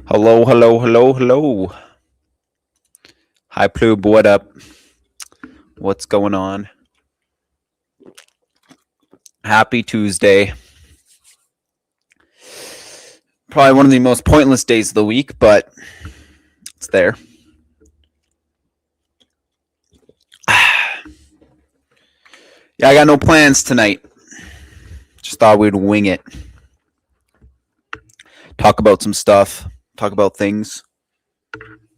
Hello, hello, hello, hello. Hi, Ploob. What up? What's going on? Happy Tuesday. Probably one of the most pointless days of the week, but it's there. Yeah, I got no plans tonight. Just thought we'd wing it. Talk about some stuff. Talk about things.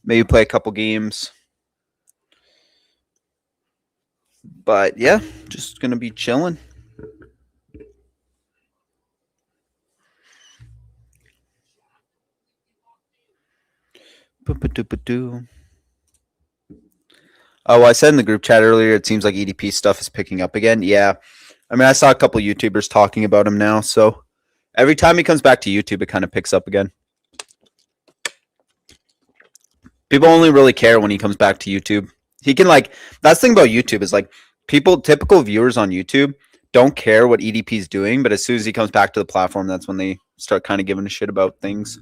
Maybe play a couple games. But yeah, just gonna be chilling. Oh, I said in the group chat earlier, it seems like EDP stuff is picking up again. Yeah. I mean, I saw a couple YouTubers talking about him now, so every time he comes back to YouTube, it kind of picks up again. People only really care when he comes back to YouTube. He can that's the thing about YouTube is typical viewers on YouTube don't care what EDP is doing, but as soon as he comes back to the platform, that's when they start kind of giving a shit about things.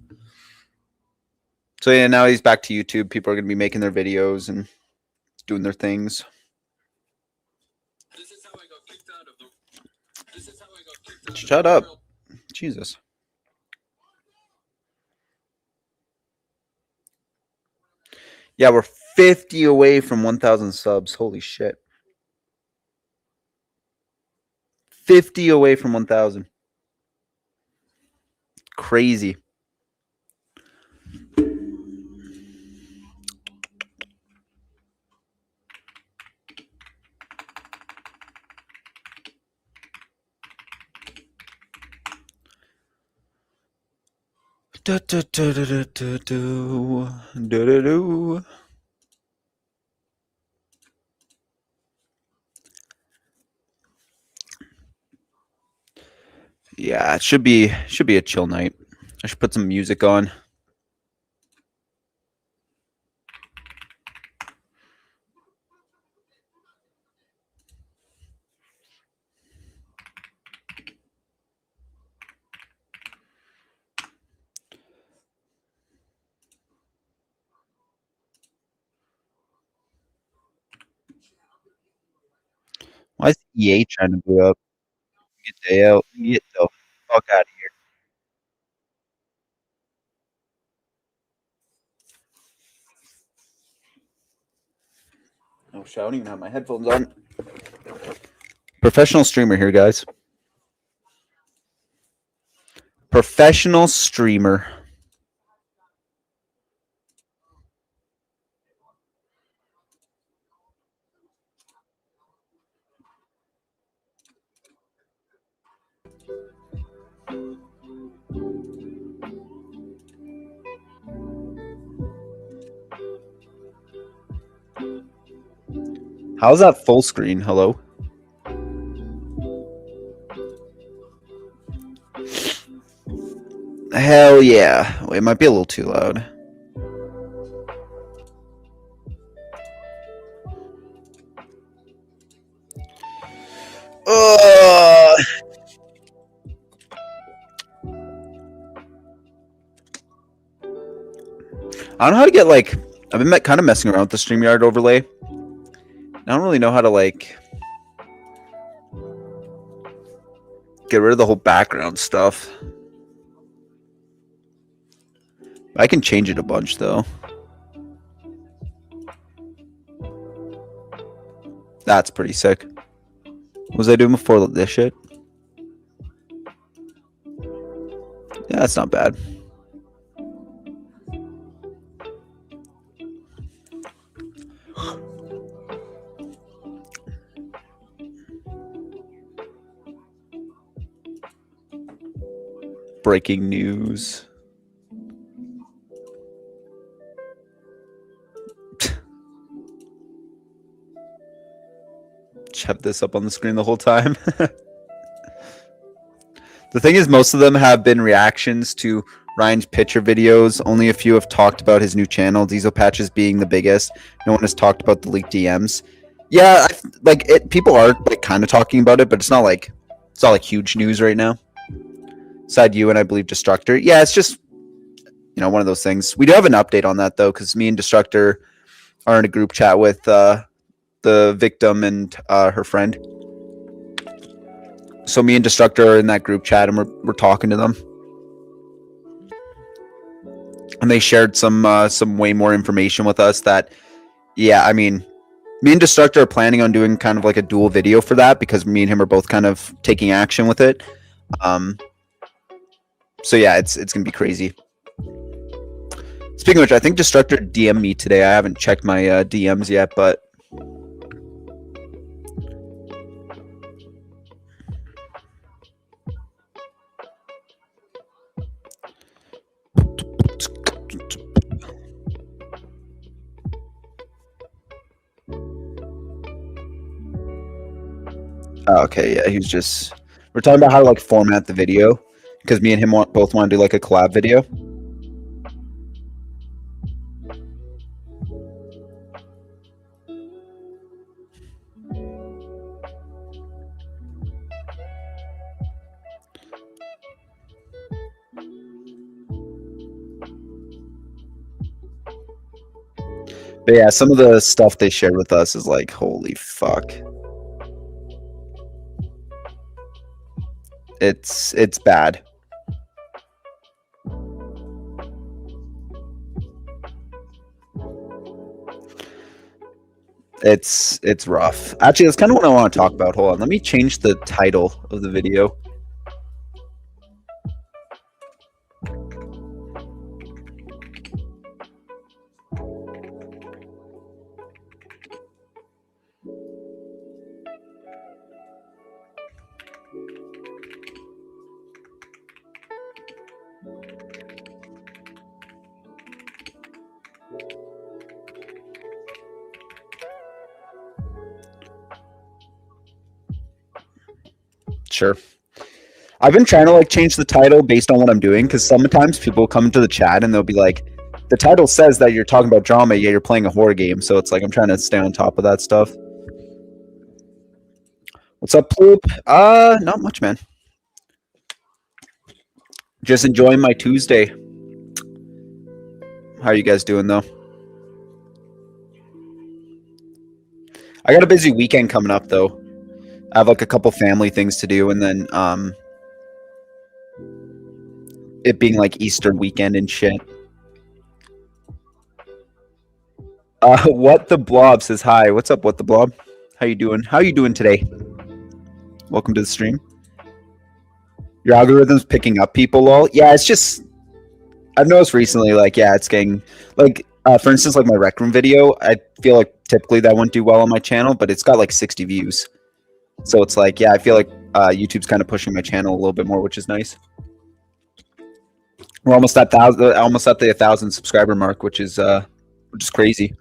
So yeah, now he's back to YouTube. People are gonna be making their videos and doing their things. Shut up. Jesus. Yeah, we're 50 away from 1,000 subs. Holy shit. 50 away from 1,000. Crazy. Yeah, it should be a chill night. I should put some music on. Why is EA trying to boot up? Get the hell, get the fuck out of here. Oh shit, I don't even have my headphones on. Professional streamer here, guys. Professional streamer. How's that full screen? Hello? Hell yeah. It might be a little too loud. I don't know how to get I've been kind of messing around with the StreamYard overlay. I don't really know how to get rid of the whole background stuff. I can change it a bunch though. That's pretty sick. What was I doing before this shit? Yeah, that's not bad. Breaking news. Just have this up on the screen the whole time. The thing is, most of them have been reactions to Ryan's picture videos. Only a few have talked about his new channel, Diesel Patches being the biggest. No one has talked about the leaked DMs. Yeah, people are kind of talking about it, but it's not huge news right now. Aside you and I believe Destructor. Yeah, it's just one of those things. We do have an update on that though, because me and Destructor are in a group chat with the victim and her friend. So me and Destructor are in that group chat, and we're talking to them, and they shared some way more information with us. That, yeah, I mean, me and Destructor are planning on doing kind of like a dual video for that, because me and him are both kind of taking action with it. So yeah, it's gonna be crazy. Speaking of which, I think Destructor DM'd me today. I haven't checked my DMs yet, but oh, okay, yeah, he was just, we're talking about how to like format the video, because me and him both want to do like a collab video. But yeah, some of the stuff they shared with us is like, holy fuck. It's bad. It's rough. Actually, that's kind of what I want to talk about. Hold on, let me change the title of the video. Sure. I've been trying to like change the title based on what I'm doing, because sometimes people come into the chat and they'll be like, the title says that you're talking about drama, yet you're playing a horror game. So it's like I'm trying to stay on top of that stuff. What's up, Ploop? Not much, man. Just enjoying my Tuesday. How are you guys doing though? I got a busy weekend coming up though. I have like a couple family things to do, and then it being like Easter weekend and shit. What the Blob says hi. What's up, What the Blob? How you doing? How you doing today? Welcome to the stream. Your algorithm's picking up people, lol. Yeah, it's just, I've noticed recently, like, yeah, it's getting, like, for instance, like my Rec Room video, I feel like typically that wouldn't do well on my channel, but it's got like 60 views. So it's like, yeah, I feel like YouTube's kind of pushing my channel a little bit more, which is nice. We're almost at the 1,000 subscriber mark, which is crazy.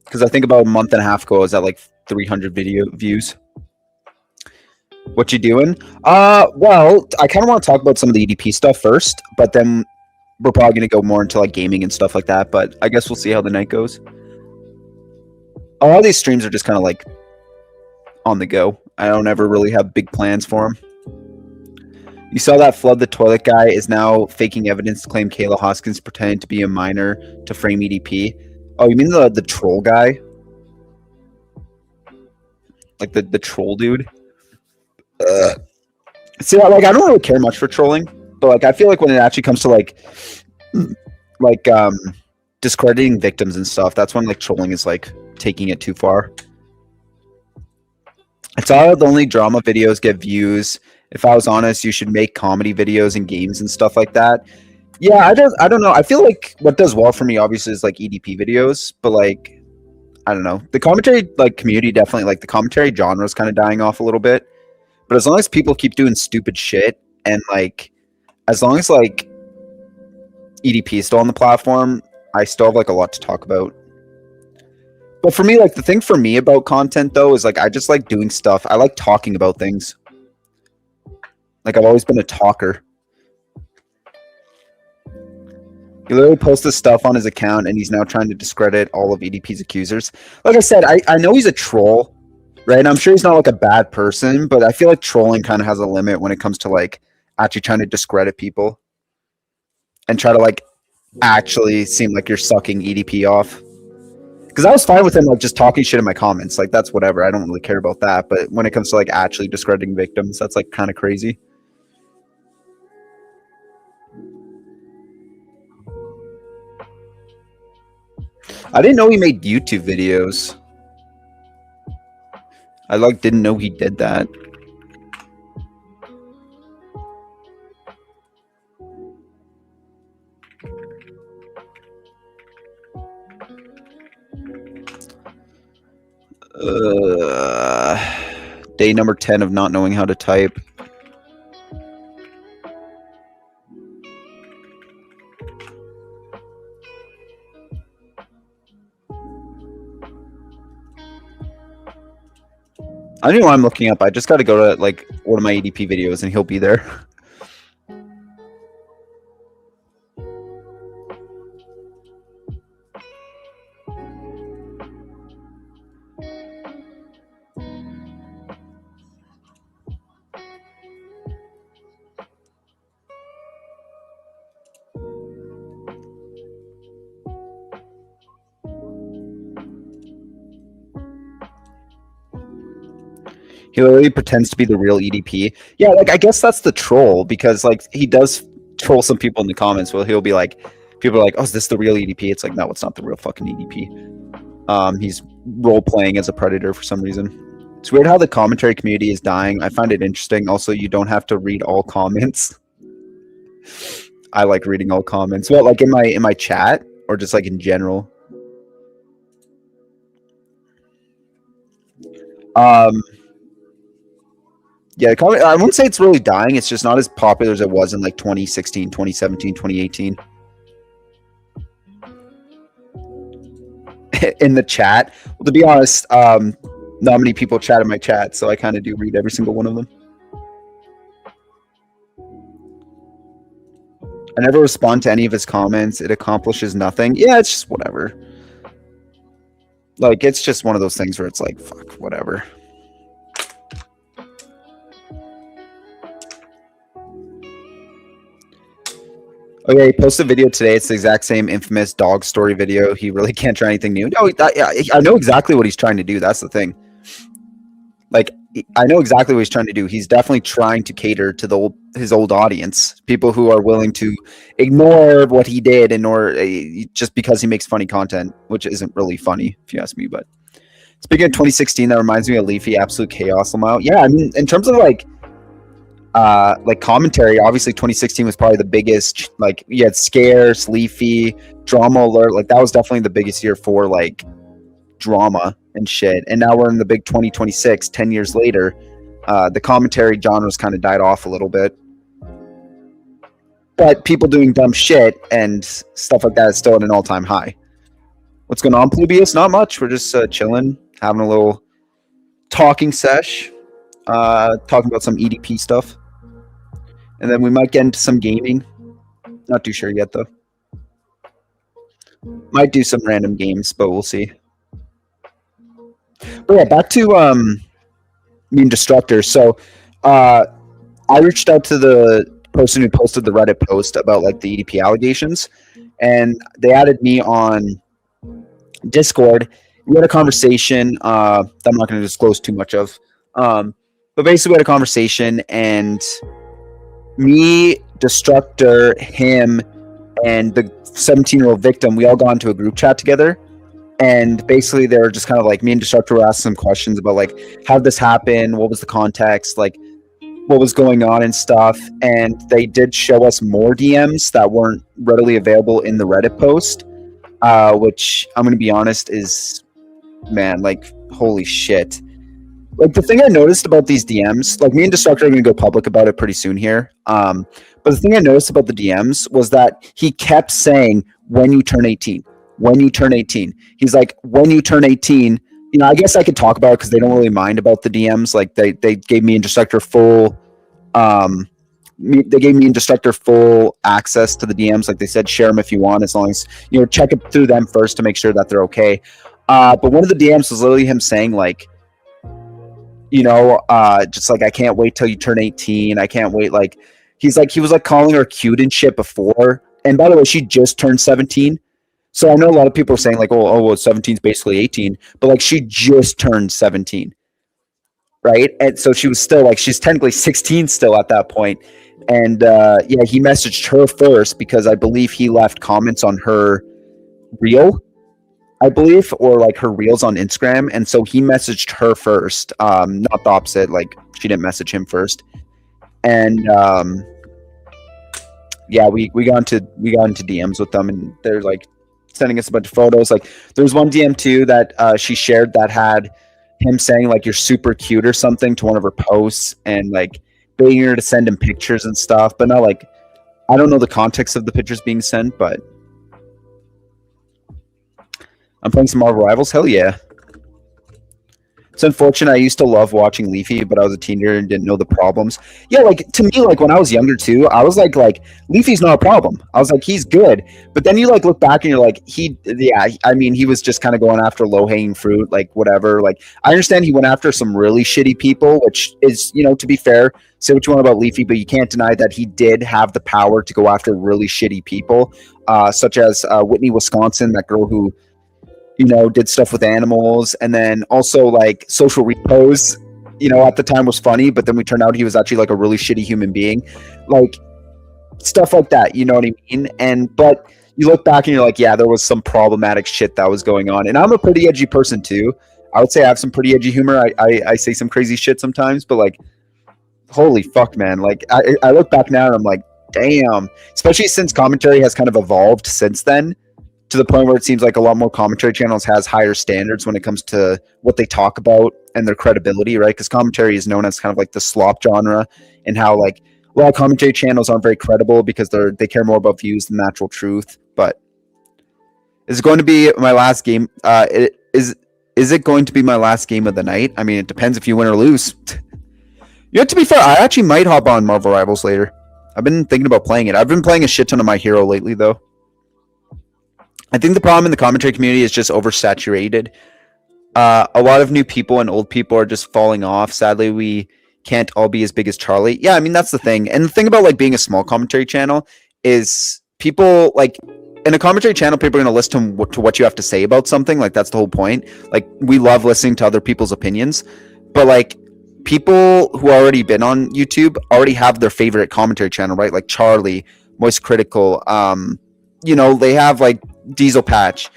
Because I think about a month and a half ago, I was at like 300 video views. What you doing? Well, I kind of want to talk about some of the EDP stuff first, but then we're probably going to go more into like gaming and stuff like that. But I guess we'll see how the night goes. A lot of these streams are just kind of like on the go. I don't ever really have big plans for them. You saw that Flood the Toilet guy is now faking evidence to claim Kayla Hoskins pretended to be a minor to frame EDP. Oh, you mean the troll guy? Like the troll dude? See, like, I don't really care much for trolling, but like I feel like when it actually comes to like discrediting victims and stuff, that's when like trolling is like taking it too far. It's all the only drama videos get views. If I was honest, you should make comedy videos and games and stuff like that. Yeah, I don't know. I feel like what does well for me obviously is like EDP videos, but like I don't know. The commentary like community definitely, like the commentary genre is kind of dying off a little bit. But as long as people keep doing stupid shit, and like as long as like EDP is still on the platform, I still have like a lot to talk about. But for me, like the thing for me about content though is like I just like doing stuff. I like talking about things. Like I've always been a talker. He literally posted stuff on his account, and he's now trying to discredit all of EDP's accusers. Like I said, I know he's a troll, right? And I'm sure he's not like a bad person, but I feel like trolling kind of has a limit when it comes to like actually trying to discredit people and try to like actually seem like you're sucking EDP off. Because I was fine with him like just talking shit in my comments, like that's whatever. I don't really care about that. But when it comes to like actually discrediting victims, that's like kind of crazy. I didn't know he made YouTube videos. I like didn't know he did that. Day number 10 of not knowing how to type. I don't know what I'm looking up. I just got to go to like one of my EDP videos and he'll be there. He literally pretends to be the real EDP. Yeah, like I guess that's the troll because like he does troll some people in the comments. Well, he'll be like, people are like, "Oh, is this the real EDP?" It's like, no, it's not the real fucking EDP. He's role playing as a predator for some reason. It's weird how the commentary community is dying. I find it interesting. Also, you don't have to read all comments. I like reading all comments. Well, like in my chat or just like in general. Yeah, I wouldn't say it's really dying. It's just not as popular as it was in like 2016, 2017, 2018. In the chat. Well, to be honest, not many people chat in my chat, so I kind of do read every single one of them. I never respond to any of his comments. It accomplishes nothing. Yeah, it's just whatever. Like, it's just one of those things where it's like, fuck, whatever. Okay, he posted a video today. It's the exact same infamous dog story video. He really can't try anything new. No, I know exactly what he's trying to do. That's the thing. Like, I know exactly what he's trying to do. He's definitely trying to cater to his old audience, people who are willing to ignore what he did in order just because he makes funny content, which isn't really funny if you ask me. But speaking of 2016, that reminds me of Leafy, absolute chaos Lamau. Yeah, I mean, in terms of like commentary, obviously 2016 was probably the biggest. Like, you had Scarce, Leafy, Drama Alert. Like, that was definitely the biggest year for like drama and shit. And now we're in the big 2026, 10 years later. The commentary genre's kind of died off a little bit, but people doing dumb shit and stuff like that is still at an all-time high. What's going on, Plubius? Not much. We're just chilling, having a little talking sesh, talking about some EDP stuff. And then we might get into some gaming. Not too sure yet, though. Might do some random games, but we'll see. But yeah, back to Mean Destructor. So I reached out to the person who posted the Reddit post about like the EDP allegations, and they added me on Discord. We had a conversation that I'm not going to disclose too much of. But basically we had a conversation, and me, Destructor, him, and the 17-year-old victim, we all got into a group chat together. And basically they were just kind of like, me and Destructor were asking some questions about like, how did this happen? What was the context? Like, what was going on and stuff. And they did show us more DMs that weren't readily available in the Reddit post, which I'm going to be honest is, man, like, holy shit. Like, the thing I noticed about these DMs, like, me and Destructor are going to go public about it pretty soon here. But the thing I noticed about the DMs was that he kept saying, when you turn 18, when you turn 18. He's like, when you turn 18, you know, I guess I could talk about it because they don't really mind about the DMs. Like, they gave me and Destructor full, they gave me and Destructor full access to the DMs. Like, they said, share them if you want, as long as, you know, check it through them first to make sure that they're okay. But one of the DMs was literally him saying, like, you know, just like, I can't wait till you turn 18. I can't wait. Like, he's like, he was like calling her cute and shit before. And by the way, she just turned 17. So I know a lot of people are saying like, well, 17 is basically 18, but like she just turned 17, right? And so she was still like, she's technically 16 still at that point. And yeah, he messaged her first because I believe he left comments on her reel, I believe, or like her reels on Instagram. And so he messaged her first, not the opposite. Like she didn't message him first. And yeah, we got into DMs with them, and they're like sending us a bunch of photos. Like there's one DM too that she shared that had him saying like you're super cute or something to one of her posts, and like begging her to send him pictures and stuff. But not like, I don't know the context of the pictures being sent, but I'm playing some Marvel Rivals. Hell yeah. It's unfortunate. I used to love watching Leafy, but I was a teenager and didn't know the problems. Yeah, like to me, like when I was younger too, I was like Leafy's not a problem. I was like, he's good. But then you like look back and you're like, I mean, he was just kind of going after low hanging fruit, like whatever. Like I understand he went after some really shitty people, which is, you know, to be fair, say what you want about Leafy, but you can't deny that he did have the power to go after really shitty people, such as Whitney, Wisconsin, that girl who, you know, did stuff with animals, and then also like social repos, you know, at the time was funny, but then we turned out he was actually like a really shitty human being, like stuff like that, you know what I mean? And but you look back and you're like, yeah, there was some problematic shit that was going on. And I'm a pretty edgy person too. I would say I have some pretty edgy humor. I say some crazy shit sometimes, but like, holy fuck, man. Like I look back now and I'm like, damn, especially since commentary has kind of evolved since then, to the point where it seems like a lot more commentary channels has higher standards when it comes to what they talk about and their credibility, right? Because commentary is known as kind of like the slop genre, and how like a lot of commentary channels aren't very credible because they care more about views than natural truth. But is it going to be my last game? Is it going to be my last game of the night? I mean, it depends if you win or lose. You know, to be fair, I actually might hop on Marvel Rivals later. I've been thinking about playing it. I've been playing a shit ton of My Hero lately, though. I think the problem in the commentary community is just oversaturated. A lot of new people and old people are just falling off. Sadly, we can't all be as big as Charlie. Yeah, I mean, that's the thing. And the thing about like being a small commentary channel is people like in a commentary channel, people are going to listen to what you have to say about something. Like that's the whole point. Like we love listening to other people's opinions, but like people who already been on YouTube already have their favorite commentary channel, right? Like Charlie, Moist Critical, you know, they have like Diesel Patch,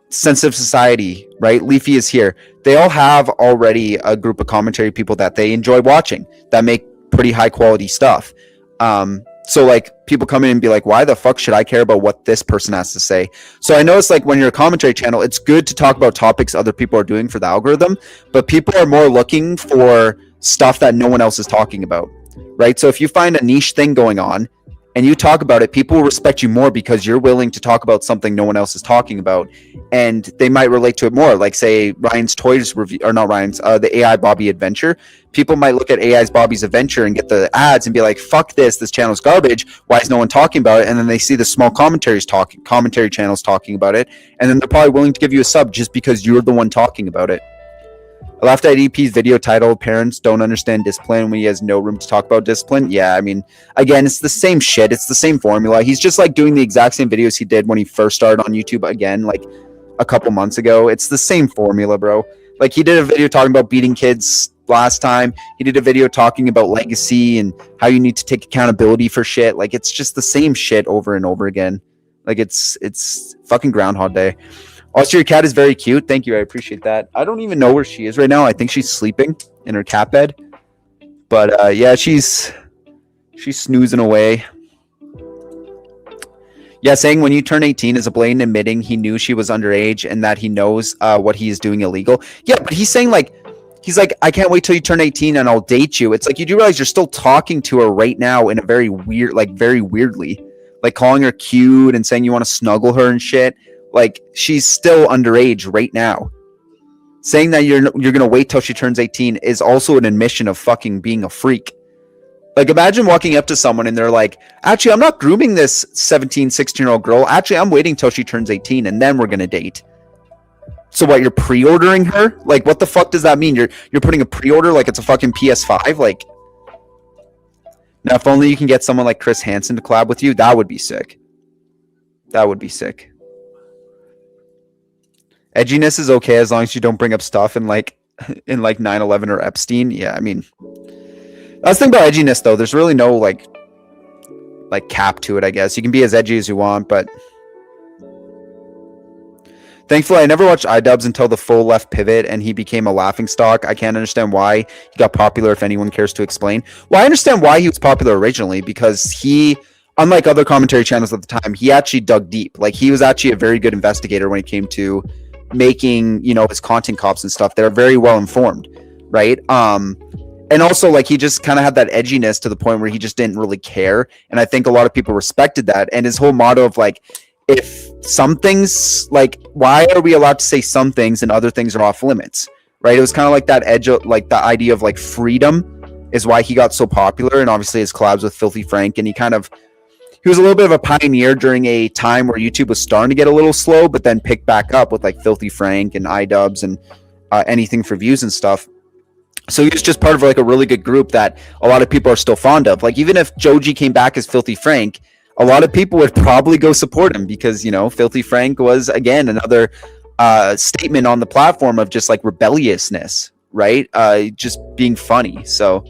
Sensitive Society, right? Leafy is here. They all have already a group of commentary people that they enjoy watching that make pretty high quality stuff. So like people come in and be like, why the fuck should I care about what this person has to say? So I notice like when you're a commentary channel, it's good to talk about topics other people are doing for the algorithm, but people are more looking for stuff that no one else is talking about, right? So if you find a niche thing going on and you talk about it, people will respect you more because you're willing to talk about something no one else is talking about, and they might relate to it more. Like say Ryan's Toys review, or not Ryan's, the AI Bobby Adventure. People might look at AI's Bobby's Adventure and get the ads and be like, fuck this channel's garbage. Why is no one talking about it? And then they see the small commentary channels talking about it, and then they're probably willing to give you a sub just because you're the one talking about it. I laughed at EDP's video titled "Parents Don't Understand Discipline When He Has No Room to Talk About Discipline." Yeah, I mean, again, it's the same shit. It's the same formula. He's just like doing the exact same videos he did when he first started on YouTube again, like a couple months ago. It's the same formula, bro. Like he did a video talking about beating kids last time. He did a video talking about legacy and how you need to take accountability for shit. Like it's just the same shit over and over again. Like it's fucking Groundhog Day. Also, your cat is very cute. Thank you. I appreciate that. I don't even know where she is right now. I think she's sleeping in her cat bed. But yeah, she's snoozing away. Yeah, saying when you turn 18 is a blatant admitting he knew she was underage and that he knows what he is doing illegal. Yeah, but he's saying like, he's like, I can't wait till you turn 18 and I'll date you. It's like, you do realize you're still talking to her right now in a very weird, like very weirdly, like calling her cute and saying you want to snuggle her and shit. Like she's still underage right now. Saying that you're gonna wait till she turns 18 is also an admission of fucking being a freak. Like imagine walking up to someone and they're like, actually, I'm not grooming this 17, 16-year-old girl. Actually, I'm waiting till she turns 18 and then we're gonna date. So what, you're pre-ordering her? Like what the fuck does that mean? You're putting a pre-order like it's a fucking PS5? Like, now if only you can get someone like Chris Hansen to collab with you, that would be sick. That would be sick. Edginess is okay as long as you don't bring up stuff in like 9/11 or Epstein. Yeah, I mean, that's the thing about edginess though. There's really no like cap to it, I guess. You can be as edgy as you want, but thankfully I never watched iDubbbz until the full left pivot and he became a laughingstock. I can't understand why he got popular if anyone cares to explain. Well, I understand why he was popular originally because he, unlike other commentary channels at the time, he actually dug deep. Like he was actually a very good investigator when it came to making, you know, his content cops and stuff. They're very well informed, right? And also like he just kind of had that edginess to the point where he just didn't really care, and I think a lot of people respected that. And his whole motto of like, if some things, like, why are we allowed to say some things and other things are off limits, right? It was kind of like that edge of like the idea of like freedom is why he got so popular. And obviously his collabs with Filthy Frank, and he was a little bit of a pioneer during a time where YouTube was starting to get a little slow, but then picked back up with like Filthy Frank and iDubbbz and anything for views and stuff. So he was just part of like a really good group that a lot of people are still fond of. Like even if Joji came back as Filthy Frank, a lot of people would probably go support him because, you know, Filthy Frank was, again, another statement on the platform of just like rebelliousness, right? Just being funny. So,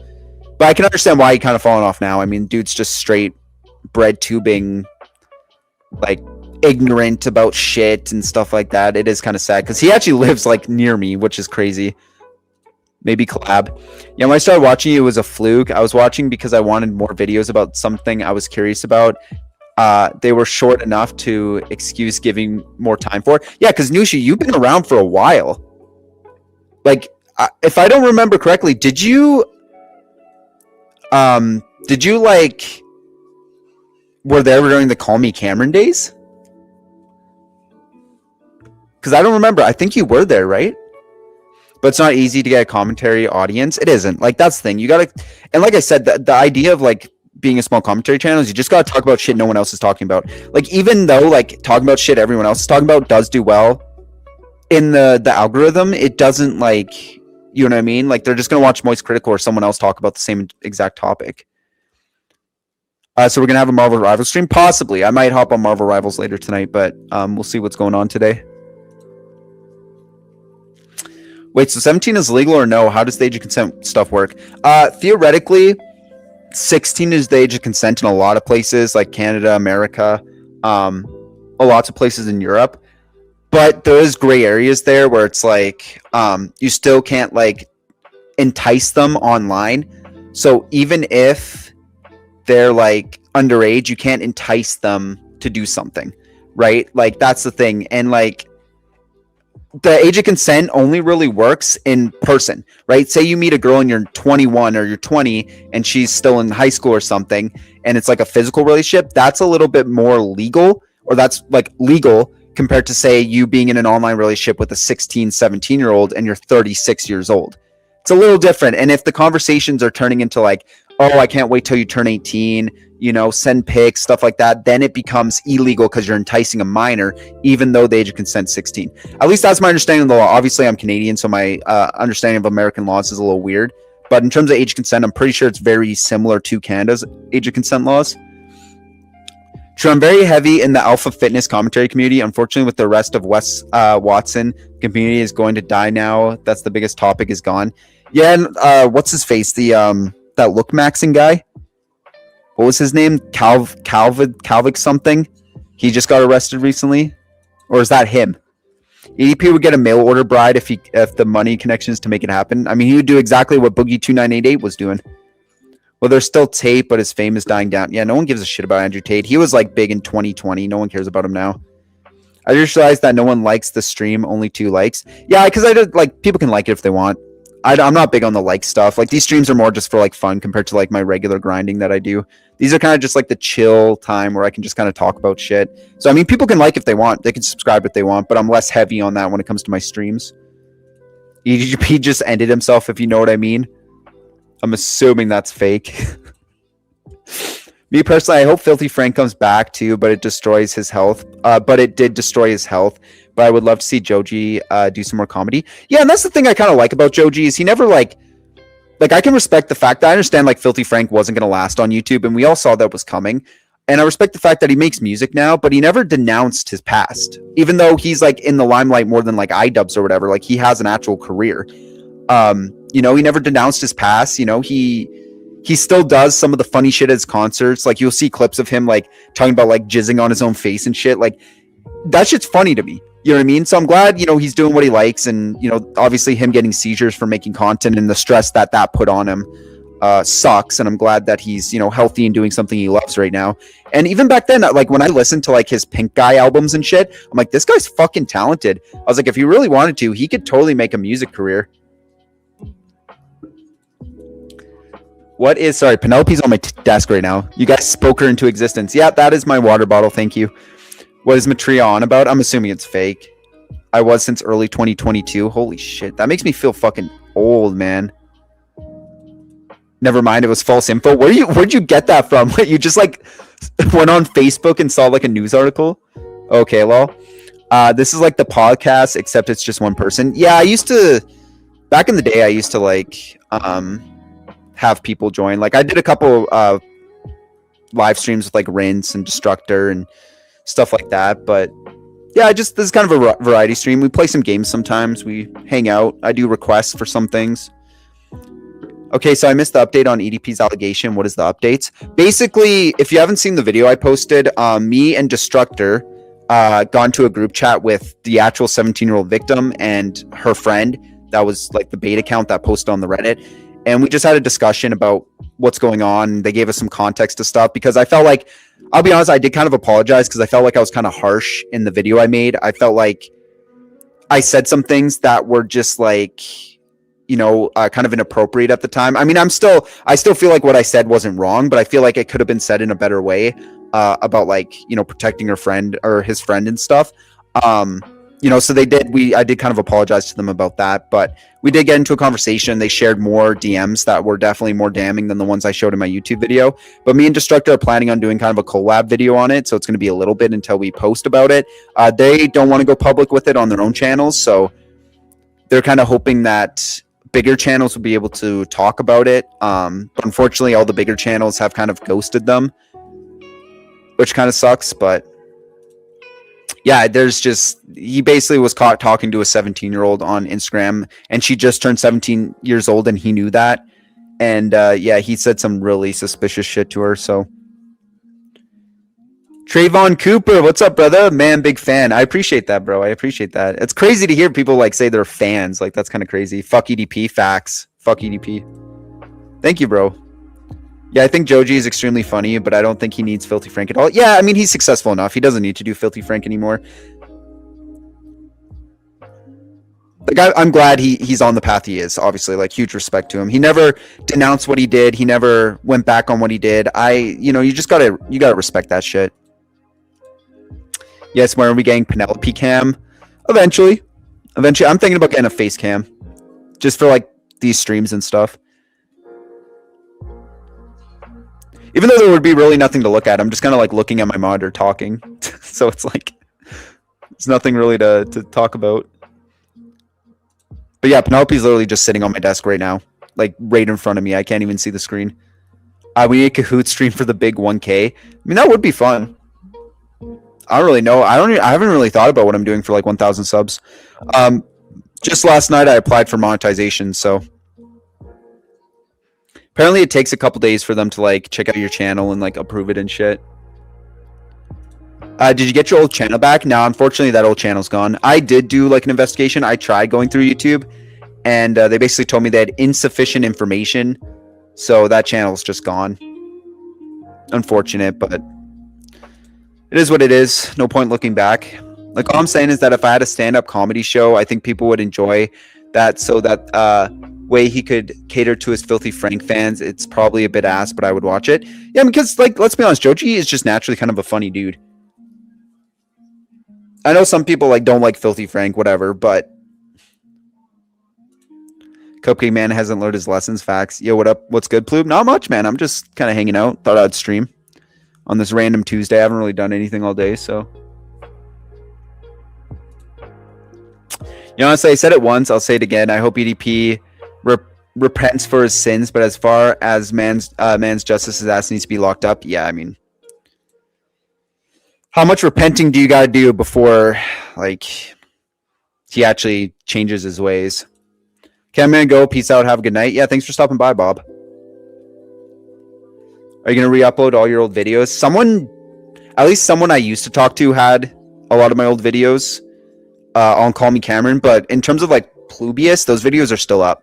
but I can understand why he kind of fallen off now. I mean, dude's just straight bread tubing, like ignorant about shit and stuff like that. It is kind of sad because he actually lives like near me, which is crazy. Maybe collab. Yeah, when I started watching it was a fluke. I was watching because I wanted more videos about something I was curious about. They were short enough to excuse giving more time for. Yeah, because Nushi, you've been around for a while. Like, if I don't remember correctly, did you like were there during the Call Me Cameron days? Because I don't remember. I think you were there, right? But it's not easy to get a commentary audience. It isn't. Like, that's the thing. You gotta, and like I said, the idea of like being a small commentary channel is you just gotta talk about shit no one else is talking about. Like, even though like talking about shit everyone else is talking about does do well in the algorithm, it doesn't, like, you know what I mean? Like, they're just gonna watch Moist Critical or someone else talk about the same exact topic. So we're gonna have a Marvel Rivals stream, possibly. I might hop on Marvel Rivals later tonight, but we'll see what's going on today. Wait, so 17 is legal or no? How does the age of consent stuff work? Theoretically, 16 is the age of consent in a lot of places, like Canada, America, lots of places in Europe. But there is gray areas there where it's like you still can't like entice them online. So even if they're like underage, you can't entice them to do something, right? Like, that's the thing. And like, the age of consent only really works in person, right? Say you meet a girl and you're 21 or you're 20 and she's still in high school or something, and it's like a physical relationship. That's a little bit more legal, or that's like legal compared to, say, you being in an online relationship with a 16, 17-year-old and you're 36 years old. It's a little different. And if the conversations are turning into like, oh, I can't wait till you turn 18, you know, send pics, stuff like that, then it becomes illegal because you're enticing a minor, even though the age of consent is 16. At least that's my understanding of the law. Obviously, I'm Canadian, so my understanding of American laws is a little weird. But in terms of age of consent, I'm pretty sure it's very similar to Canada's age of consent laws. True, I'm very heavy in the alpha fitness commentary community. Unfortunately, with the rest of Wes Watson, community is going to die now. That's the biggest topic, is gone. Yeah, and what's his face? The that look maxing guy. What was his name? Calvic something. He just got arrested recently, or is that him? EDP would get a mail order bride if the money connections to make it happen. I mean, he would do exactly what Boogie2988 was doing. Well, there's still Tate, but his fame is dying down. Yeah, no one gives a shit about Andrew Tate. He was like big in 2020. No one cares about him now. I just realized that no one likes the stream. Only 2 likes. Yeah, because I did, like, people can like it if they want. I'm not big on the like stuff. Like, these streams are more just for like fun compared to like my regular grinding that I do. These are kind of just like the chill time where I can just kind of talk about shit. So I mean, people can like if they want. They can subscribe if they want, but I'm less heavy on that when it comes to my streams. He just ended himself, if you know what I mean. I'm assuming that's fake. Me personally, I hope Filthy Frank comes back too, but it destroys his health. But it did destroy his health. But I would love to see Joji do some more comedy. Yeah, and that's the thing I kind of like about Joji is he never like I can respect the fact that I understand like Filthy Frank wasn't going to last on YouTube, and we all saw that was coming. And I respect the fact that he makes music now, but he never denounced his past, even though he's like in the limelight more than like iDubbbz or whatever. Like he has an actual career. You know, he never denounced his past. You know, he still does some of the funny shit at his concerts. Like you'll see clips of him like talking about like jizzing on his own face and shit. Like that shit's funny to me. You know what I mean? So I'm glad, you know, he's doing what he likes, and, you know, obviously him getting seizures for making content and the stress that put on him sucks. And I'm glad that he's, you know, healthy and doing something he loves right now. And even back then, like when I listened to like his Pink Guy albums and shit, I'm like, this guy's fucking talented. I was like, if he really wanted to, he could totally make a music career. Sorry, Penelope's on my desk right now. You guys spoke her into existence. Yeah, that is my water bottle. Thank you. What is Matria on about? I'm assuming it's fake. I was since early 2022. Holy shit. That makes me feel fucking old, man. Never mind. It was false info. Where'd you get that from? You just like went on Facebook and saw like a news article? Okay, lol. This is like the podcast, except it's just one person. Yeah, back in the day, I used to like have people join. Like I did a couple live streams with like Rinse and Destructor and stuff like that, but yeah, this is kind of a variety stream. We play some games sometimes, we hang out, I do requests for some things. Okay, so I missed the update on EDP's allegation. What is the updates? Basically, if you haven't seen the video I posted, me and Destructor got into a group chat with the actual 17-year-old victim and her friend that was like the bait account that posted on the Reddit, and we just had a discussion about what's going on. They gave us some context to stuff because I felt like, I'll be honest, I did kind of apologize because I felt like I was kind of harsh in the video I made. I felt like I said some things that were just like, you know, kind of inappropriate at the time. I mean, I still feel like what I said wasn't wrong, but I feel like it could have been said in a better way about like, you know, protecting her friend or his friend and stuff. You know, so I did kind of apologize to them about that, but we did get into a conversation. They shared more DMs that were definitely more damning than the ones I showed in my YouTube video. But me and Destructor are planning on doing kind of a collab video on it, so it's going to be a little bit until we post about it. They don't want to go public with it on their own channels, so they're kind of hoping that bigger channels will be able to talk about it. But unfortunately, all the bigger channels have kind of ghosted them, which kind of sucks, but yeah, he basically was caught talking to a 17-year-old on Instagram, and she just turned 17 years old, and he knew that. And yeah, he said some really suspicious shit to her. So Trayvon Cooper, what's up, brother? Man, big fan. I appreciate that, bro. I appreciate that. It's crazy to hear people like say they're fans. Like that's kind of crazy. Fuck EDP, facts. Fuck EDP. Thank you, bro. Yeah, I think Joji is extremely funny, but I don't think he needs Filthy Frank at all. Yeah, I mean, he's successful enough. He doesn't need to do Filthy Frank anymore. Like, I'm glad he's on the path he is, obviously. Like, huge respect to him. He never denounced what he did. He never went back on what he did. You know, you gotta respect that shit. Yes, when are we getting Penelope cam? Eventually. I'm thinking about getting a face cam. Just for, like, these streams and stuff. Even though there would be really nothing to look at, I'm just kind of like looking at my monitor talking. So it's like, there's nothing really to talk about. But yeah, Penelope's literally just sitting on my desk right now. Like right in front of me. I can't even see the screen. We need a Kahoot stream for the big 1K. I mean, that would be fun. I don't really know. I haven't really thought about what I'm doing for like 1,000 subs. Just last night I applied for monetization, so apparently it takes a couple days for them to like check out your channel and like approve it and shit. Did you get your old channel back? No, unfortunately that old channel's gone. I did do like an investigation. I tried going through YouTube, and they basically told me they had insufficient information, so that channel's just gone. Unfortunate, but it is what it is. No point looking back. Like all I'm saying is that if I had a stand-up comedy show, I think people would enjoy that, so that way he could cater to his Filthy Frank fans. It's probably a bit ass, but I would watch it. Yeah, because like, let's be honest, Joji is just naturally kind of a funny dude. I know some people like don't like Filthy Frank, whatever, but Cupcake Man hasn't learned his lessons. Facts. Yo, what up? What's good, Ploob? Not much, man. I'm just kind of hanging out. Thought I'd stream on this random Tuesday. I haven't really done anything all day, so. You know, honestly, I said it once. I'll say it again. I hope EDP repents for his sins, but as far as man's justice, his ass needs to be locked up. Yeah, I mean, How much repenting do you gotta do before, like, he actually changes his ways? Okay, I'm gonna go. Peace out. Have a good night. Yeah, thanks for stopping by, Bob. Are you gonna re-upload all your old videos? At least someone I used to talk to had a lot of my old videos on Call Me Cameron, but in terms of like Plubius, those videos are still up.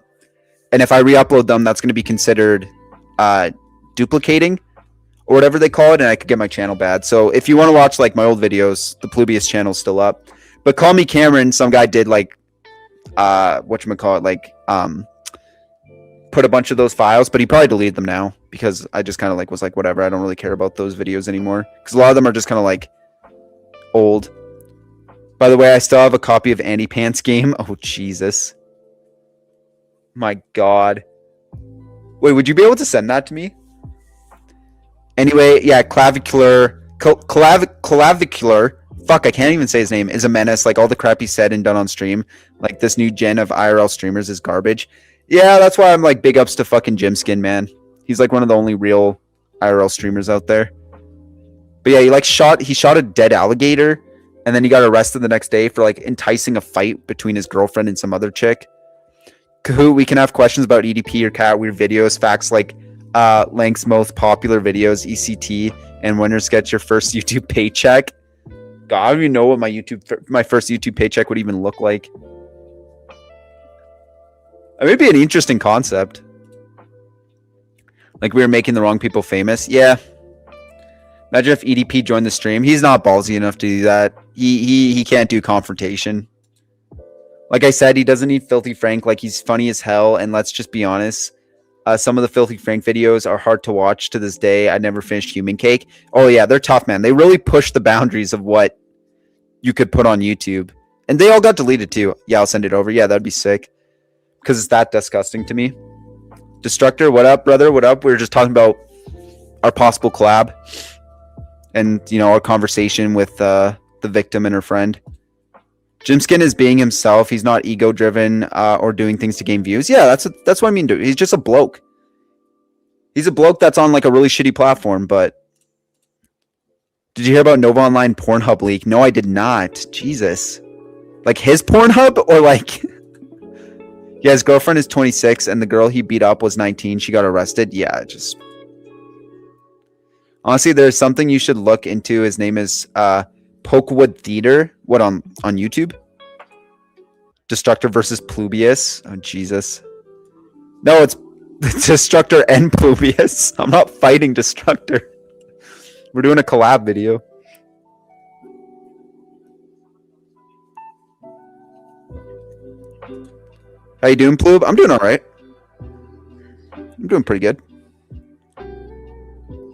And if I re-upload them, that's gonna be considered duplicating or whatever they call it, and I could get my channel bad. So if you want to watch like my old videos, the Plubius channel's still up. But Call Me Cameron, some guy did like whatchamacallit, like put a bunch of those files, but he probably deleted them now because I just kind of like was like, whatever, I don't really care about those videos anymore because a lot of them are just kind of like old. By the way, I still have a copy of Andy Pants Game. Oh, Jesus. My God. Wait, would you be able to send that to me? Anyway, yeah, clavicular. Fuck, I can't even say his name. Is a menace. Like all the crap he said and done on stream. Like this new gen of IRL streamers is garbage. Yeah, that's why I'm like big ups to fucking Jimskin, man. He's like one of the only real IRL streamers out there. But yeah, he shot a dead alligator, and then he got arrested the next day for like enticing a fight between his girlfriend and some other chick. Kahoot, we can have questions about EDP or cat weird videos, facts like Lank's most popular videos, ECT, and winners get your first YouTube paycheck. God, I don't even know what my first YouTube paycheck would even look like. It would be an interesting concept. Like we were making the wrong people famous. Yeah. Imagine if EDP joined the stream. He's not ballsy enough to do that. He can't do confrontation. Like I said, he doesn't need Filthy Frank. Like he's funny as hell. And let's just be honest. Some of the Filthy Frank videos are hard to watch to this day. I never finished Human Cake. Oh yeah, they're tough, man. They really push the boundaries of what you could put on YouTube. And they all got deleted too. Yeah, I'll send it over. Yeah, that'd be sick. Because it's that disgusting to me. Destructor, what up, brother? What up? We were just talking about our possible collab. And, you know, our conversation with the victim and her friend. Jimskin is being himself. He's not ego-driven or doing things to gain views. Yeah, that's what I mean, dude. He's just a bloke. He's a bloke that's on, like, a really shitty platform, but... Did you hear about Nova Online Pornhub leak? No, I did not. Jesus. Like, his Pornhub? Or, like... Yeah, his girlfriend is 26, and the girl he beat up was 19. She got arrested. Yeah, just... Honestly, there's something you should look into. His name is Pokewood Theater. What, on YouTube? Destructor versus Plubius. Oh, Jesus. No, it's Destructor and Plubius. I'm not fighting Destructor. We're doing a collab video. How you doing, Ploob? I'm doing all right. I'm doing pretty good.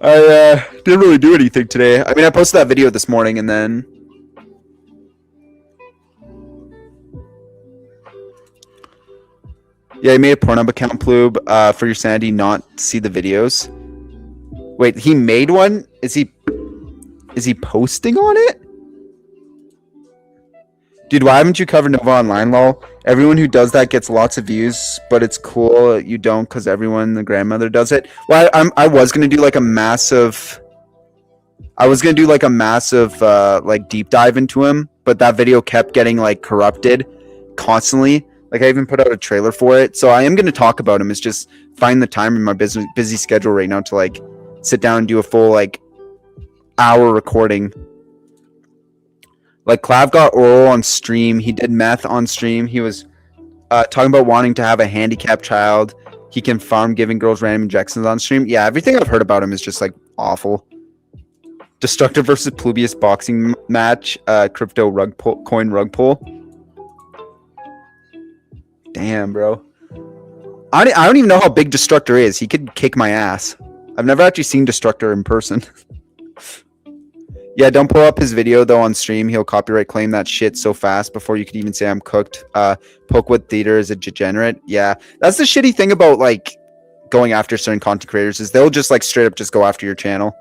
I didn't really do anything today. I mean, I posted that video this morning, and then... Yeah, he made a Pornhub account, Ploob, for your sanity, not see the videos. Wait, he made one? Is he posting on it? Dude, why haven't you covered Nova Online, lol? Everyone who does that gets lots of views, but it's cool you don't because everyone, the grandmother, does it. Well, I was gonna do like a massive, like deep dive into him, but that video kept getting like corrupted constantly. Like I even put out a trailer for it, so I am gonna talk about him. It's just find the time in my busy schedule right now to like sit down and do a full like hour recording. Like Clav got oral on stream. He did meth on stream. He was talking about wanting to have a handicapped child. He can farm giving girls random injections on stream. Yeah, everything I've heard about him is just like awful. Destructive versus Plubius boxing match. Crypto coin rug pull. Damn, bro. I don't even know how big Destructor is. He could kick my ass. I've never actually seen Destructor in person. Yeah, don't pull up his video, though, on stream. He'll copyright claim that shit so fast before you could even say I'm cooked. Pokewood Theater is a degenerate. Yeah, that's the shitty thing about, like, going after certain content creators is they'll just, like, straight up just go after your channel.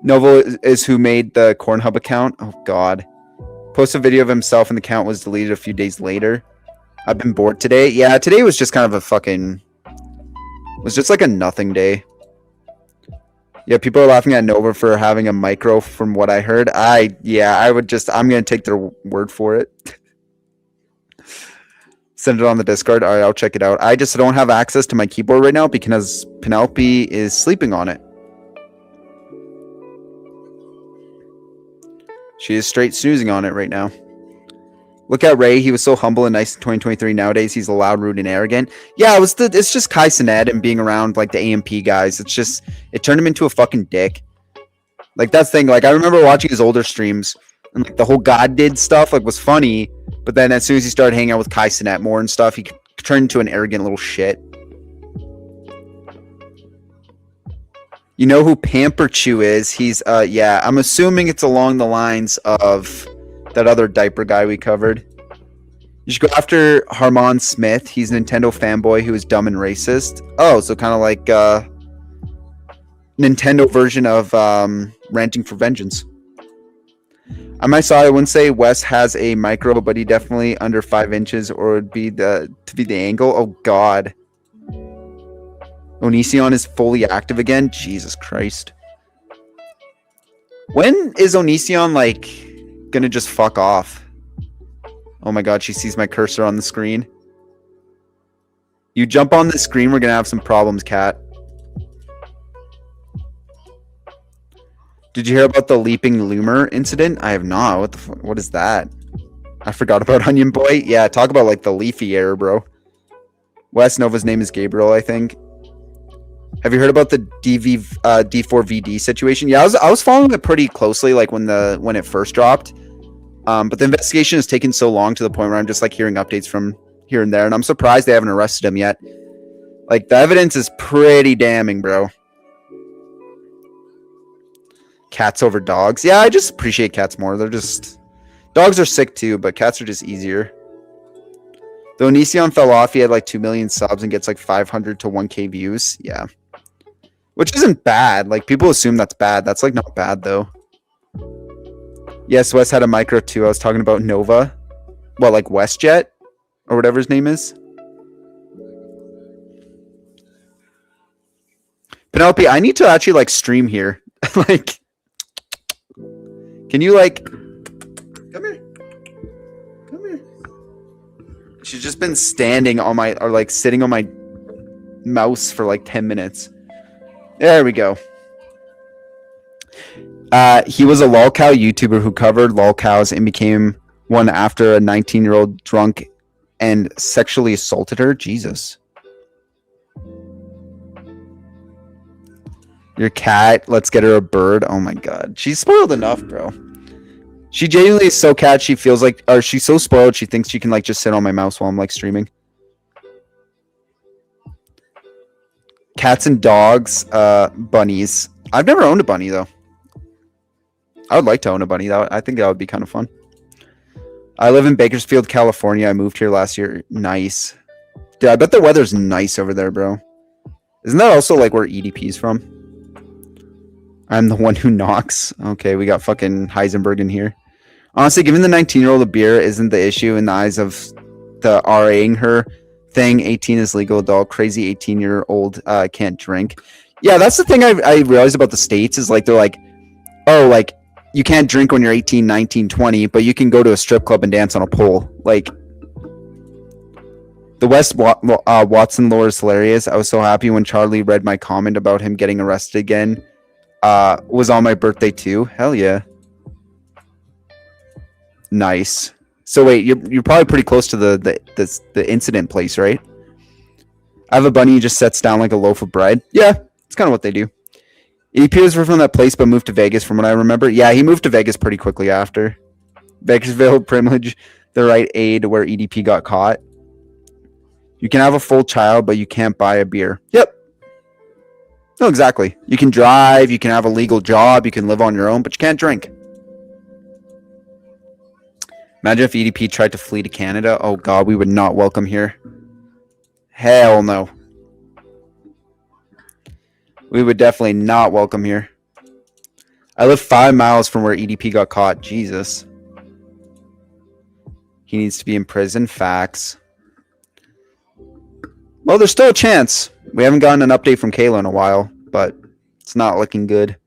Novel is who made the Cornhub account. Oh, God. Post a video of himself and the account was deleted a few days later. I've been bored today. Yeah, today was just kind of a fucking... It was just like a nothing day. Yeah, people are laughing at Nova for having a micro from what I heard. I'm going to take their word for it. Send it on the Discord. All right, I'll check it out. I just don't have access to my keyboard right now because Penelope is sleeping on it. She is straight snoozing on it right now. Look at Ray. He was so humble and nice in 2023. Nowadays, he's loud, rude, and arrogant. Yeah, it's just Kai Cenat and being around like the AMP guys. It turned him into a fucking dick. Like that's the thing. Like I remember watching his older streams and like the whole God did stuff like was funny, but then as soon as he started hanging out with Kai Cenat more and stuff, he turned into an arrogant little shit. You know who Pamper Chew is? He's yeah, I'm assuming it's along the lines of that other diaper guy we covered. You should go after Harmon Smith. He's a Nintendo fanboy who is dumb and racist. Oh, so kind of like Nintendo version of Ranting for Vengeance. I wouldn't say Wes has a micro, but he definitely under 5 inches, or would be the angle. Oh God. Onision is fully active again. Jesus Christ. When is Onision like gonna just fuck off? Oh my God, she sees my cursor on the screen. You jump on the screen, we're gonna have some problems, Cat. Did you hear about the leaping loomer incident? I have not. What the fuck? What is that? I forgot about Onion Boy. Yeah, talk about like the leafy error, bro. Wes Nova's name is Gabriel, I think. Have you heard about the D4VD situation? Yeah, I was following it pretty closely, like when it first dropped. But the investigation has taken so long to the point where I'm just like hearing updates from here and there, and I'm surprised they haven't arrested him yet. Like the evidence is pretty damning, bro. Cats over dogs. Yeah, I just appreciate cats more. Dogs are sick too, but cats are just easier. Though Onision fell off, he had like 2 million subs and gets like 500 to 1K views. Yeah. Which isn't bad. Like people assume that's bad. That's like not bad though. Yes, Wes had a micro too. I was talking about Nova. Well, like WestJet or whatever his name is. Penelope, I need to actually like stream here. Like, can you like come here? Come here. She's just been standing on my or like sitting on my mouse for like 10 minutes. There we go. He was a lolcow YouTuber who covered lolcows and became one after a 19-year-old drunk and sexually assaulted her. Jesus. Your cat, let's get her a bird. Oh my God. She's spoiled enough, bro. She genuinely is so cat, she feels like, or she's so spoiled, she thinks she can like just sit on my mouse while I'm like streaming. Cats and dogs, bunnies. I've never owned a bunny though. I would like to own a bunny. I think that would be kind of fun. I live in Bakersfield, California. I moved here last year. Nice. Dude, I bet the weather's nice over there, bro. Isn't that also like where EDP's from? I'm the one who knocks. Okay, we got fucking Heisenberg in here. Honestly, giving the 19-year-old a beer isn't the issue in the eyes of the RAing her thing. 18 is legal adult. Crazy 18-year-old can't drink. Yeah, that's the thing I realized about the States is like they're like, oh, like you can't drink when you're 18, 19, 20, but you can go to a strip club and dance on a pole. Like, the West Watson lore is hilarious. I was so happy when Charlie read my comment about him getting arrested again. Was on my birthday too. Hell yeah. Nice. So wait, you're probably pretty close to the incident place, right? I have a bunny who just sets down like a loaf of bread. Yeah, it's kind of what they do. EDP was from that place but moved to Vegas from what I remember. Yeah, he moved to Vegas pretty quickly after. Bakersfield, Privilege, the right aid where EDP got caught. You can have a full child, but you can't buy a beer. Yep. No, exactly. You can drive, you can have a legal job, you can live on your own, but you can't drink. Imagine if EDP tried to flee to Canada. Oh God, we would not welcome here. Hell no. We would definitely not welcome here. I live 5 miles from where EDP got caught. Jesus. He needs to be in prison. Facts. Well, there's still a chance. We haven't gotten an update from Kayla in a while, but It's not looking good.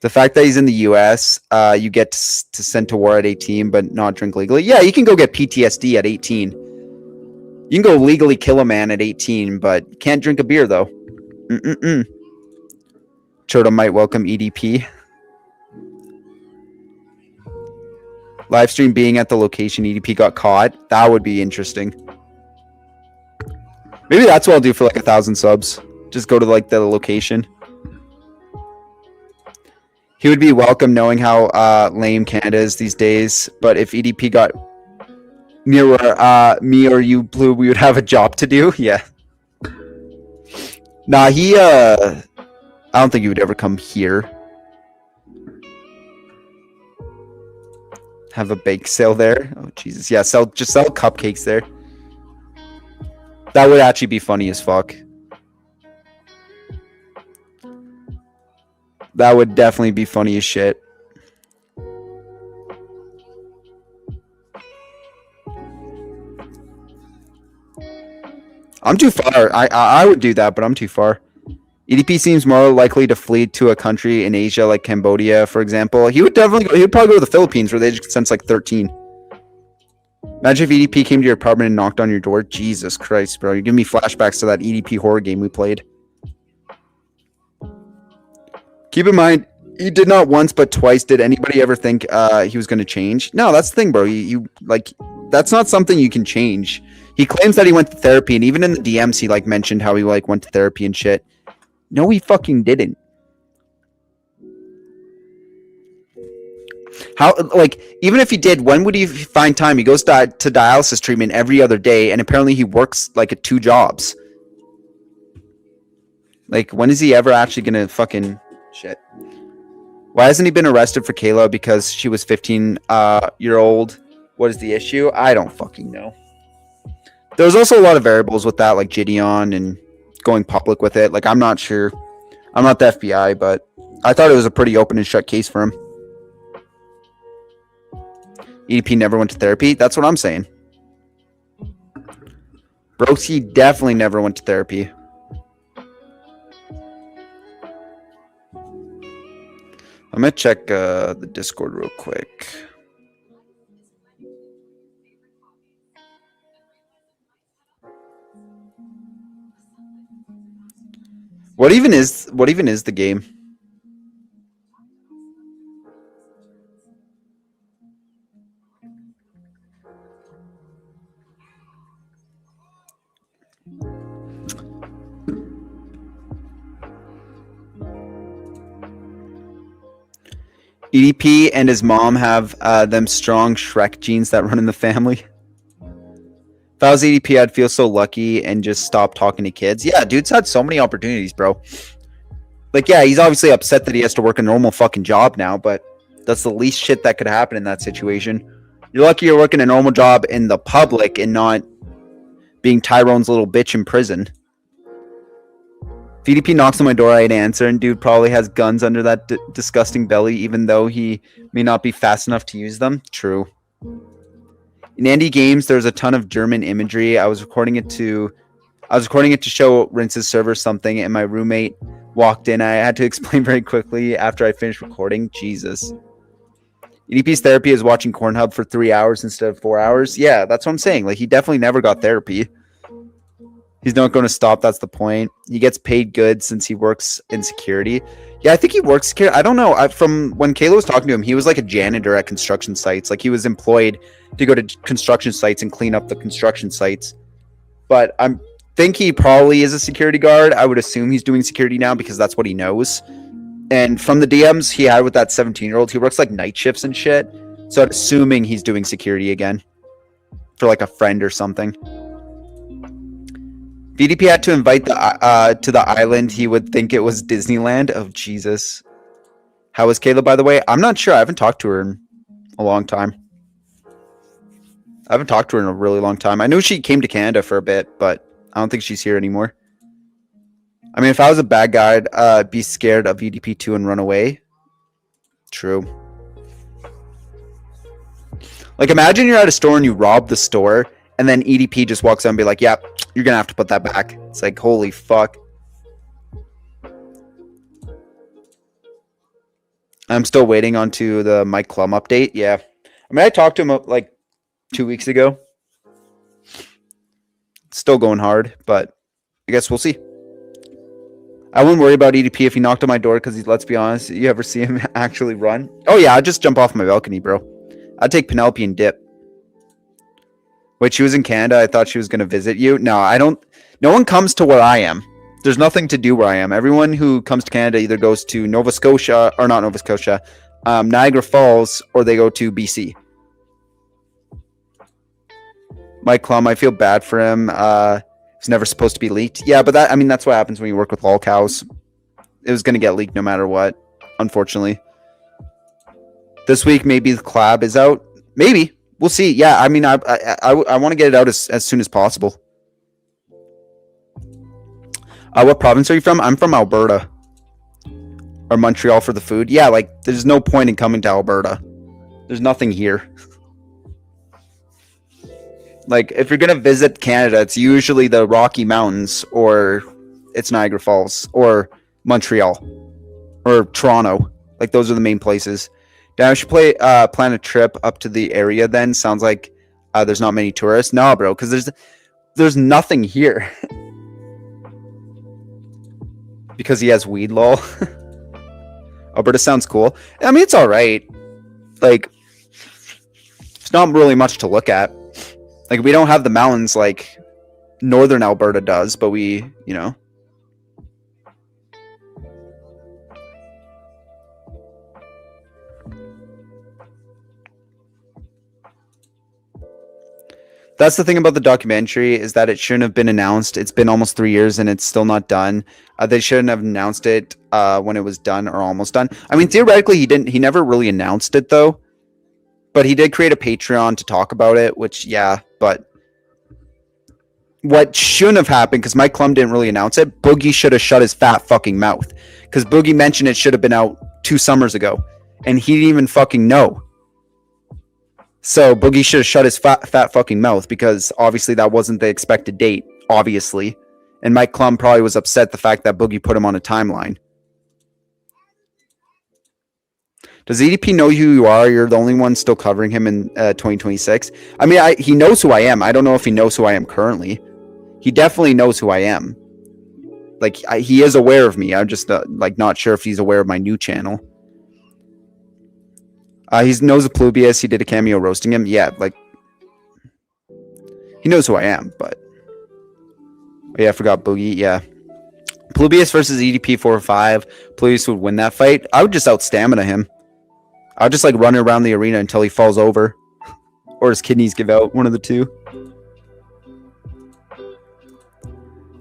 The fact that he's in the U.S., you get to send to war at 18, but not drink legally. Yeah, you can go get PTSD at 18. You can go legally kill a man at 18, but you can't drink a beer, though. Chota might welcome EDP. Livestream being at the location EDP got caught. That would be interesting. Maybe that's what I'll do for like 1,000 subs. Just go to like the location. He would be welcome knowing how lame Canada is these days. But if EDP got near me or you, Blue, we would have a job to do. Yeah. Nah, I don't think he would ever come here. Have a bake sale there. Oh, Jesus. Yeah, just sell cupcakes there. That would actually be funny as fuck. That would definitely be funny as shit. I'm too far. I would do that, but I'm too far. EDP seems more likely to flee to a country in Asia like Cambodia, for example. He would probably go to the Philippines where they just since like 13. Imagine if EDP came to your apartment and knocked on your door. Jesus Christ, bro. You're giving me flashbacks to that EDP horror game we played. Keep in mind, he did not once but twice. Did anybody ever think he was going to change? No, that's the thing, bro. You like, that's not something you can change. He claims that he went to therapy, and even in the DMs, he like mentioned how he like went to therapy and shit. No, he fucking didn't. How, like, even if he did, when would he find time? He goes to dialysis treatment every other day, and apparently he works like at 2 jobs. Like, when is he ever actually gonna fucking shit? Why hasn't he been arrested for Kayla? Because she was 15-year-old. What is the issue? I don't fucking know. There's also a lot of variables with that, like Gideon and going public with it. Like, I'm not sure. I'm not the FBI, but I thought it was a pretty open and shut case for him. EDP never went to therapy? That's what I'm saying. Broski definitely never went to therapy. I'm going to check the Discord real quick. What even is the game? EDP and his mom have them strong Shrek genes that run in the family. If I was EDP, I'd feel so lucky and just stop talking to kids. Yeah, dude's had so many opportunities, bro. Like, yeah, he's obviously upset that he has to work a normal fucking job now, but that's the least shit that could happen in that situation. You're lucky you're working a normal job in the public and not being Tyrone's little bitch in prison. If EDP knocks on my door, I'd answer, and dude probably has guns under that disgusting belly, even though he may not be fast enough to use them. True. In Andy Games, there's a ton of German imagery. I was recording it to show Rince's server something, and my roommate walked in. I had to explain very quickly after I finished recording. Jesus. EDP's therapy is watching Cornhub for 3 hours instead of 4 hours. Yeah, that's what I'm saying. Like, he definitely never got therapy. He's not going to stop. That's the point. He gets paid good since he works in security. Yeah, I think he works security. I don't know. From when Kayla was talking to him, he was like a janitor at construction sites. Like, he was employed to go to construction sites and clean up the construction sites. But I think he probably is a security guard. I would assume he's doing security now because that's what he knows. And from the DMs he had with that 17-year-old, he works like night shifts and shit. So I'm assuming he's doing security again for like a friend or something. If EDP had to invite to the island, he would think it was Disneyland. Oh, Jesus. How is Kayla, by the way? I'm not sure. I haven't talked to her in a long time. I haven't talked to her in a really long time. I knew she came to Canada for a bit, but I don't think she's here anymore. I mean, if I was a bad guy, I'd be scared of EDP2 and run away. True. Like, imagine you're at a store and you rob the store, and then EDP just walks out and be like, yeah, you're going to have to put that back. It's like, holy fuck. I'm still waiting onto the Mike Klum update. Yeah. I mean, I talked to him like 2 weeks ago. It's still going hard, but I guess we'll see. I wouldn't worry about EDP if he knocked on my door because let's be honest, you ever see him actually run? Oh yeah, I'd just jump off my balcony, bro. I'd take Penelope and dip. Wait, she was in Canada. I thought she was going to visit you. No, I don't. No one comes to where I am. There's nothing to do where I am. Everyone who comes to Canada either goes to Nova Scotia, or not Nova Scotia, Niagara Falls, or they go to BC. Mike Klum, I feel bad for him. It's never supposed to be leaked. Yeah, but that's what happens when you work with lol cows. It was going to get leaked no matter what, unfortunately. This week, maybe the collab is out. Maybe. We'll see. Yeah, I mean, I want to get it out as soon as possible. What province are you from? I'm from Alberta. Or Montreal for the food. Yeah, like, there's no point in coming to Alberta. There's nothing here. Like, if you're going to visit Canada, it's usually the Rocky Mountains, or it's Niagara Falls, or Montreal, or Toronto. Like, those are the main places. Damn, I should plan a trip up to the area then. Sounds like there's not many tourists. No, bro, because there's nothing here. Because he has weed, lol. Alberta sounds cool. I mean, it's all right. Like, it's not really much to look at. Like, we don't have the mountains like northern Alberta does, but we, you know. That's the thing about the documentary, is that it shouldn't have been announced. It's been almost 3 years and it's still not done. They shouldn't have announced it when it was done or almost done. I mean, theoretically, he never really announced it though, but he did create a Patreon to talk about it, which, yeah, but what shouldn't have happened, because Mike Klum didn't really announce it, Boogie should have shut his fat fucking mouth, because Boogie mentioned it should have been out 2 summers ago and he didn't even fucking know. So Boogie should have shut his fat fucking mouth, because obviously that wasn't the expected date, obviously. And Mike Klum probably was upset the fact that Boogie put him on a timeline. Does EDP know who you are? You're the only one still covering him in 2026. I mean, he knows who I am. I don't know if he knows who I am currently. He definitely knows who I am. Like, he is aware of me. I'm just like not sure if he's aware of my new channel. He knows of Plubius. He did a cameo roasting him. Yeah, like, he knows who I am, but... Oh, yeah, I forgot Boogie. Yeah. Plubius versus edp445. Plubius would win that fight. I would just out-stamina him. I would just, like, run around the arena until he falls over. Or his kidneys give out. One of the two.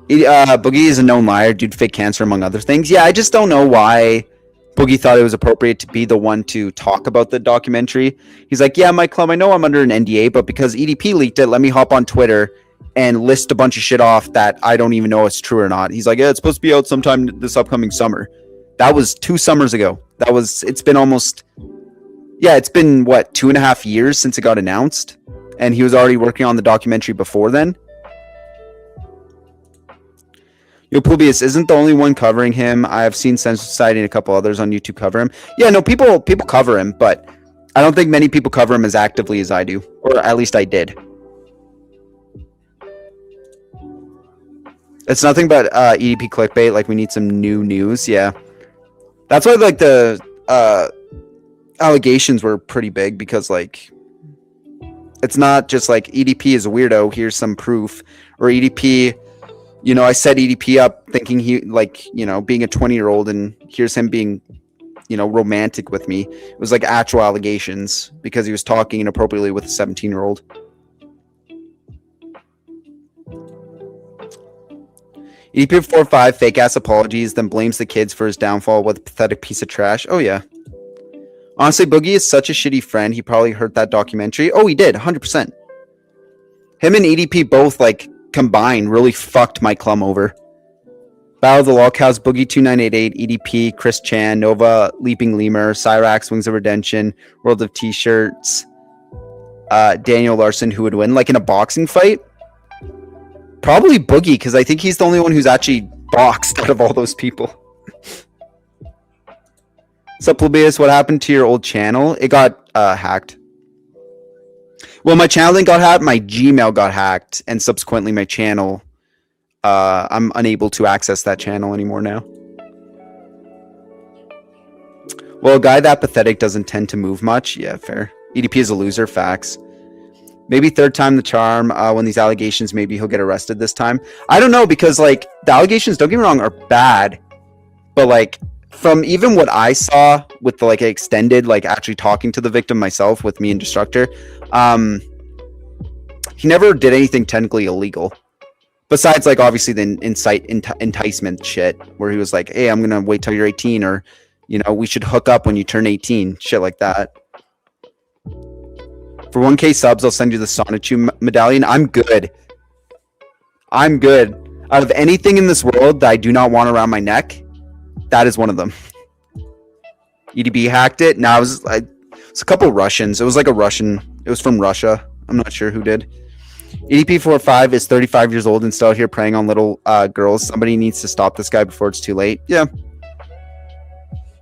Boogie is a known liar due to fake cancer, among other things. Yeah, I just don't know why Boogie thought it was appropriate to be the one to talk about the documentary. He's like, yeah, Mike Klum, I know I'm under an NDA, but because EDP leaked it, let me hop on Twitter and list a bunch of shit off that I don't even know if it's true or not. He's like, yeah, it's supposed to be out sometime this upcoming summer. That was 2 summers ago. It's been almost, yeah, it's been, what, 2.5 years since it got announced? And he was already working on the documentary before then? Yo, Publius isn't the only one covering him. I have seen Sense Society and a couple others on YouTube cover him. Yeah, no, people cover him, but I don't think many people cover him as actively as I do. Or at least I did. It's nothing but EDP clickbait. Like, we need some new news. Yeah. That's why, like, the allegations were pretty big, because, like, it's not just like EDP is a weirdo, here's some proof. Or EDP... You know, I set EDP up thinking he, like, you know, being a 20-year-old, and here's him being, you know, romantic with me. It was like actual allegations because he was talking inappropriately with a 17-year-old. edp445 fake ass apologies, then blames the kids for his downfall with a pathetic piece of trash. Oh, yeah. Honestly, Boogie is such a shitty friend. He probably heard that documentary. Oh, he did, 100%. Him and EDP both, like, combined really fucked Mike Klum over. Battle of the Lolcows, Boogie 2988, EDP, Chris Chan, Nova, Leaping Lemur, Cyrax, Wings of Redemption, World of T-Shirts, Daniel Larson, who would win, like in a boxing fight? Probably Boogie, because I think he's the only one who's actually boxed out of all those people. Sup, Plebeius? What happened to your old channel? It got hacked. Well, my channel got hacked. My Gmail got hacked, and subsequently my channel. I'm unable to access that channel anymore now. Well, a guy that pathetic doesn't tend to move much. Yeah, fair. EDP is a loser. Facts. Maybe third time the charm. When these allegations, maybe he'll get arrested this time. I don't know, because like the allegations, don't get me wrong, are bad, but like from even what I saw with the like extended, like actually talking to the victim myself with me and Destructor, he never did anything technically illegal. Besides, like, obviously the enticement shit, where he was like, hey, I'm gonna wait till you're 18, or, you know, we should hook up when you turn 18, shit like that. For 1K subs, I'll send you the Sonichu medallion. I'm good. I'm good. Out of anything in this world that I do not want around my neck, that is one of them. EDB hacked it. Now, it's a couple Russians. It was like a Russian. It was from Russia. I'm not sure who did. edp445 is 35 years old and still out here preying on little girls. Somebody needs to stop this guy before it's too late. Yeah.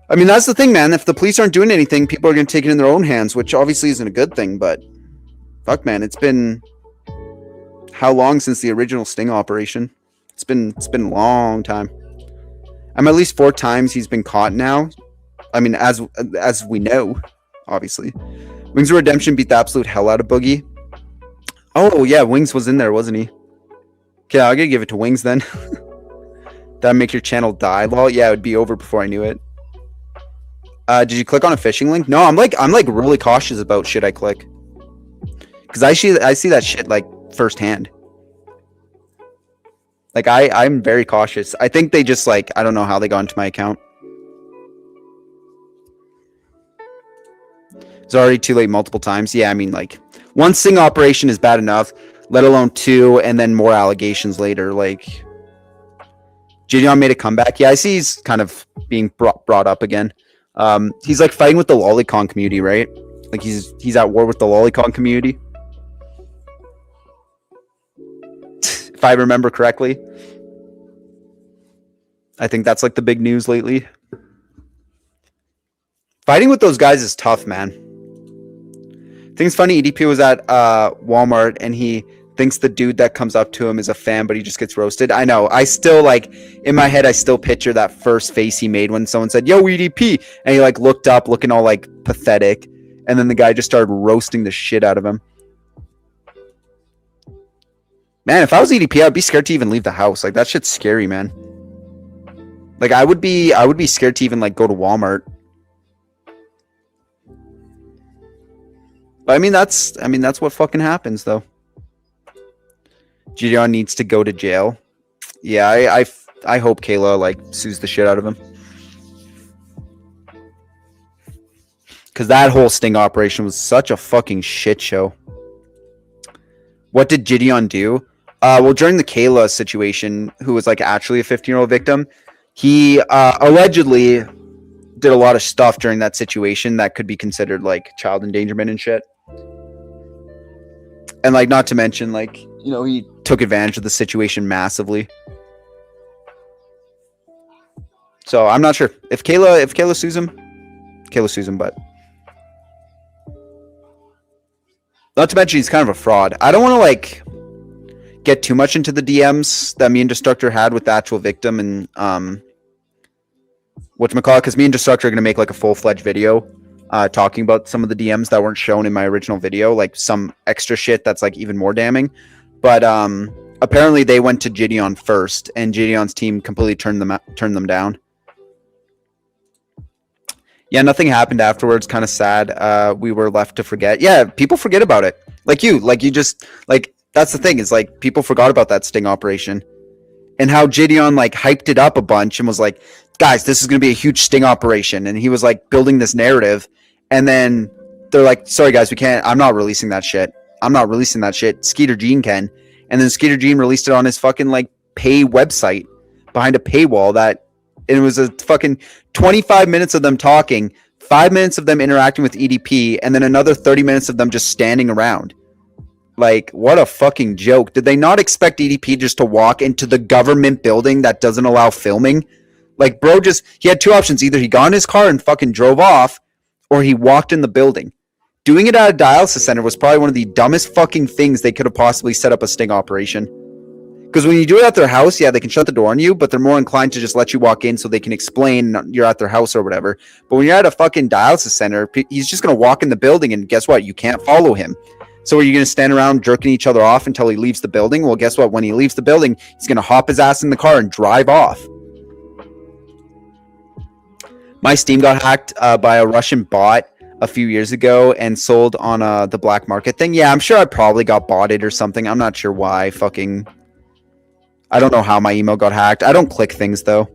I mean, that's the thing, man. If the police aren't doing anything, people are going to take it in their own hands, which obviously isn't a good thing, but fuck, man. It's been how long since the original sting operation? It's been a long time. I'm at least 4 times he's been caught now. I mean, as we know, obviously. Wings of Redemption beat the absolute hell out of Boogie. Oh, yeah, Wings was in there, wasn't he? Okay, I'm going to give it to Wings then. That'd make your channel die, lol. Yeah, it would be over before I knew it. Did you click on a phishing link? No, I'm like really cautious about shit I click. Because I see that shit, like, firsthand. Like, I'm very cautious. I think they just, like, I don't know how they got into my account. It's already too late multiple times. Yeah, I mean, like, one sting operation is bad enough, let alone 2, and then more allegations later. Like, Gideon made a comeback. Yeah, I see he's kind of being brought up again. He's, like, fighting with the lolicon community, right? Like, he's at war with the lolicon community. If I remember correctly. I think that's, like, the big news lately. Fighting with those guys is tough, man. I think it's funny, EDP was at Walmart, and he thinks the dude that comes up to him is a fan, but he just gets roasted. I know. I still, like, in my head, I still picture that first face he made when someone said, yo, EDP, and he, like, looked up, looking all, like, pathetic, and then the guy just started roasting the shit out of him. Man, if I was EDP, I'd be scared to even leave the house. Like, that shit's scary, man. Like, I would be scared to even, like, go to Walmart. But I mean, that's what fucking happens, though. Gideon needs to go to jail. Yeah, I hope Kayla, like, sues the shit out of him. Because that whole sting operation was such a fucking shit show. What did Gideon do? Well, during the Kayla situation, who was, like, actually a 15-year-old victim, he allegedly did a lot of stuff during that situation that could be considered, like, child endangerment and shit. And, like, not to mention, like, you know, he took advantage of the situation massively. So I'm not sure if Kayla sues him. Kayla sues him, but not to mention he's kind of a fraud. I don't want to, like, get too much into the DMs that me and Destructor had with the actual victim and whatchamacallit, because me and Destructor are gonna make, like, a full-fledged video talking about some of the DMs that weren't shown in my original video, like some extra shit that's, like, even more damning. But apparently they went to Gideon first, and Gideon's team completely turned them down. Yeah, nothing happened afterwards. Kind of sad. We were left to forget. Yeah, people forget about it. Like you just, like, that's the thing, is, like, people forgot about that sting operation. And how Gideon, like, hyped it up a bunch and was like, guys, this is going to be a huge sting operation. And he was, like, building this narrative. And then they're like, sorry, guys, we can't. I'm not releasing that shit. I'm not releasing that shit. Skeeter Gene can. And then Skeeter Gene released it on his fucking, like, pay website behind a paywall that it was a fucking 25 minutes of them talking, 5 minutes of them interacting with EDP, and then another 30 minutes of them just standing around. Like, what a fucking joke. Did they not expect EDP just to walk into the government building that doesn't allow filming? Like, bro, he had two options. Either he got in his car and fucking drove off, or he walked in the building. Doing it at a dialysis center was probably one of the dumbest fucking things they could have possibly set up a sting operation. Because when you do it at their house, yeah, they can shut the door on you, but they're more inclined to just let you walk in so they can explain you're at their house or whatever. But when you're at a fucking dialysis center, he's just going to walk in the building, and guess what? You can't follow him. So are you going to stand around jerking each other off until he leaves the building? Well, guess what? When he leaves the building, he's going to hop his ass in the car and drive off. My Steam got hacked by a Russian bot a few years ago and sold on the black market thing. Yeah, I'm sure I probably got botted or something. I'm not sure why. I don't know how my email got hacked. I don't click things, though.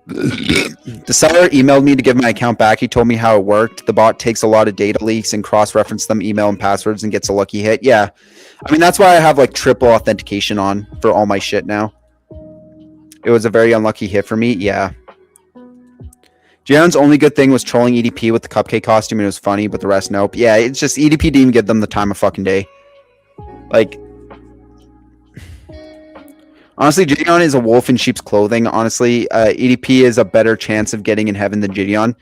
The seller emailed me to give my account back. He told me how it worked. The bot takes a lot of data leaks and cross-references them, email and passwords, and gets a lucky hit. Yeah. I mean, that's why I have like triple authentication on for all my shit now. It was a very unlucky hit for me. Yeah. Jaron's only good thing was trolling EDP with the cupcake costume, and it was funny, but the rest, nope. Yeah, it's just EDP didn't even give them the time of fucking day. Like, honestly, Gideon is a wolf in sheep's clothing. Honestly, EDP is a better chance of getting in heaven than Gideon.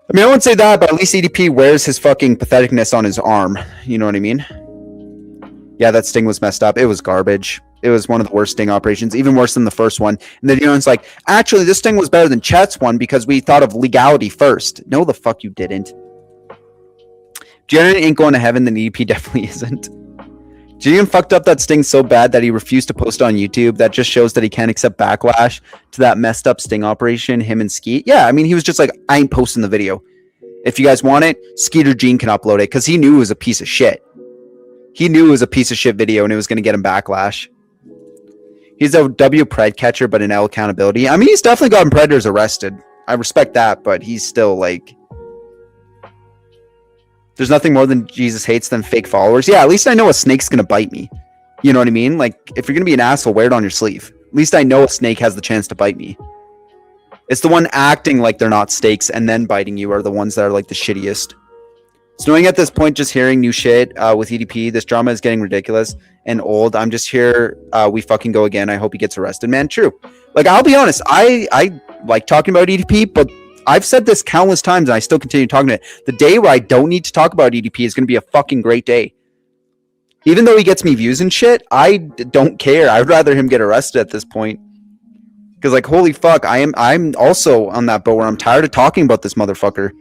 I mean, I wouldn't say that, but at least EDP wears his fucking patheticness on his arm. You know what I mean? Yeah, that sting was messed up. It was garbage. It was one of the worst sting operations, even worse than the first one. And then Dion's like, actually, this sting was better than Chet's one because we thought of legality first. No, the fuck you didn't. Gideon ain't going to heaven, then EDP definitely isn't. Gideon fucked up that sting so bad that he refused to post it on YouTube. That just shows that he can't accept backlash to that messed up sting operation, him and Skeet. Yeah, I mean, he was just like, I ain't posting the video. If you guys want it, Skeet or Gene can upload it, because he knew it was a piece of shit. He knew it was a piece of shit video and it was going to get him backlash. He's a W pred catcher, but an L accountability. I mean, he's definitely gotten predators arrested. I respect that, but he's still like... There's nothing more than Jesus hates than fake followers. Yeah, at least I know a snake's going to bite me. You know what I mean? Like, if you're going to be an asshole, wear it on your sleeve. At least I know a snake has the chance to bite me. It's the one acting like they're not snakes and then biting you are the ones that are like the shittiest. It's annoying at this point just hearing new shit with EDP. This drama is getting ridiculous and old. I'm just here. We fucking go again. I hope he gets arrested, man. True. Like, I'll be honest. I like talking about EDP, but I've said this countless times and I still continue talking to it. The day where I don't need to talk about EDP is going to be a fucking great day. Even though he gets me views and shit, I don't care. I would rather him get arrested at this point. Because, like, holy fuck, I'm also on that boat where I'm tired of talking about this motherfucker.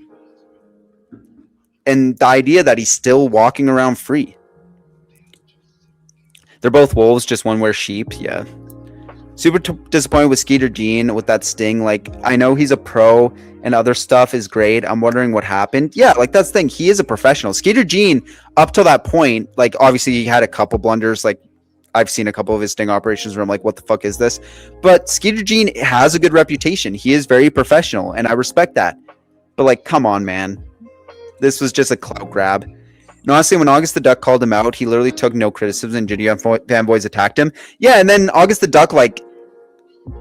And the idea that he's still walking around free. They're both wolves, just one wears sheep. Yeah. Super disappointed with Skeeter Gene with that sting. Like, I know he's a pro and other stuff is great. I'm wondering what happened. Yeah, like, that's the thing. He is a professional. Skeeter Gene, up till that point, like, obviously he had a couple blunders. Like, I've seen a couple of his sting operations where I'm like, what the fuck is this? But Skeeter Gene has a good reputation. He is very professional, and I respect that. But, like, come on, man. This was just a clout grab. And honestly, when August the Duck called him out, he literally took no criticism, and Gideon fanboys attacked him. Yeah, and then August the Duck, like,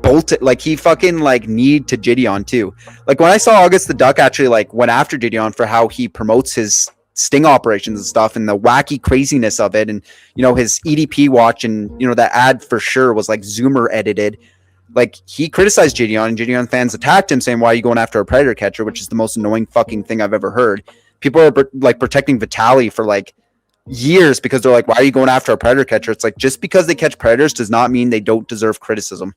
bolted, like, he fucking, like, kneed to Gideon, too. Like, when I saw August the Duck actually, like, went after Gideon for how he promotes his sting operations and stuff and the wacky craziness of it, and, you know, his EDP watch, and, you know, that ad for sure was, like, Zoomer edited. Like, he criticized Gideon, and Gideon fans attacked him, saying, why are you going after a predator catcher, which is the most annoying fucking thing I've ever heard. People are, like, protecting Vitaly for, like, years because they're like, why are you going after a predator catcher? It's like, just because they catch predators does not mean they don't deserve criticism.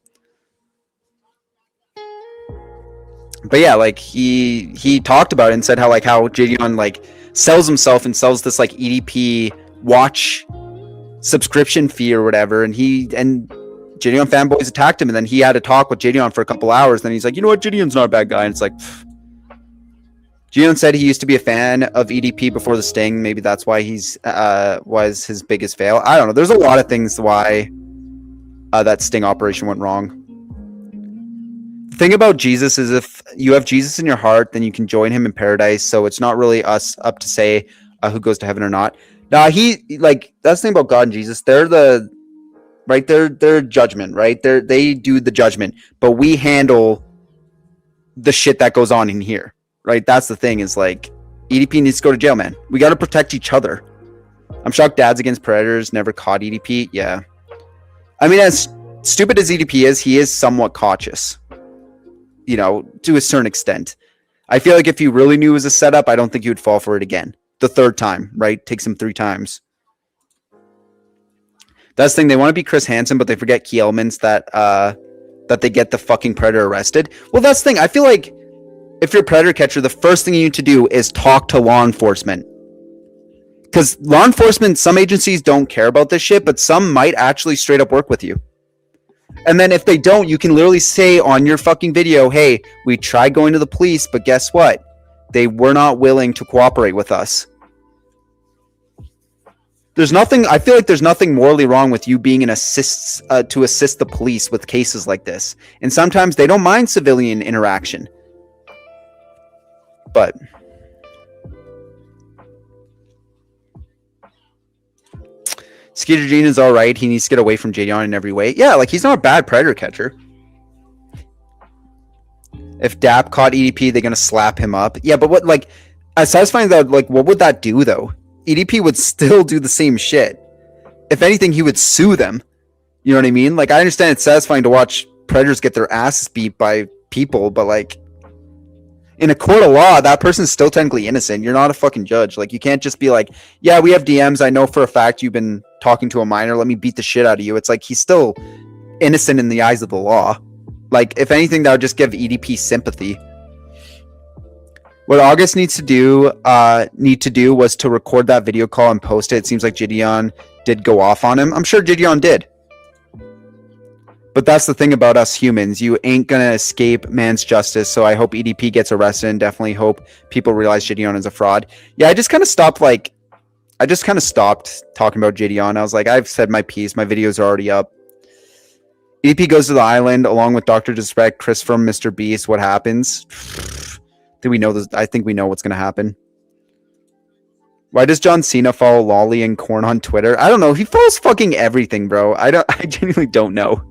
But yeah, like, he talked about it and said how Gideon, like, sells himself and sells this, like, EDP watch subscription fee or whatever, and Gideon fanboys attacked him, and then he had to talk with Gideon for a couple hours. Then he's like, you know what, Gideon's not a bad guy. And it's like, Gideon said he used to be a fan of EDP before the sting. Maybe that's why was his biggest fail. I don't know. There's a lot of things why that sting operation went wrong. The thing about Jesus is if you have Jesus in your heart, then you can join him in paradise. So it's not really us up to say who goes to heaven or not. Now, that's the thing about God and Jesus. They're they're judgment, right? They do the judgment, but we handle the shit that goes on in here, right? That's the thing, is like, EDP needs to go to jail, man. We got to protect each other. I'm shocked Dads Against Predators never caught EDP. Yeah. I mean, as stupid as EDP is, he is somewhat cautious, you know, to a certain extent. I feel like if he really knew it was a setup, I don't think he would fall for it again. The third time, right? Takes him 3 times. That's the thing. They want to be Chris Hansen, but they forget key elements that they get the fucking predator arrested. Well, that's the thing. I feel like if you're a predator catcher, the first thing you need to do is talk to law enforcement. Because law enforcement, some agencies don't care about this shit, but some might actually straight up work with you. And then if they don't, you can literally say on your fucking video, hey, we tried going to the police, but guess what? They were not willing to cooperate with us. There's nothing, I feel like there's nothing morally wrong with you being an assist to assist the police with cases like this. And sometimes they don't mind civilian interaction. But Skeeter Jean is all right. He needs to get away from JDon in every way. Yeah, like he's not a bad predator catcher. If DAP caught EDP, they're gonna slap him up. Yeah, but what, like, as satisfying though, like, what would that do though? EDP would still do the same shit. If anything, he would sue them. You know what I mean? Like, I understand it's satisfying to watch predators get their asses beat by people, but like, in a court of law, that person's still technically innocent. You're not a fucking judge. Like, you can't just be like, yeah, we have DMs. I know for a fact you've been talking to a minor. Let me beat the shit out of you. It's like, he's still innocent in the eyes of the law. Like, if anything, that would just give EDP sympathy. What August needs to do was to record that video call and post it. It seems like Gideon did go off on him. I'm sure Gideon did. But that's the thing about us humans. You ain't gonna escape man's justice. So I hope EDP gets arrested, and definitely hope people realize Gideon is a fraud. Yeah, I just kind of stopped talking about Gideon. I was like, I've said my piece. My videos are already up. EDP goes to the island along with Dr. Disrespect, Chris from Mr. Beast. What happens? Do we know this? I think we know what's gonna happen. Why does John Cena follow Lolly and Korn on Twitter? I don't know. He follows fucking everything, bro. I genuinely don't know.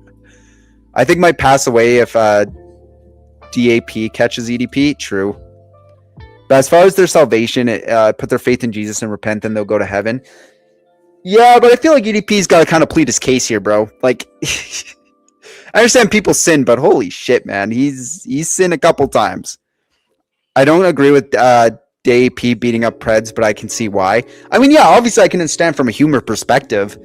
I think might pass away if DAP catches EDP. True. But as far as their salvation, put their faith in Jesus and repent, then they'll go to heaven. Yeah, but I feel like EDP's got to kind of plead his case here, bro. Like, I understand people sin, but holy shit, man. He's sinned a couple times. I don't agree with DAP beating up Preds, but I can see why. I mean, yeah, obviously I can understand from a humor perspective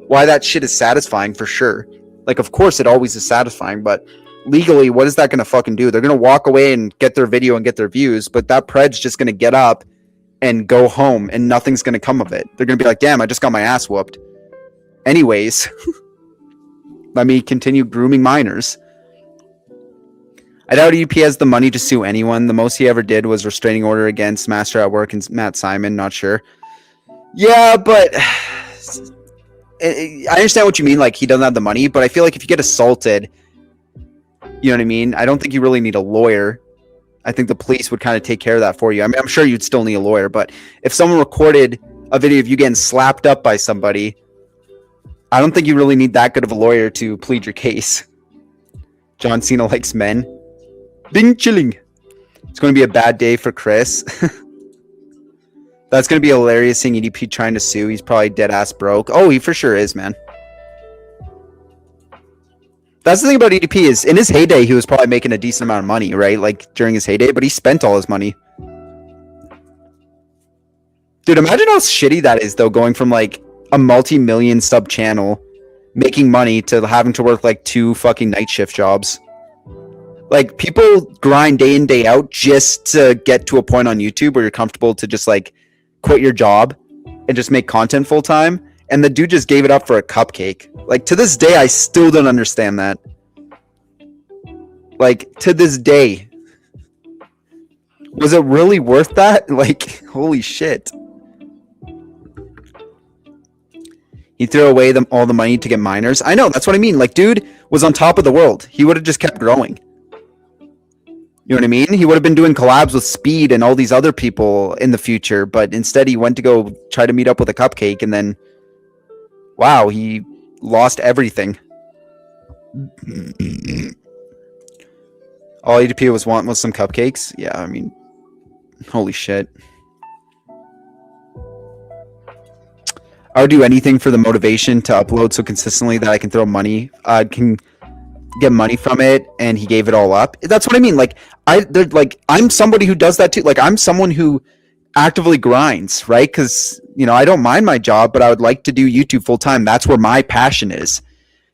why that shit is satisfying for sure. Like, of course it always is satisfying, but legally, what is that going to fucking do? They're going to walk away and get their video and get their views, but that Pred's just going to get up and go home and nothing's going to come of it. They're going to be like, damn, I just got my ass whooped. Anyways, let me continue grooming minors. I doubt EDP has the money to sue anyone. The most he ever did was restraining order against Master at Work and Matt Simon. Not sure. Yeah, but I understand what you mean. Like, he doesn't have the money, but I feel like if you get assaulted, you know what I mean? I don't think you really need a lawyer. I think the police would kind of take care of that for you. I mean, I'm sure you'd still need a lawyer, but if someone recorded a video of you getting slapped up by somebody, I don't think you really need that good of a lawyer to plead your case. John Cena likes men. Bing chilling. It's going to be a bad day for Chris. That's going to be hilarious seeing EDP trying to sue. He's probably dead ass broke. Oh, he for sure is, man. That's the thing about EDP is in his heyday, he was probably making a decent amount of money, right? Like during his heyday, but he spent all his money. Dude, imagine how shitty that is though, going from like a multi-million sub channel making money to having to work like 2 fucking night shift jobs. Like, people grind day in, day out just to get to a point on YouTube where you're comfortable to just like quit your job and just make content full time. And the dude just gave it up for a cupcake. Like, to this day, I still don't understand that. Like, to this day. Was it really worth that? Like, holy shit. He threw away all the money to get minors. I know, that's what I mean. Like, dude was on top of the world. He would have just kept growing. You know what I mean? He would have been doing collabs with Speed and all these other people in the future, but instead he went to go try to meet up with a cupcake, and then, wow, he lost everything. All EDP was wanting was some cupcakes? Yeah, I mean, holy shit. I would do anything for the motivation to upload so consistently that I can throw money, can get money from it, and he gave it all up. That's what I mean. Like I'm somebody who does that too. Like I'm someone who actively grinds, right? Because I don't mind my job, but I would like to do YouTube full time. That's where my passion is.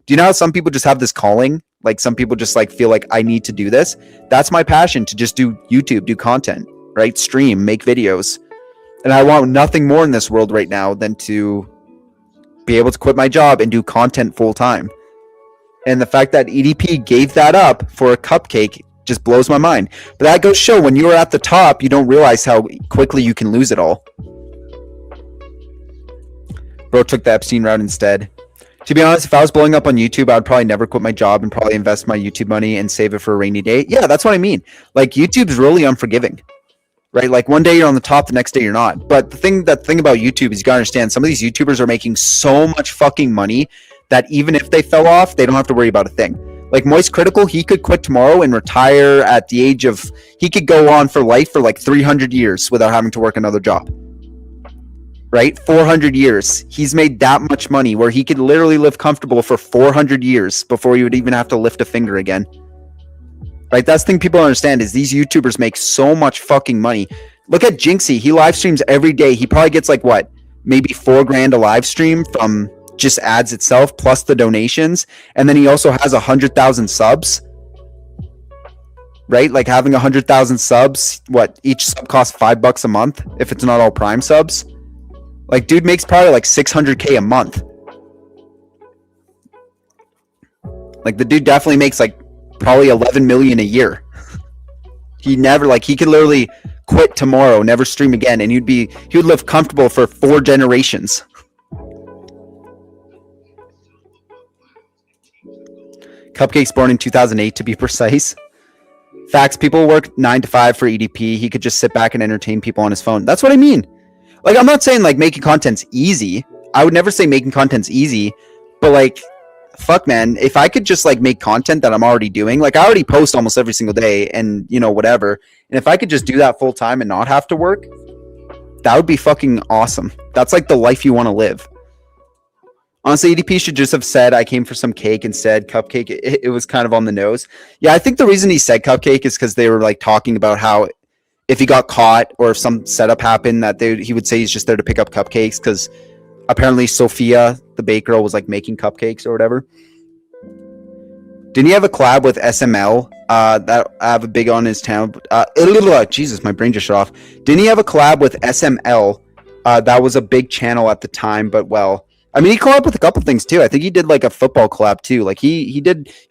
Do you know how some people just have this calling? Like some people just like feel like I need to do this. That's my passion, to just do YouTube, do content, right? Stream, make videos. And I want nothing more in this world right now than to be able to quit my job and do content full time. And the fact that EDP gave that up for a cupcake just blows my mind. But that goes to show, when you're at the top, you don't realize how quickly you can lose it all. Bro took the Epstein route instead. To be honest, if I was blowing up on YouTube, I would probably never quit my job and probably invest my YouTube money and save it for a rainy day. Yeah, that's what I mean. Like, YouTube's really unforgiving, right? Like, one day you're on the top, the next day you're not. But the thing about YouTube is, you gotta understand, some of these YouTubers are making so much fucking money that even if they fell off, they don't have to worry about a thing. Like Moist Critical, he could quit tomorrow and retire at the age of, he could go on for life for like 300 years without having to work another job. Right? 400 years. He's made that much money where he could literally live comfortable for 400 years before he would even have to lift a finger again. Right? That's the thing people don't understand, is these YouTubers make so much fucking money. Look at Jinxie. He live streams every day. He probably gets like what? Maybe $4,000 a live stream from just ads itself plus the donations. And then he also has 100,000 subs. Right? Like having 100,000 subs, what? Each sub costs $5 a month if it's not all Prime subs. Like, dude makes probably like 600K a month. Like, the dude definitely makes like probably 11 million a year. He could literally quit tomorrow, never stream again, and he would live comfortable for 4 generations. Cupcake's born in 2008 to be precise. Facts, people work 9 to 5 for EDP. He could just sit back and entertain people on his phone. That's what I mean. Like, I'm not saying like making content's easy. I would never say making content's easy, but like, fuck, man, if I could just like make content that I'm already doing, like I already post almost every single day and whatever. And if I could just do that full time and not have to work, that would be fucking awesome. That's like the life you want to live. Honestly, EDP should just have said, I came for some cake, and said cupcake. It was kind of on the nose. Yeah, I think the reason he said cupcake is because they were like talking about how if he got caught or if some setup happened, that he would say he's just there to pick up cupcakes, because apparently Sophia, the bake girl, was like making cupcakes or whatever. Didn't he have a collab with SML that I have a big on his channel? Jesus, my brain just shut off. Didn't he have a collab with SML? That was a big channel at the time, but well, I mean, he collabed with a couple things too. I think he did like a football collab too. Like he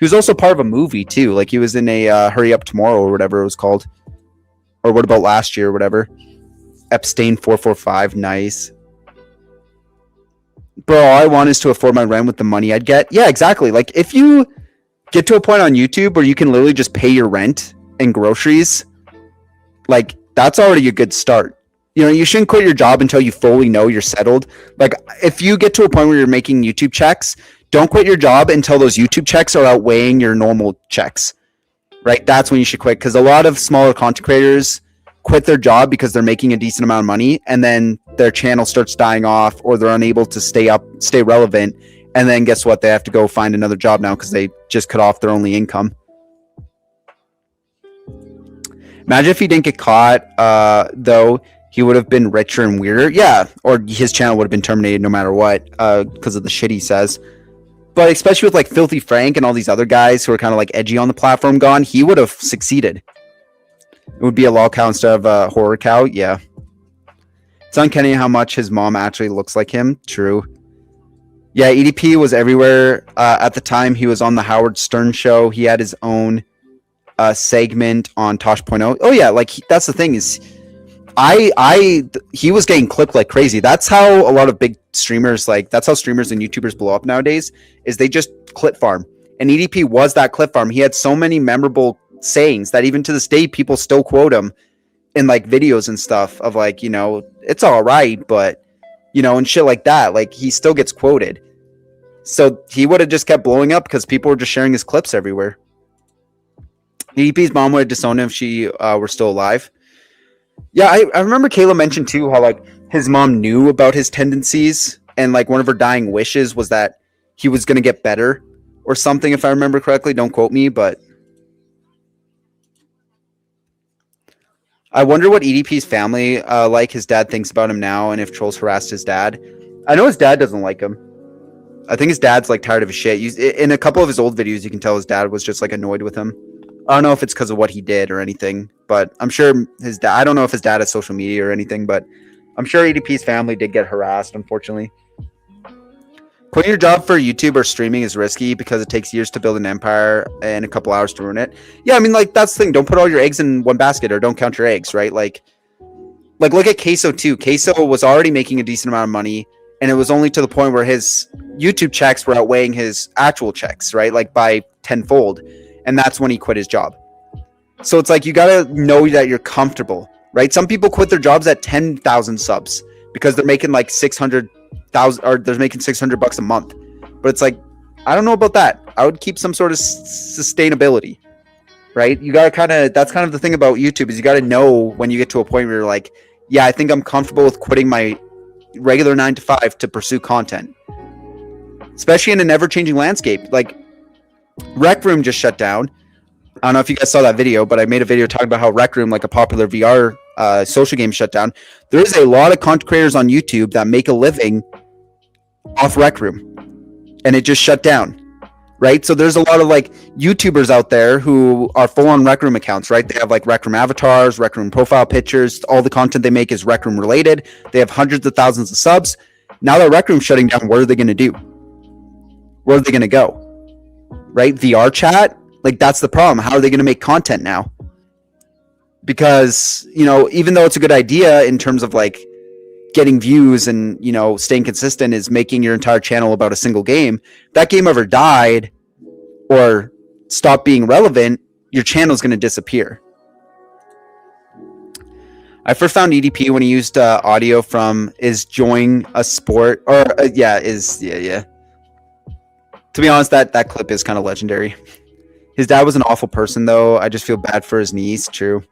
was also part of a movie too. Like he was in a Hurry Up Tomorrow or whatever it was called. Or What About Last Year or whatever. edp445, nice. Bro, all I want is to afford my rent with the money I'd get. Yeah, exactly. Like if you get to a point on YouTube where you can literally just pay your rent and groceries, like that's already a good start. You shouldn't quit your job until you fully know you're settled. Like if you get to a point where you're making YouTube checks, don't quit your job until those YouTube checks are outweighing your normal checks. Right? That's when you should quit, because a lot of smaller content creators quit their job because they're making a decent amount of money, and then their channel starts dying off, or they're unable to stay relevant, and then guess what? They have to go find another job now because they just cut off their only income. Imagine if he didn't get caught, though. He would have been richer and weirder. Yeah, or his channel would have been terminated no matter what, because of the shit he says. But especially with like Filthy Frank and all these other guys who are kind of like edgy on the platform gone, he would have succeeded. It would be a lol cow instead of a horror cow. Yeah. It's uncanny how much his mom actually looks like him. True. Yeah, EDP was everywhere at the time. He was on the Howard Stern show. He had his own segment on Tosh.0. Oh yeah, like that's the thing is, he was getting clipped like crazy. That's how a lot of big streamers, that's how streamers and YouTubers blow up nowadays, is they just clip farm. And EDP was that clip farm. He had so many memorable sayings that even to this day, people still quote him in like videos and stuff of like, it's all right, but and shit like that. Like he still gets quoted. So he would have just kept blowing up because people were just sharing his clips everywhere. EDP's mom would have disowned him if she were still alive. Yeah, I remember Kayla mentioned too how like his mom knew about his tendencies and like one of her dying wishes was that he was going to get better or something, if I remember correctly. Don't quote me, but I wonder what EDP's family like his dad thinks about him now, and if trolls harassed his dad. I know his dad doesn't like him. I think his dad's like tired of his shit. In a couple of his old videos, you can tell his dad was just like annoyed with him. I don't know if it's because of what he did or anything, but I'm sure his dad, I don't know if his dad has social media or anything, but I'm sure EDP's family did get harassed, unfortunately. Quitting your job for YouTube or streaming is risky because it takes years to build an empire and a couple hours to ruin it. Yeah, I mean, like, that's the thing. Don't put all your eggs in one basket, or don't count your eggs, right? Like look at Queso too. Queso was already making a decent amount of money, and it was only to the point where his YouTube checks were outweighing his actual checks, right? Like by tenfold. And that's when he quit his job. So it's like, you got to know that you're comfortable, right? Some people quit their jobs at 10,000 subs because they're making like 600,000, or they're making $600 a month. But it's like, I don't know about that. I would keep some sort of sustainability, right? You got to that's kind of the thing about YouTube, is you got to know when you get to a point where you're like, yeah, I think I'm comfortable with quitting my regular 9 to 5 to pursue content, especially in an ever-changing landscape. Like, Rec Room just shut down. I don't know if you guys saw that video, but I made a video talking about how Rec Room, like a popular VR social game, shut down. There is a lot of content creators on YouTube that make a living off Rec Room, and it just shut down, right? So there's a lot of like YouTubers out there who are full-on Rec Room accounts, right? They have like Rec Room avatars, Rec Room profile pictures. All the content they make is Rec Room related. They have hundreds of thousands of subs. Now that Rec Room's shutting down, what are they going to do? Where are they going to go? Right? VR chat? Like, that's the problem. How are they going to make content now? Because, you know, even though it's a good idea in terms of like getting views and, you know, staying consistent, is making your entire channel about a single game. If that game ever died or stopped being relevant, your channel is going to disappear. I first found EDP when he used audio from Is Join a Sport, or yeah. To be honest, that clip is kind of legendary. His dad was an awful person, though. I just feel bad for his niece. True.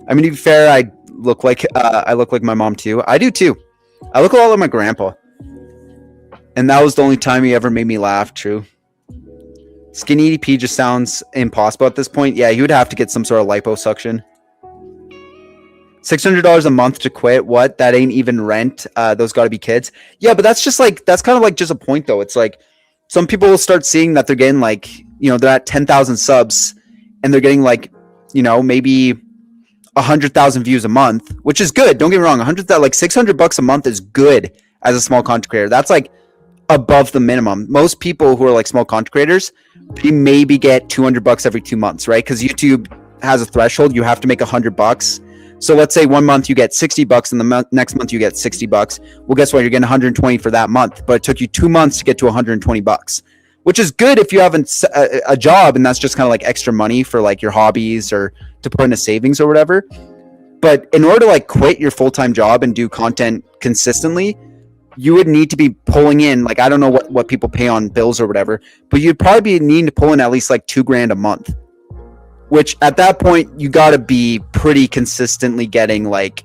I mean, to be fair, I look like my mom too. I do too. I look a lot like my grandpa. And that was the only time he ever made me laugh. True. Skinny EDP just sounds impossible at this point. Yeah, he would have to get some sort of liposuction. $600 a month to quit. What? That ain't even rent. Those got to be kids. Yeah, but that's kind of like just a point, though. It's like, some people will start seeing that they're getting like, you know, they're at 10,000 subs and they're getting like, you know, maybe 100,000 views a month, which is good. Don't get me wrong. like $600 a month is good as a small content creator. That's like above the minimum. Most people who are like small content creators, they maybe get $200 every 2 months, right? Because YouTube has a threshold. You have to make $100. So let's say 1 month you get $60 and the next month you get $60. Well, guess what? You're getting 120 for that month, but it took you 2 months to get to $120, which is good if you have a job and that's just kind of like extra money for like your hobbies or to put in a savings or whatever. But in order to like quit your full-time job and do content consistently, you would need to be pulling in, like, I don't know what people pay on bills or whatever, but you'd probably be needing to pull in at least like $2,000 a month. Which at that point, you got to be pretty consistently getting like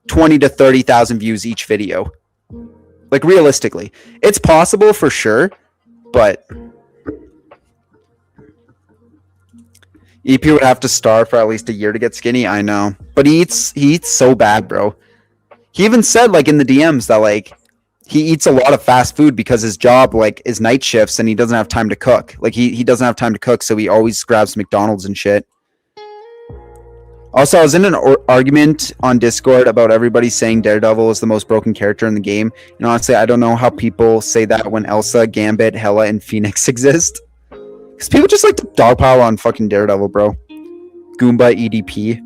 20 to 30,000 views each video. Like, realistically, it's possible for sure, but EP would have to starve for at least a year to get skinny. I know, but he eats so bad, bro. He even said like in the DMs that like he eats a lot of fast food because his job like is night shifts and he doesn't have time to cook. Like he doesn't have time to cook, so he always grabs McDonald's and shit. Also, I was in an argument on Discord about everybody saying Daredevil is the most broken character in the game. And honestly, I don't know how people say that when Elsa, Gambit, Hela, and Phoenix exist. Because people just like to dogpile on fucking Daredevil, bro. Goomba EDP.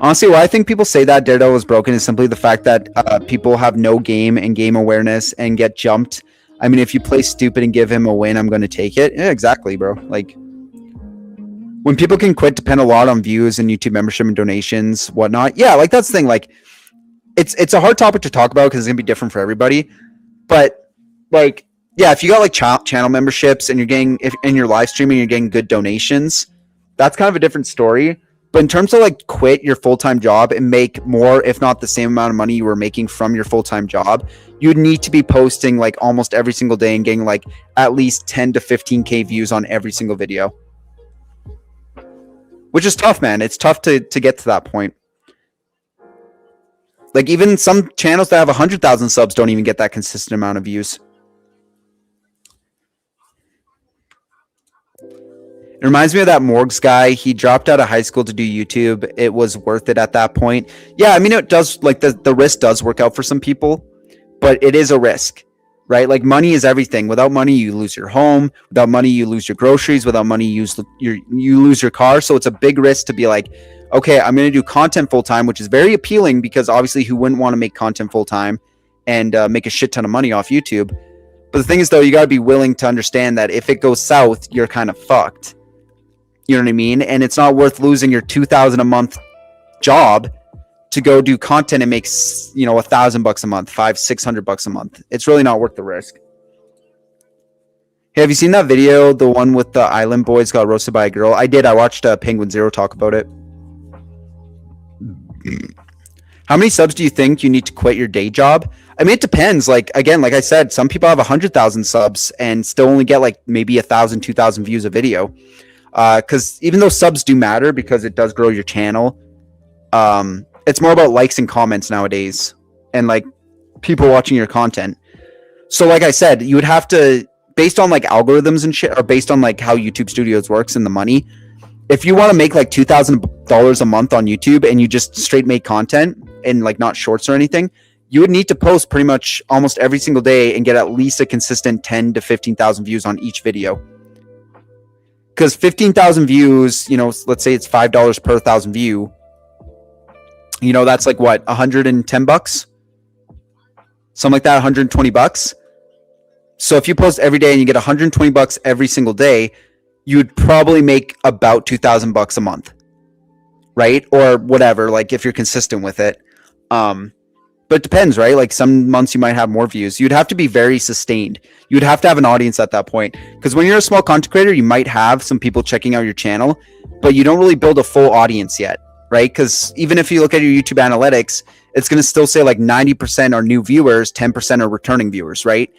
Honestly, why I think people say that Daredevil is broken is simply the fact that people have no game and game awareness and get jumped. I mean, if you play stupid and give him a win, I'm going to take it. Yeah, exactly, bro. Like, when people can quit, depend a lot on views and YouTube membership and donations, whatnot. Yeah, like, that's the thing. Like, it's a hard topic to talk about because it's going to be different for everybody. But, like, yeah, if you got, like, channel memberships and you're getting, and you're live streaming, you're getting good donations, that's kind of a different story. But in terms of like quit your full-time job and make more, if not the same amount of money you were making from your full-time job, you'd need to be posting like almost every single day and getting like at least 10 to 15K views on every single video. Which is tough, man. It's tough to get to that point. Like even some channels that have 100,000 subs don't even get that consistent amount of views. It reminds me of that Morgs guy. He dropped out of high school to do YouTube. It was worth it at that point. Yeah, I mean, it does, like the risk does work out for some people, but it is a risk, right? Like money is everything. Without money, you lose your home. Without money, you lose your groceries. Without money, you lose your car. So it's a big risk to be like, okay, I'm going to do content full time, which is very appealing because obviously who wouldn't want to make content full time and make a shit ton of money off YouTube? But the thing is, though, you got to be willing to understand that if it goes south, you're kind of fucked. You know what I mean? And it's not worth losing your $2,000 a month job to go do content and make, you know, $1,000 a month, $500-600 a month. It's really not worth the risk. Hey, have you seen that video, the one with the island boys got roasted by a girl? I did. I watched Penguin Zero talk about it. How many subs do you think you need to quit your day job? I mean, it depends. Like, again, like I said, some people have 100,000 subs and still only get like maybe 1,000, 2,000 views a video. Because even though subs do matter because it does grow your channel, it's more about likes and comments nowadays and like people watching your content. So like I said, you would have to, based on like algorithms and shit, or based on like how YouTube Studios works and the money, if you want to make like $2,000 a month on YouTube and you just straight make content and like not shorts or anything, you would need to post pretty much almost every single day and get at least a consistent 10 to 15,000 views on each video. Because 15,000 views, you know, let's say it's $5 per 1,000 view. You know, that's like what, $110? Something like that, $120. So if you post every day and you get $120 every single day, you'd probably make about $2,000 a month, right? Or whatever, like if you're consistent with it. But it depends, right? Like some months you might have more views. You'd have to be very sustained. You'd have to have an audience at that point. Because when you're a small content creator, you might have some people checking out your channel, but you don't really build a full audience yet, right? Because even if you look at your YouTube analytics, it's going to still say like 90% are new viewers, 10% are returning viewers, right?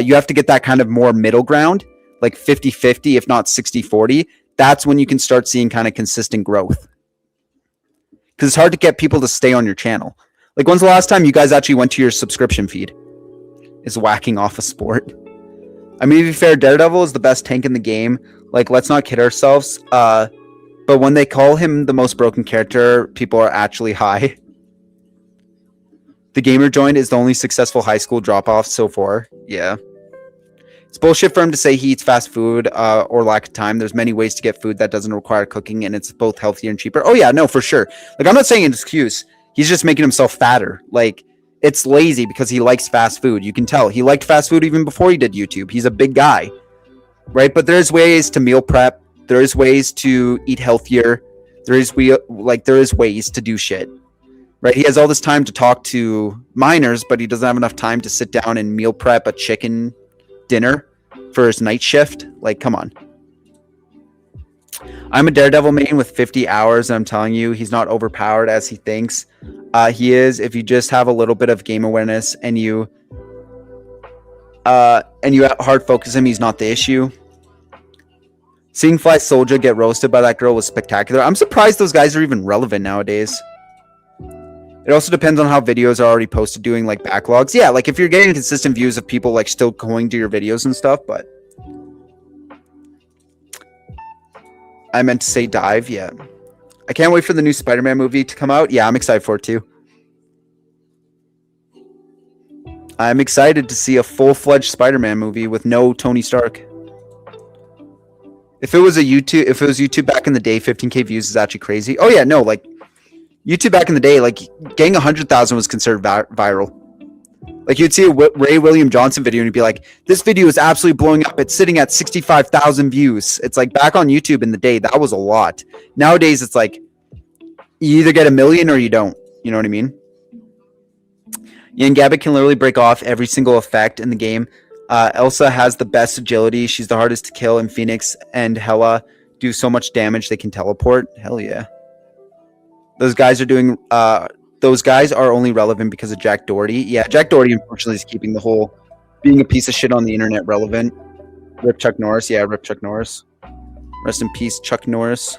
You have to get that kind of more middle ground, like 50-50, if not 60-40. That's when you can start seeing kind of consistent growth. Because it's hard to get people to stay on your channel. Like, when's the last time you guys actually went to your subscription feed? Is whacking off a sport. I mean, to be fair, Daredevil is the best tank in the game. Like, let's not kid ourselves. But when they call him the most broken character, people are actually high. The gamer joint is the only successful high school drop-off so far. Yeah. It's bullshit for him to say he eats fast food or lack of time. There's many ways to get food that doesn't require cooking, and it's both healthier and cheaper. Oh, yeah, no, for sure. Like, I'm not saying an excuse. He's just making himself fatter. Like, it's lazy because he likes fast food. You can tell. He liked fast food even before he did YouTube. He's a big guy, right? But there's ways to meal prep. There's ways to eat healthier. There is ways to do shit, right? He has all this time to talk to minors, but he doesn't have enough time to sit down and meal prep a chicken dinner for his night shift. Like, come on. I'm a Daredevil main with 50 hours, and I'm telling you, he's not overpowered as he thinks. He is, if you just have a little bit of game awareness and you hard focus him, he's not the issue. Seeing Fly Soldier get roasted by that girl was spectacular. I'm surprised those guys are even relevant nowadays. It also depends on how videos are already posted, doing like backlogs. Yeah, like if you're getting consistent views of people like still going to your videos and stuff, but I meant to say dive, yeah. I can't wait for the new Spider-Man movie to come out. Yeah, I'm excited for it too. I'm excited to see a full-fledged Spider-Man movie with no Tony Stark. If it was YouTube back in the day, 15K views is actually crazy. Oh yeah, no, like YouTube back in the day, like getting 100,000 was considered viral. Like you'd see a Ray William Johnson video and you'd be like, this video is absolutely blowing up. It's sitting at 65,000 views. It's like back on YouTube in the day, that was a lot. Nowadays, it's like you either get 1 million or you don't. You know what I mean? Ian Gambit can literally break off every single effect in the game. Elsa has the best agility. She's the hardest to kill, and Phoenix and Hela do so much damage they can teleport. Hell yeah. Those guys are doing. Those guys are only relevant because of Jack Doherty. Yeah, Jack Doherty unfortunately is keeping the whole being a piece of shit on the internet relevant. Rip Chuck Norris. Yeah, rip Chuck Norris. Rest in peace, Chuck Norris.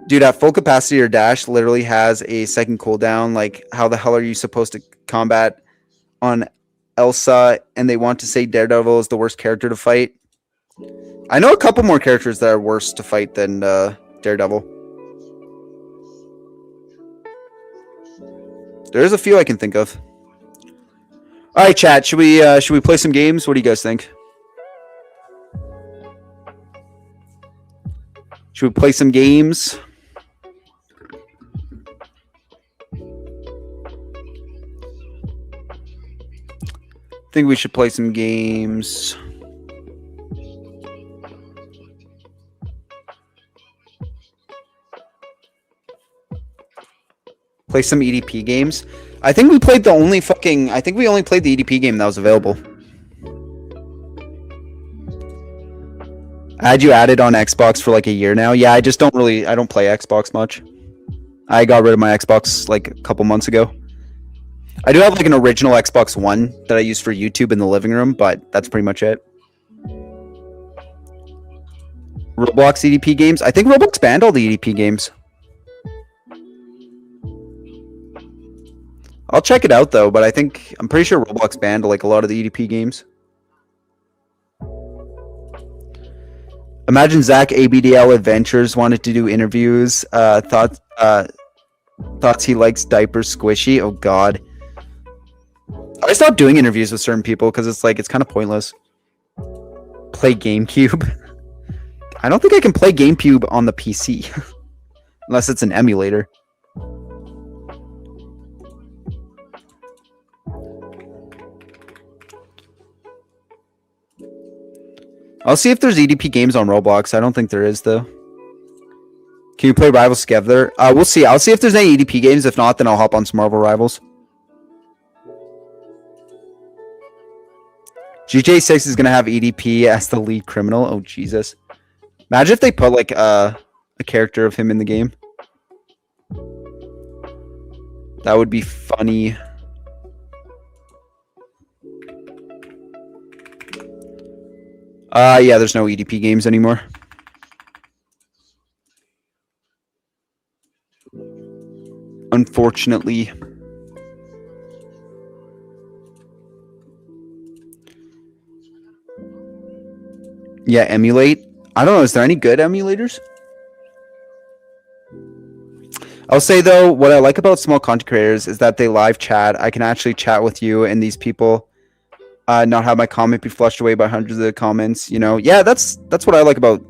Dude, at full capacity, your dash literally has a second cooldown. Like, how the hell are you supposed to combat on Elsa? And they want to say Daredevil is the worst character to fight. I know a couple more characters that are worse to fight than Daredevil. There's a few I can think of. All right, chat. Should we play some games? What do you guys think? Should we play some games? I think we should play some games. Play some EDP games. I think we played the only fucking. I think we only played the EDP game that was available. I had you added on Xbox for like a year now. Yeah, I just don't really. I don't play Xbox much. I got rid of my Xbox like a couple months ago. I do have like an original Xbox One that I use for YouTube in the living room, but that's pretty much it. Roblox EDP games. I think Roblox banned all the EDP games. I'll check it out though, but I'm pretty sure Roblox banned like a lot of the EDP games. Imagine Zach ABDL Adventures wanted to do interviews. Thoughts he likes diapers squishy. Oh god. I stopped doing interviews with certain people because it's kind of pointless. Play GameCube. I don't think I can play GameCube on the PC unless it's an emulator. I'll see if there's EDP games on Roblox. I don't think there is though. Can you play Rivals together? We'll see. I'll see if there's any EDP games. If not, then I'll hop on some Marvel Rivals. GTA 6 is gonna have EDP as the lead criminal. Oh Jesus! Imagine if they put like a character of him in the game. That would be funny. Yeah, there's no EDP games anymore. Unfortunately. Yeah, emulate. I don't know. Is there any good emulators? I'll say though, what I like about small content creators is that they live chat. I can actually chat with you and these people. Not have my comment be flushed away by hundreds of comments. You know, yeah, that's what I like about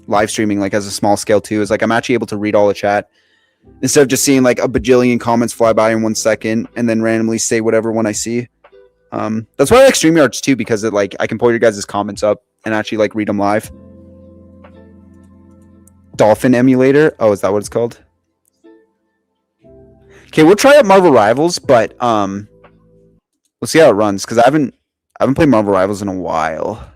live streaming. Like as a small scale too, is like I'm actually able to read all the chat instead of just seeing like a bajillion comments fly by in 1 second and then randomly say whatever one I see. That's why I like StreamYards too, because it like I can pull your guys' comments up and actually like read them live. Dolphin emulator. Oh, is that what it's called? Okay, we'll try out Marvel Rivals, but we'll see how it runs because I haven't played Marvel Rivals in a while.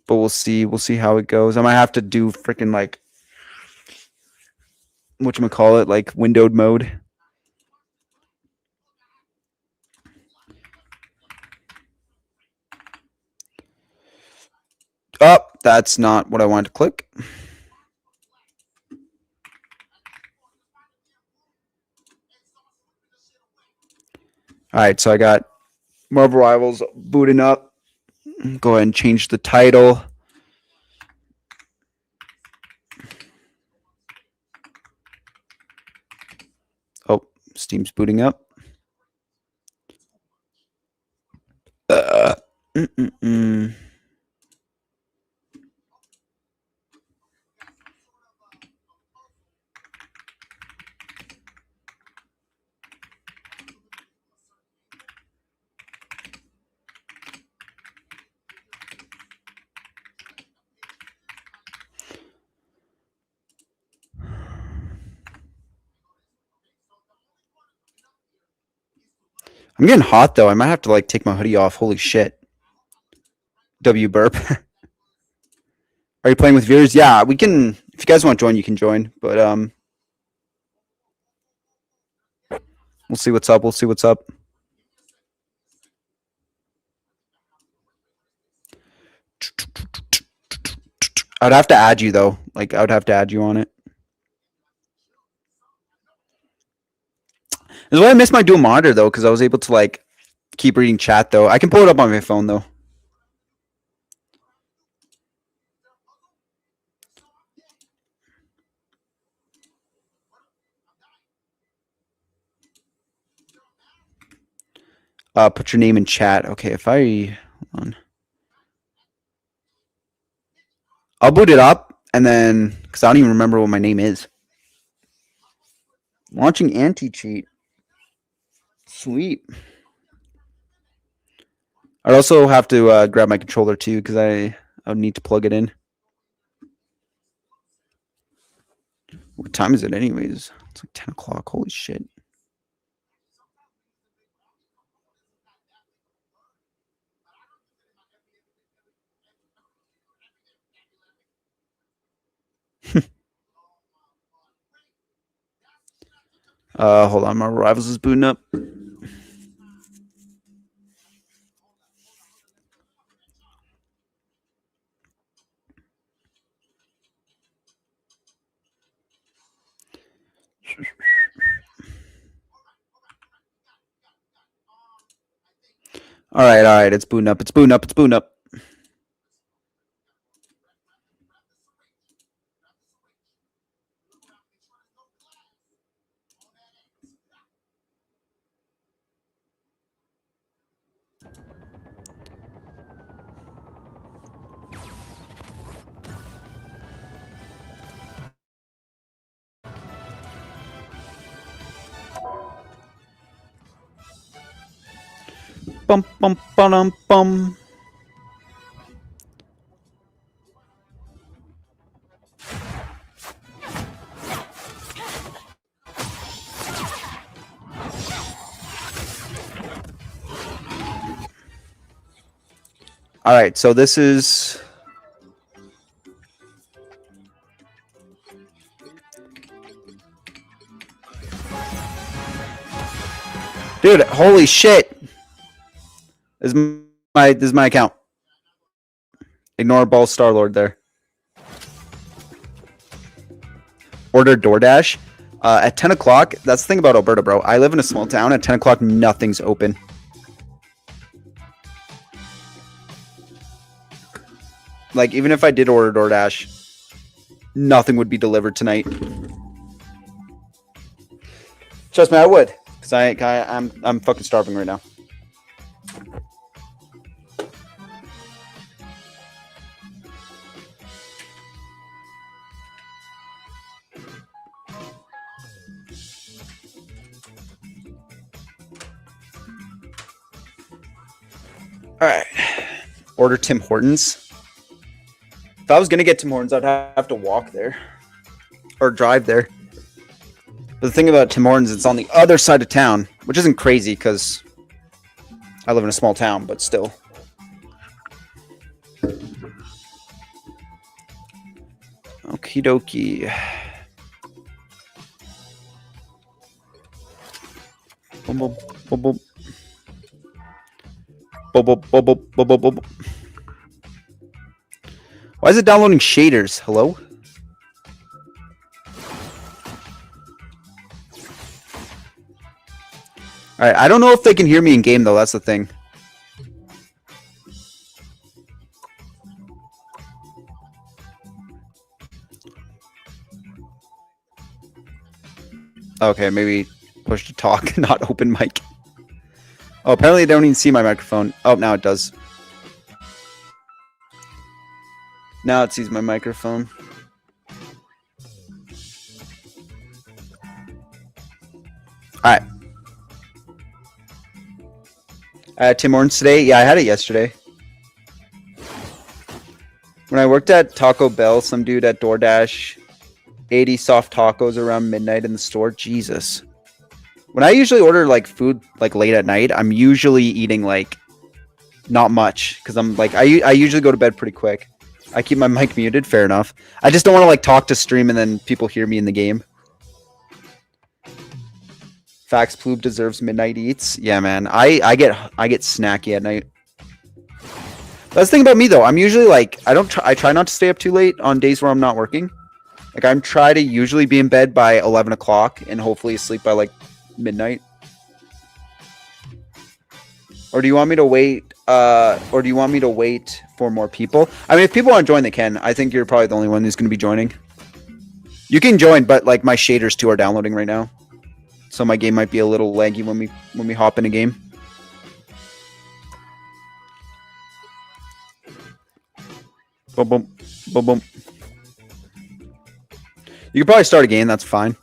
But we'll see how it goes. I might have to do freaking like whatchamacallit, like windowed mode. Oh, that's not what I wanted to click. Alright, so I got Marvel Rivals booting up. Go ahead and change the title. Oh, Steam's booting up. I'm getting hot though. I might have to like take my hoodie off. Holy shit. W burp. Are you playing with viewers? Yeah, we can. If you guys want to join, you can join. But we'll see what's up. We'll see what's up. I'd have to add you though. Like I would have to add you on it. That's why I missed my dual monitor though, because I was able to like keep reading chat though. I can pull it up on my phone though. Put your name in chat. Okay, if I hold on. I'll boot it up and then because I don't even remember what my name is. Launching anti-cheat. Sweet. I'd also have to grab my controller too because I would need to plug it in. What time is it anyways? It's like 10 o'clock. Holy shit. Hold on. My Rivals is booting up. All right. It's booting up. It's booting up. It's booting up. Bum bum bum bum. All right, so this is dude, holy shit. This is my account. Ignore Ball Star Lord there. Order DoorDash. At 10 o'clock, that's the thing about Alberta, bro. I live in a small town. At 10 o'clock, nothing's open. Like, even if I did order DoorDash, nothing would be delivered tonight. Trust me, I would. Because I'm fucking starving right now. All right. Order Tim Hortons. If I was going to get Tim Hortons, I'd have to walk there. Or drive there. But the thing about Tim Hortons, it's on the other side of town. Which isn't crazy, because I live in a small town, but still. Okie dokie. Boom, boom, boom, boom. Why is it downloading shaders? Hello? Alright, I don't know if they can hear me in game though, that's the thing. Okay, maybe push to talk, not open mic. Oh, apparently I don't even see my microphone. Oh, now it does. Now it sees my microphone. Alright. Tim Hortons today? Yeah, I had it yesterday. When I worked at Taco Bell, some dude at DoorDash 80 soft tacos around midnight in the store. Jesus. When I usually order like food like late at night, I'm usually eating like not much because I'm like I usually go to bed pretty quick. I keep my mic muted. Fair enough. I just don't want to like talk to stream and then people hear me in the game. Fax Ploob deserves midnight eats. Yeah, man. I get snacky at night. That's the thing about me though. I'm usually like I try not to stay up too late on days where I'm not working. Like I'm try to usually be in bed by 11 o'clock and hopefully sleep by like midnight. Or do you want me to wait? Or do you want me to wait for more people? I mean, if people want to join, they can. I think you're probably the only one who's going to be joining. You can join, but like my shaders too are downloading right now, so my game might be a little laggy when we hop in a game. Boom, boom, boom, boom. You can probably start a game. That's fine.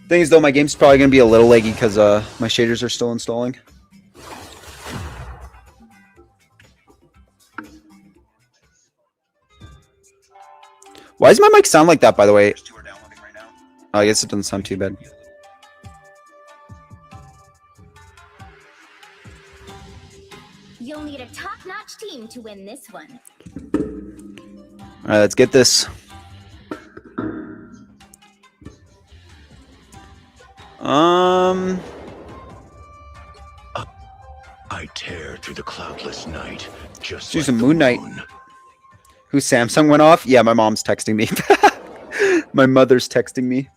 Thing is, though, my game's probably going to be a little laggy because my shaders are still installing. Why does my mic sound like that, by the way? Oh, I guess it doesn't sound too bad. You'll need a top-notch team to win this one. All right, let's get this. I tear through the cloudless night. Just do some Moon Knight. Whose Samsung went off? Yeah, my mom's texting me. My mother's texting me.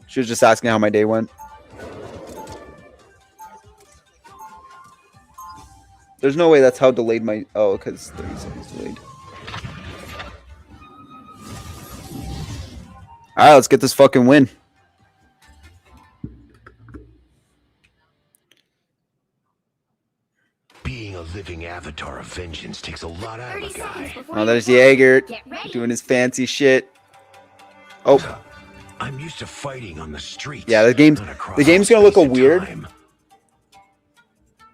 She was just asking how my day went. There's no way that's how delayed my... Oh, because 30 seconds delayed. Alright, let's get this fucking win. Being a living avatar of vengeance takes a lot out of a guy. Oh, there's Jaeger doing his fancy shit. Oh. I'm used to fighting on the streets. Yeah, the game's gonna look a weird.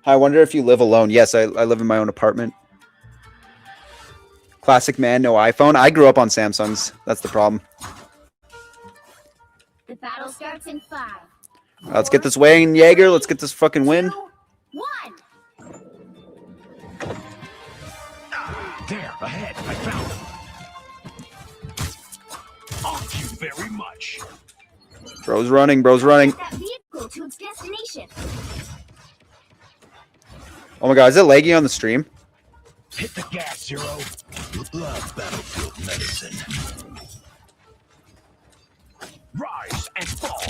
I wonder if you live alone. Yes, I live in my own apartment. Classic man, no iPhone. I grew up on Samsungs. That's the problem. The battle starts in 5. Let's get this Wayne Jaeger. Let's get this fucking win. 2, 1. There, ahead. I found him. Thank you very much. Bro's running. Bro's running. That vehicle to its destination. Oh my god, is it laggy on the stream? Hit the gas, Zero. Love battlefield medicine. Rise and fall.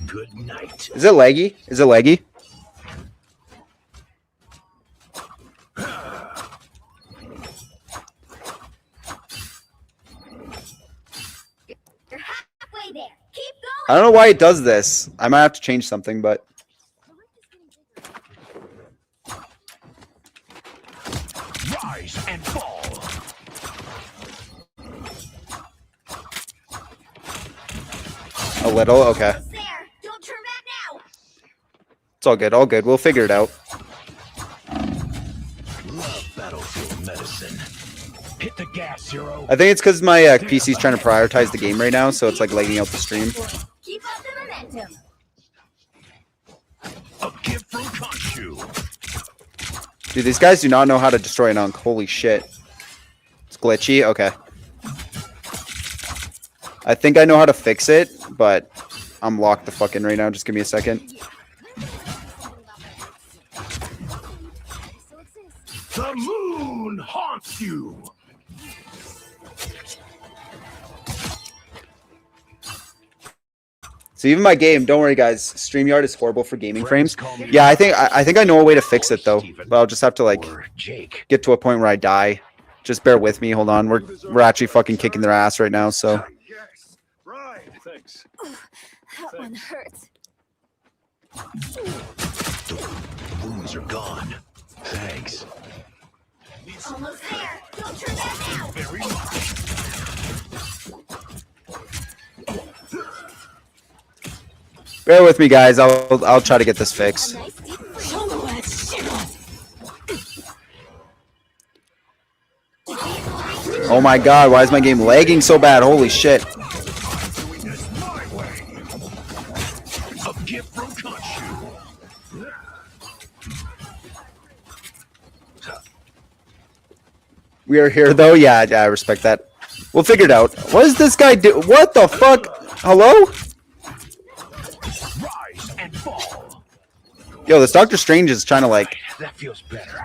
Good night. Is it laggy? Is it laggy? You're halfway there. Keep going. I don't know why it does this. I might have to change something, but... Rise and fall. A little? Okay. There. Don't turn back now. It's all good. All good. We'll figure it out. Love battlefield medicine. Hit the gas, Zero. I think it's because my PC's trying to prioritize the game right now, so it's like lagging out the stream. Keep up the momentum. A gift from Khonshu. Dude, these guys do not know how to destroy an Unk. Holy shit. It's glitchy? Okay. I think I know how to fix it, but I'm locked the fuck in right now. Just give me a second. The moon haunts you. So even my game, don't worry guys, StreamYard is horrible for gaming frames. Yeah, I think I know a way to fix it though. But I'll just have to like get to a point where I die. Just bear with me. Hold on. We're actually fucking kicking their ass right now, so Yes. Right. Thanks. That one hurts. The wounds are gone. Thanks. Almost there. Don't turn back now. Very much. bear with me guys. I'll try to get this fixed. Oh my god, why is my game lagging so bad? Holy shit. We are here though. Yeah, I respect that. We'll figure it out. What does this guy do? What the fuck? Hello? Rise and fall. Yo, this Doctor Strange is trying to like. That feels better.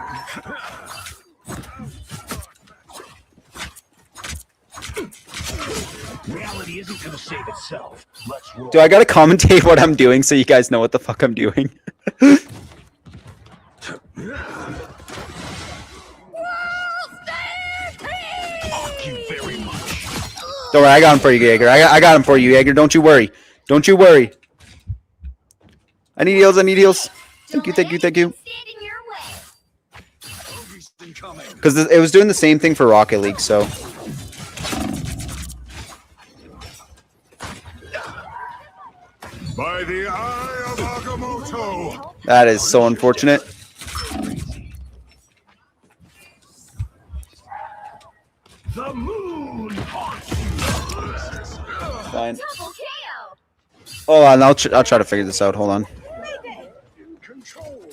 Reality isn't gonna save itself. Let's roll. Do I gotta commentate what I'm doing so you guys know what the fuck I'm doing? Thank you very much. Don't worry, I got him for you, Jaeger. I got him for you, Jaeger. Don't you worry. Don't you worry. I need heals. I need heals. Thank you. Thank you. Thank you. Stand in your way. Bogey's incoming. Because it was doing the same thing for Rocket League, so. By the eye of Agamotto. That is so unfortunate. The moon haunts you. Fine. Double KO. Hold on, I'll try to figure this out. Hold on.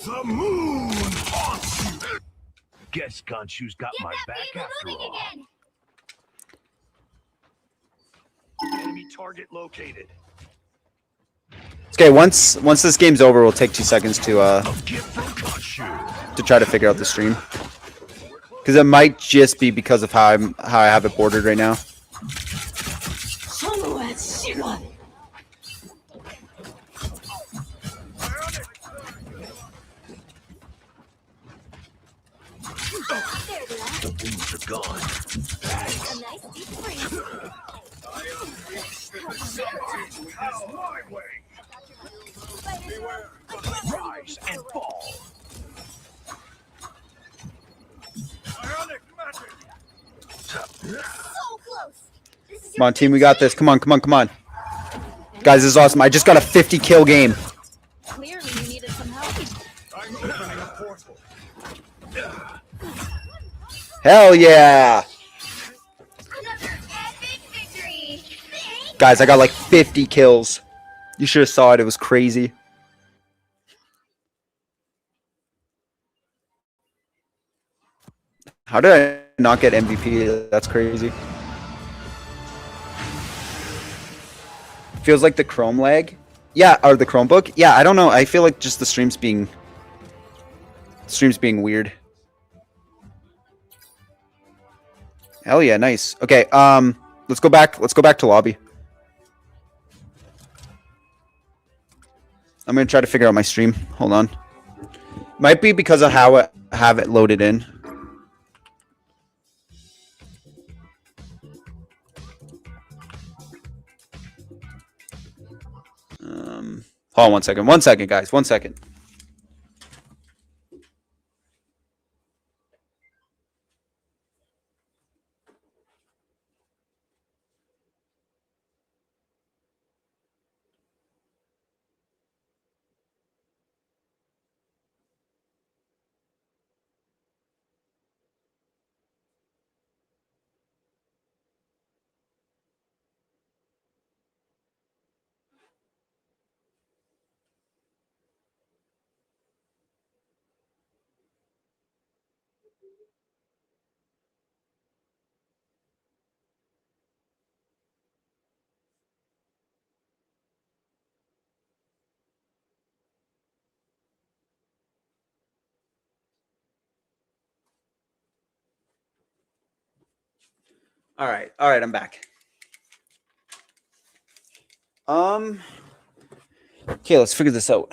The moon haunts you. Guess Gonshu's got Get my that back baby after moving all. again. Enemy target located. Okay, once this game's over, we'll take 2 seconds to A gift from Gonshu. try to figure out the stream. Because it might just be because of how I have it bordered right now. The wounds are gone. A nice deep freeze. My way. Rise and fall. Ionic magic. So close. This is Come on, team, we got this. Come on, come on, come on. Guys, this is awesome. I just got a 50 kill game. clearly you needed some help. I'm opening a portal. Hell yeah. Another epic victory. Thank Guys, I got like 50 kills. You should have saw it. It was crazy. How did I not get MVP? That's crazy. Feels like the Chrome lag. Yeah, or the Chromebook. Yeah, I don't know. I feel like just the stream's being weird. Hell yeah, nice. Okay, let's go back to lobby. I'm gonna try to figure out my stream. Hold on. Might be because of how I have it loaded in. Hold on 1 second. 1 second, guys. 1 second. All right, I'm back. Okay, let's figure this out.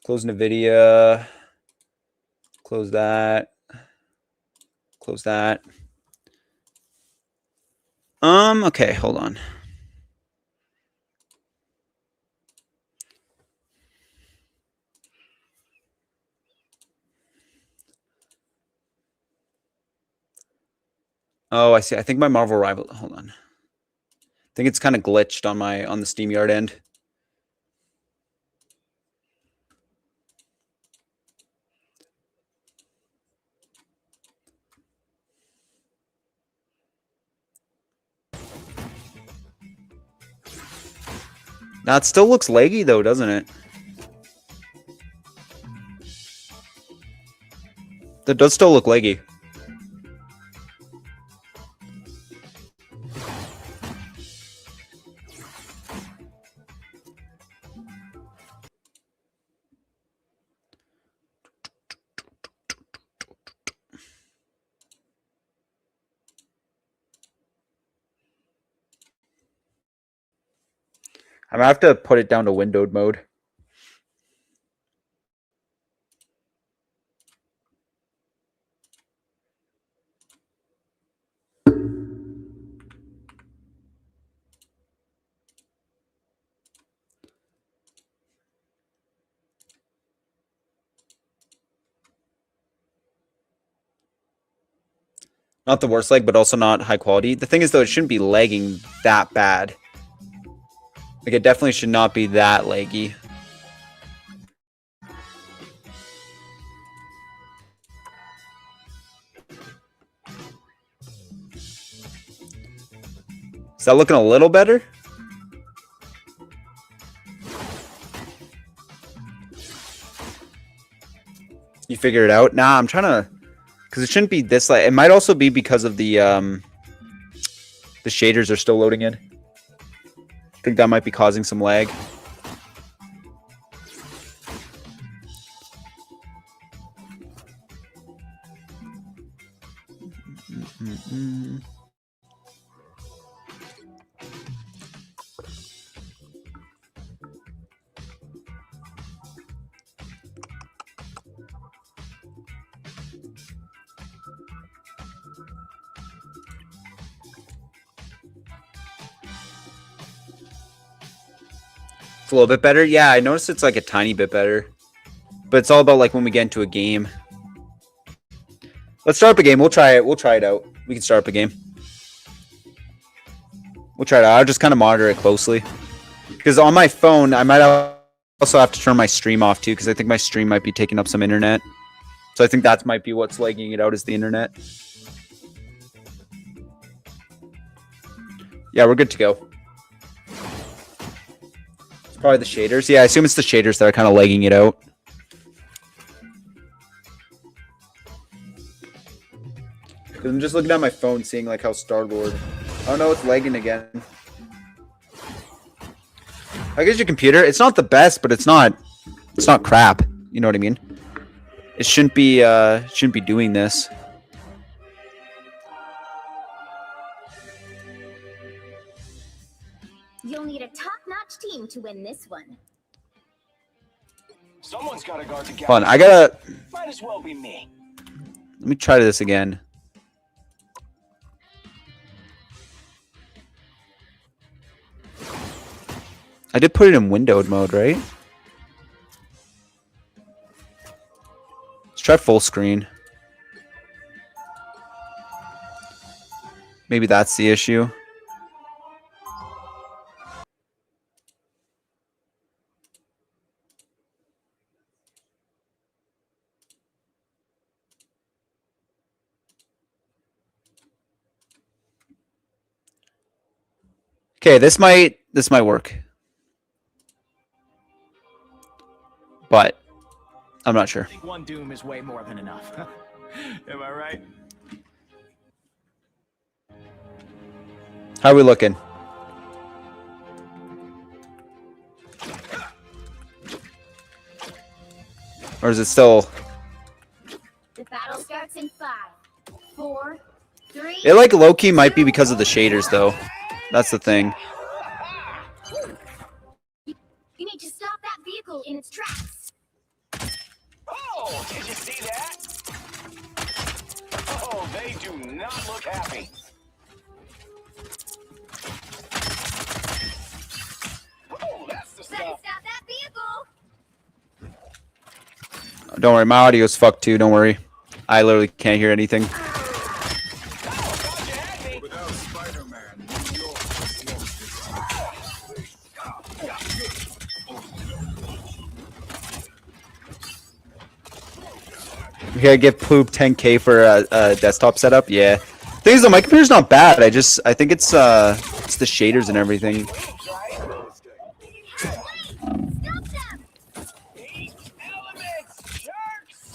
Close NVIDIA. Close that. Close that. Okay, hold on. Oh, I see. I think my Marvel Rival. Hold on. I think it's kind of glitched on the SteamYard end. Now it still looks laggy though, doesn't it? That does still look laggy. I'm gonna have to put it down to windowed mode. Not the worst lag, but also not high quality. The thing is, though, it shouldn't be lagging that bad. Like, it definitely should not be that laggy. Is that looking a little better? You figure it out? Nah, I'm trying to... Because it shouldn't be this light. It might also be because of the shaders are still loading in. I think that might be causing some lag. It's a little bit better. Yeah, I noticed it's like a tiny bit better. But it's all about like when we get into a game. Let's start up a game. We'll try it. We'll try it out. We can start up a game. We'll try it out. I'll just kind of monitor it closely. Because on my phone, I might also have to turn my stream off too, because I think my stream might be taking up some internet. So I think that might be what's lagging it out, is the internet. Yeah, we're good to go. It's probably the shaders. Yeah, I assume it's the shaders that are kind of lagging it out. Because I'm just looking at my phone, seeing like how Star-Lord... Oh no, it's lagging again. I guess your computer, it's not the best, but it's not crap. You know what I mean? It shouldn't be doing this. You'll need a top-notch team to win this one. Someone's got to guard the gap. Hold on, I gotta... Might as well be me. Let me try this again. I did put it in windowed mode, right? Let's try full screen. Maybe that's the issue. Okay, this might work. But I'm not sure. I think one doom is way more than enough. Am I right? How are we looking? Or is it still... The battle starts in 5, 4, 3... It like low-key might be because of the shaders though. That's the thing. You need to stop that vehicle in its tracks. Oh, did you see that? Oh, they do not look happy. Oh, that's the Better stuff. stop that vehicle. Don't worry, my audio's fucked too, don't worry. I literally can't hear anything. Oh, thought you had me. Without Spider-Man, We gotta give Poop 10K for a desktop setup. Yeah. Thing is, though, my computer's not bad. I think it's the shaders and everything. Stop them! Elements, jerks.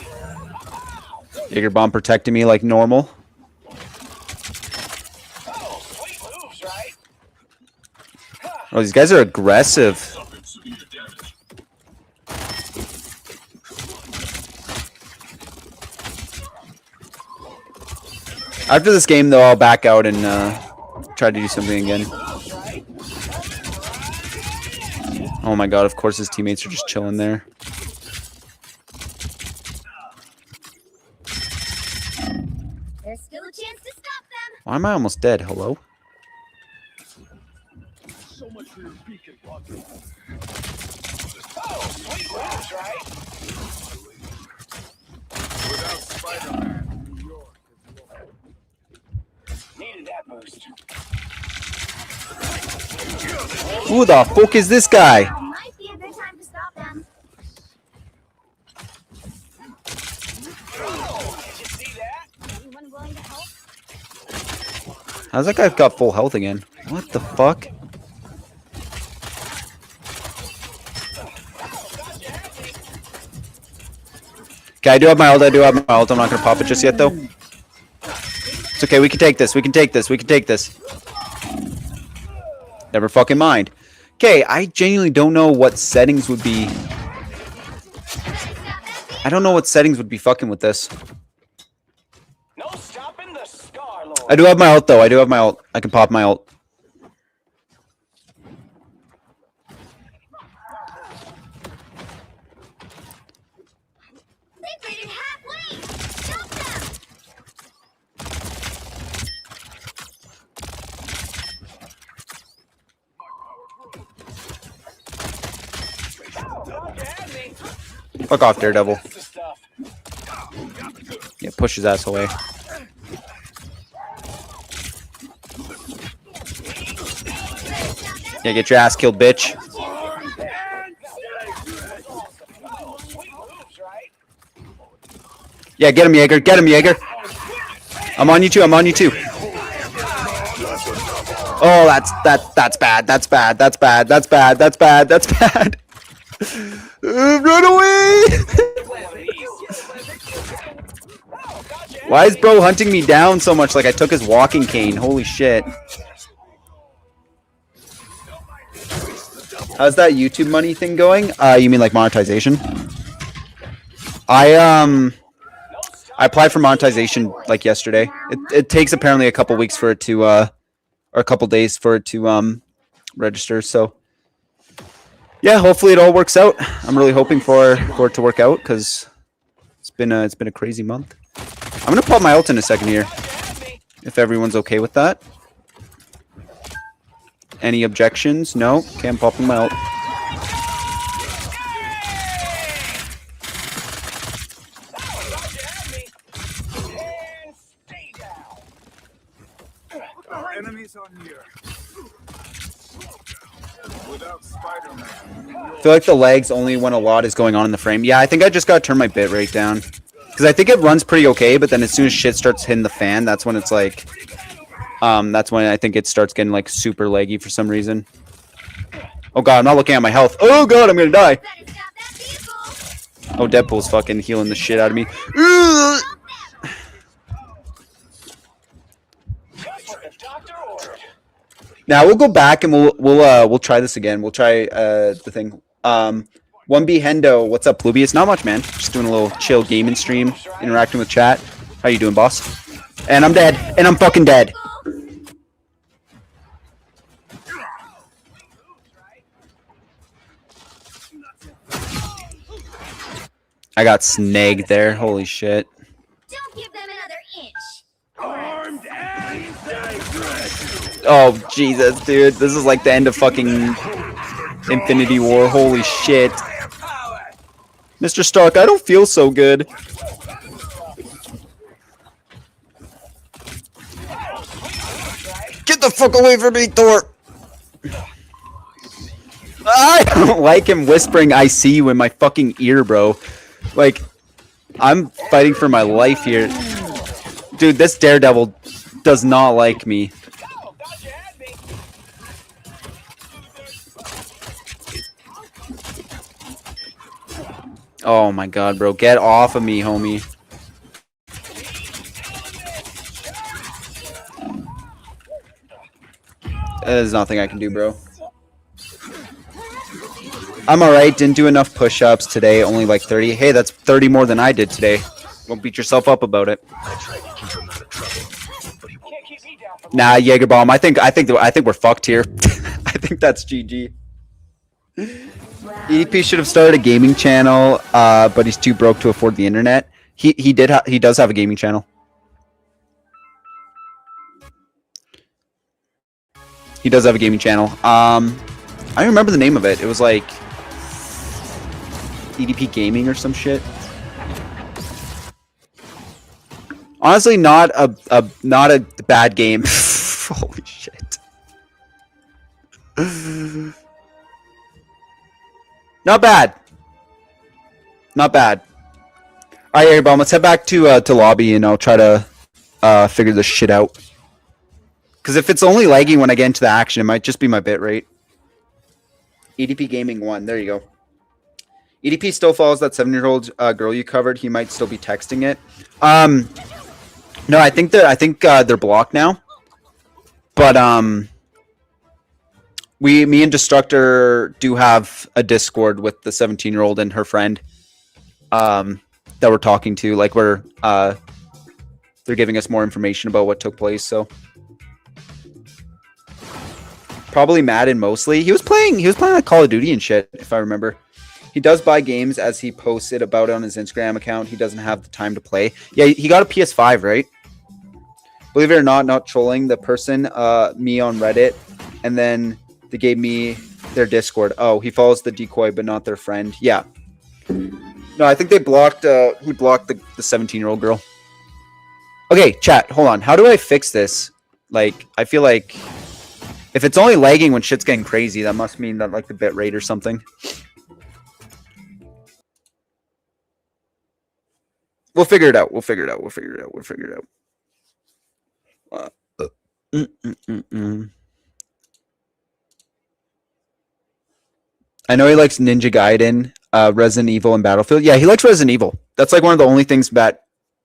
Jaeger bomb protecting me like normal. Oh, these guys are aggressive. After this game, though, I'll back out and try to do something again. Oh my god, of course his teammates are just chilling there. There's still a chance to stop them. Why am I almost dead? Hello? So much for your beacon, Walker. Oh, sweet moves, right? Without Spider-Man, New York is lost. Needed that boost. Who the fuck is this guy? Now might be a good time to stop them. Oh, did you see that? Anyone willing to help? How's that guy got full health again? What the fuck? Okay, I do have my ult. I'm not gonna pop it just yet, though. It's okay. We can take this. We can take this. Never fucking mind. Okay, I genuinely don't know what settings would be. I don't know what settings would be fucking with this. No stopping the Star-Lord. I do have my ult, though. I can pop my ult. They've made it halfway. Stop them. Fuck off, Daredevil. That's the stuff. Yeah, push his ass away. Yeah, get your ass killed, bitch. Yeah, get him, Jaeger. Get him, Jaeger. I'm on you too. Oh, that's bad. Run away! Why is bro hunting me down so much like I took his walking cane? Holy shit. How's that YouTube money thing going? You mean like monetization? I applied for monetization like yesterday. It takes apparently a couple weeks for it to or a couple days for it to register, so yeah, hopefully it all works out. I'm really hoping for it to work out because it's been a crazy month. I'm gonna pop my ult in a second here, if everyone's okay with that. Any objections? No. Okay, I'm popping my ult. Our enemies are near. Without Spider-Man. I feel like the lags only when a lot is going on in the frame. Yeah, I think I just gotta turn my bitrate down. Because I think it runs pretty okay, but then as soon as shit starts hitting the fan, that's when it's like... that's when I think it starts getting like super laggy for some reason. Oh god, I'm not looking at my health. Oh god, I'm gonna die. Oh, Deadpool's fucking healing the shit out of me. Now we'll go back and we'll try this again. We'll try the thing. 1B Hendo, what's up, Blueby? It's not much, man. Just doing a little chill gaming stream, interacting with chat. How you doing, boss? And I'm dead. And I'm fucking dead. I got snagged there. Holy shit. Don't give them another inch. Armed and dangerous. Oh, Jesus, dude. This is like the end of fucking Infinity War. Holy shit. Mr. Stark, I don't feel so good. Get the fuck away from me, Thor! I don't like him whispering I see you in my fucking ear, bro. Like, I'm fighting for my life here. Dude, this Daredevil does not like me. Oh my god, bro. Get off of me, homie. There's nothing I can do, bro. I'm alright. Didn't do enough push-ups today. Only like 30. Hey, that's 30 more than I did today. Won't beat yourself up about it. I tried to keep him out of trouble, but he Nah, Jaegerbomb. I think we're fucked here. I think that's GG. EDP should have started a gaming channel, but he's too broke to afford the internet. He does have a gaming channel. He does have a gaming channel. I don't remember the name of it. It was like EDP Gaming or some shit. Honestly, not a bad game. Holy shit. Not bad. Not bad. All right, everybody, let's head back to lobby and I'll try to figure this shit out. Because if it's only lagging when I get into the action, it might just be my bitrate. EDP Gaming 1. There you go. EDP still follows that 7-year-old girl you covered. He might still be texting it. No, I think they're blocked now. But me and Destructor do have a Discord with the 17-year-old and her friend that we're talking to. Like they're giving us more information about what took place. So probably Madden mostly. He was playing like Call of Duty and shit, if I remember. He does buy games as he posted about it on his Instagram account. He doesn't have the time to play. Yeah, he got a PS5, right? Believe it or not trolling the person, me on Reddit, and then they gave me their Discord. Oh, he follows the decoy, but not their friend. Yeah. No, I think they blocked. He blocked the 17-year-old girl. Okay, chat. Hold on. How do I fix this? Like, I feel like if it's only lagging when shit's getting crazy, that must mean that like the bit rate or something. We'll figure it out. We'll figure it out. I know he likes Ninja Gaiden, Resident Evil, and Battlefield. Yeah, he likes Resident Evil. That's like one of the only things that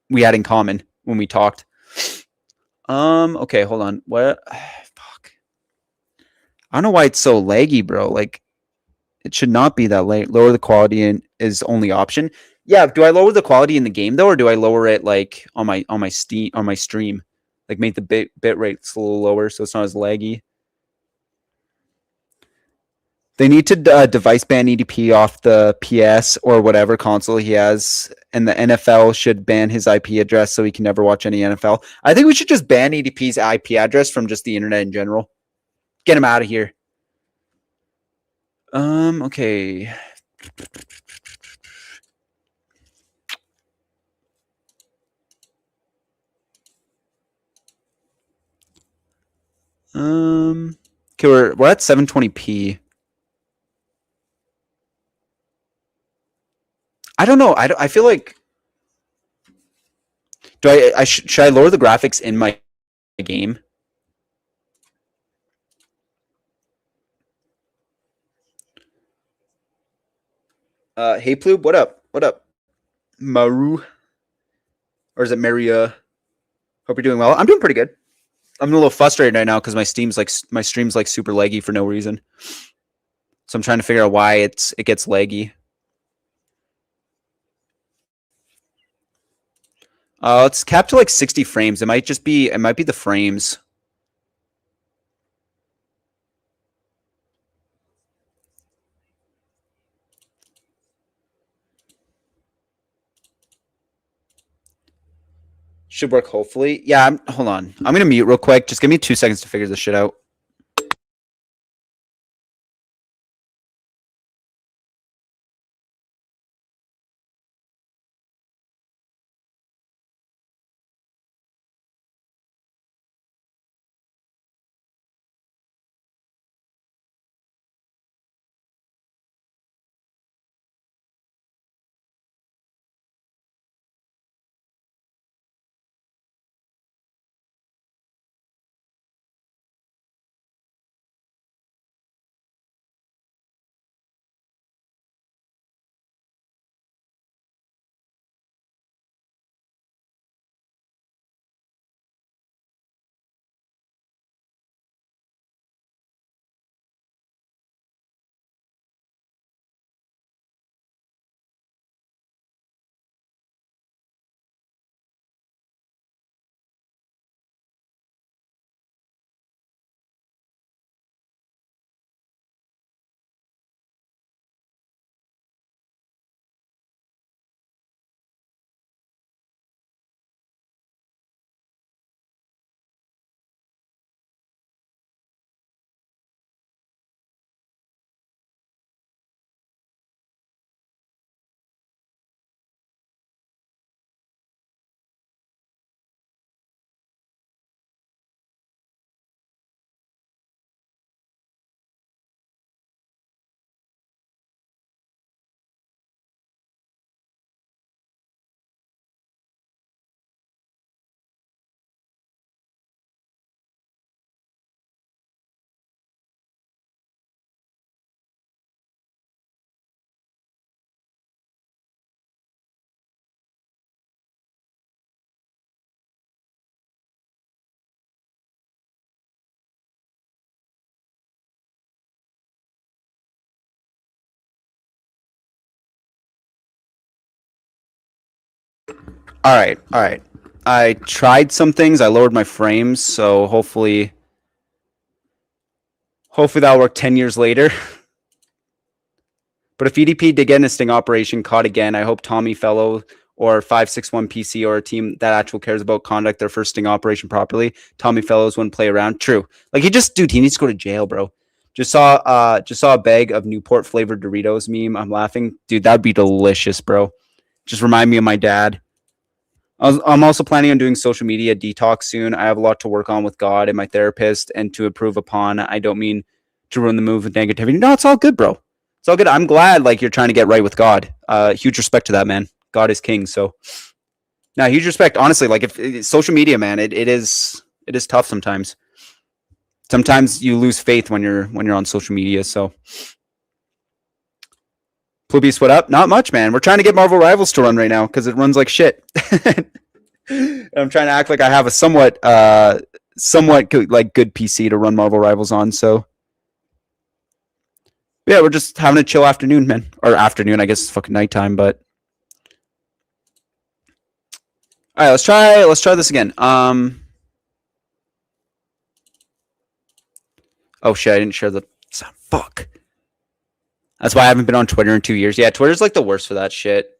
we had in common when we talked. Okay, hold on. What? Fuck. I don't know why it's so laggy, bro. Like, it should not be that late. Lower the quality and is only option. Yeah, do I lower the quality in the game though, or do I lower it like on my stream? Like make the bit rate a little lower so it's not as laggy. They need to device ban EDP off the PS or whatever console he has, and the NFL should ban his IP address so he can never watch any NFL. I think we should just ban EDP's IP address from just the internet in general. Get him out of here. Okay. Okay, we're at 720p. I don't know. I feel like should I lower the graphics in my game? Hey Ploob, what up? What up? Maru. Or is it Maria? Hope you're doing well. I'm doing pretty good. I'm a little frustrated right now because my stream's like super laggy for no reason. So I'm trying to figure out why it gets laggy. It's capped to like 60 frames. It might be the frames. Should work hopefully. Yeah, hold on. I'm gonna mute real quick. Just give me 2 seconds to figure this shit out. All right, all right. I tried some things. I lowered my frames, so hopefully that'll work 10 years later. But if EDP did get a sting operation caught again, I hope Tommy Fellow or 561 PC or a team that actually cares about conduct their first sting operation properly. Tommy Fellows wouldn't play around. True. Like he needs to go to jail, bro. Just saw a bag of Newport flavored Doritos meme. I'm laughing. Dude, that'd be delicious, bro. Just remind me of my dad. I'm also planning on doing social media detox soon. I have a lot to work on with God and my therapist and to improve upon. I don't mean to ruin the move with negativity. No, it's all good, bro. It's all good. I'm glad like you're trying to get right with God. Huge respect to that, man. God is king. So now huge respect. Honestly, like if social media, man, it is tough sometimes. Sometimes you lose faith when you're on social media. So Plubius, what up? Not much, man. We're trying to get Marvel Rivals to run right now because it runs like shit. I'm trying to act like I have a somewhat good, like good PC to run Marvel Rivals on. So yeah, we're just having a chill afternoon, man. Or afternoon, I guess it's fucking nighttime, but all right, let's try this again. Oh shit, I didn't share the fuck. That's why I haven't been on Twitter in 2 years. Yeah, Twitter's like the worst for that shit.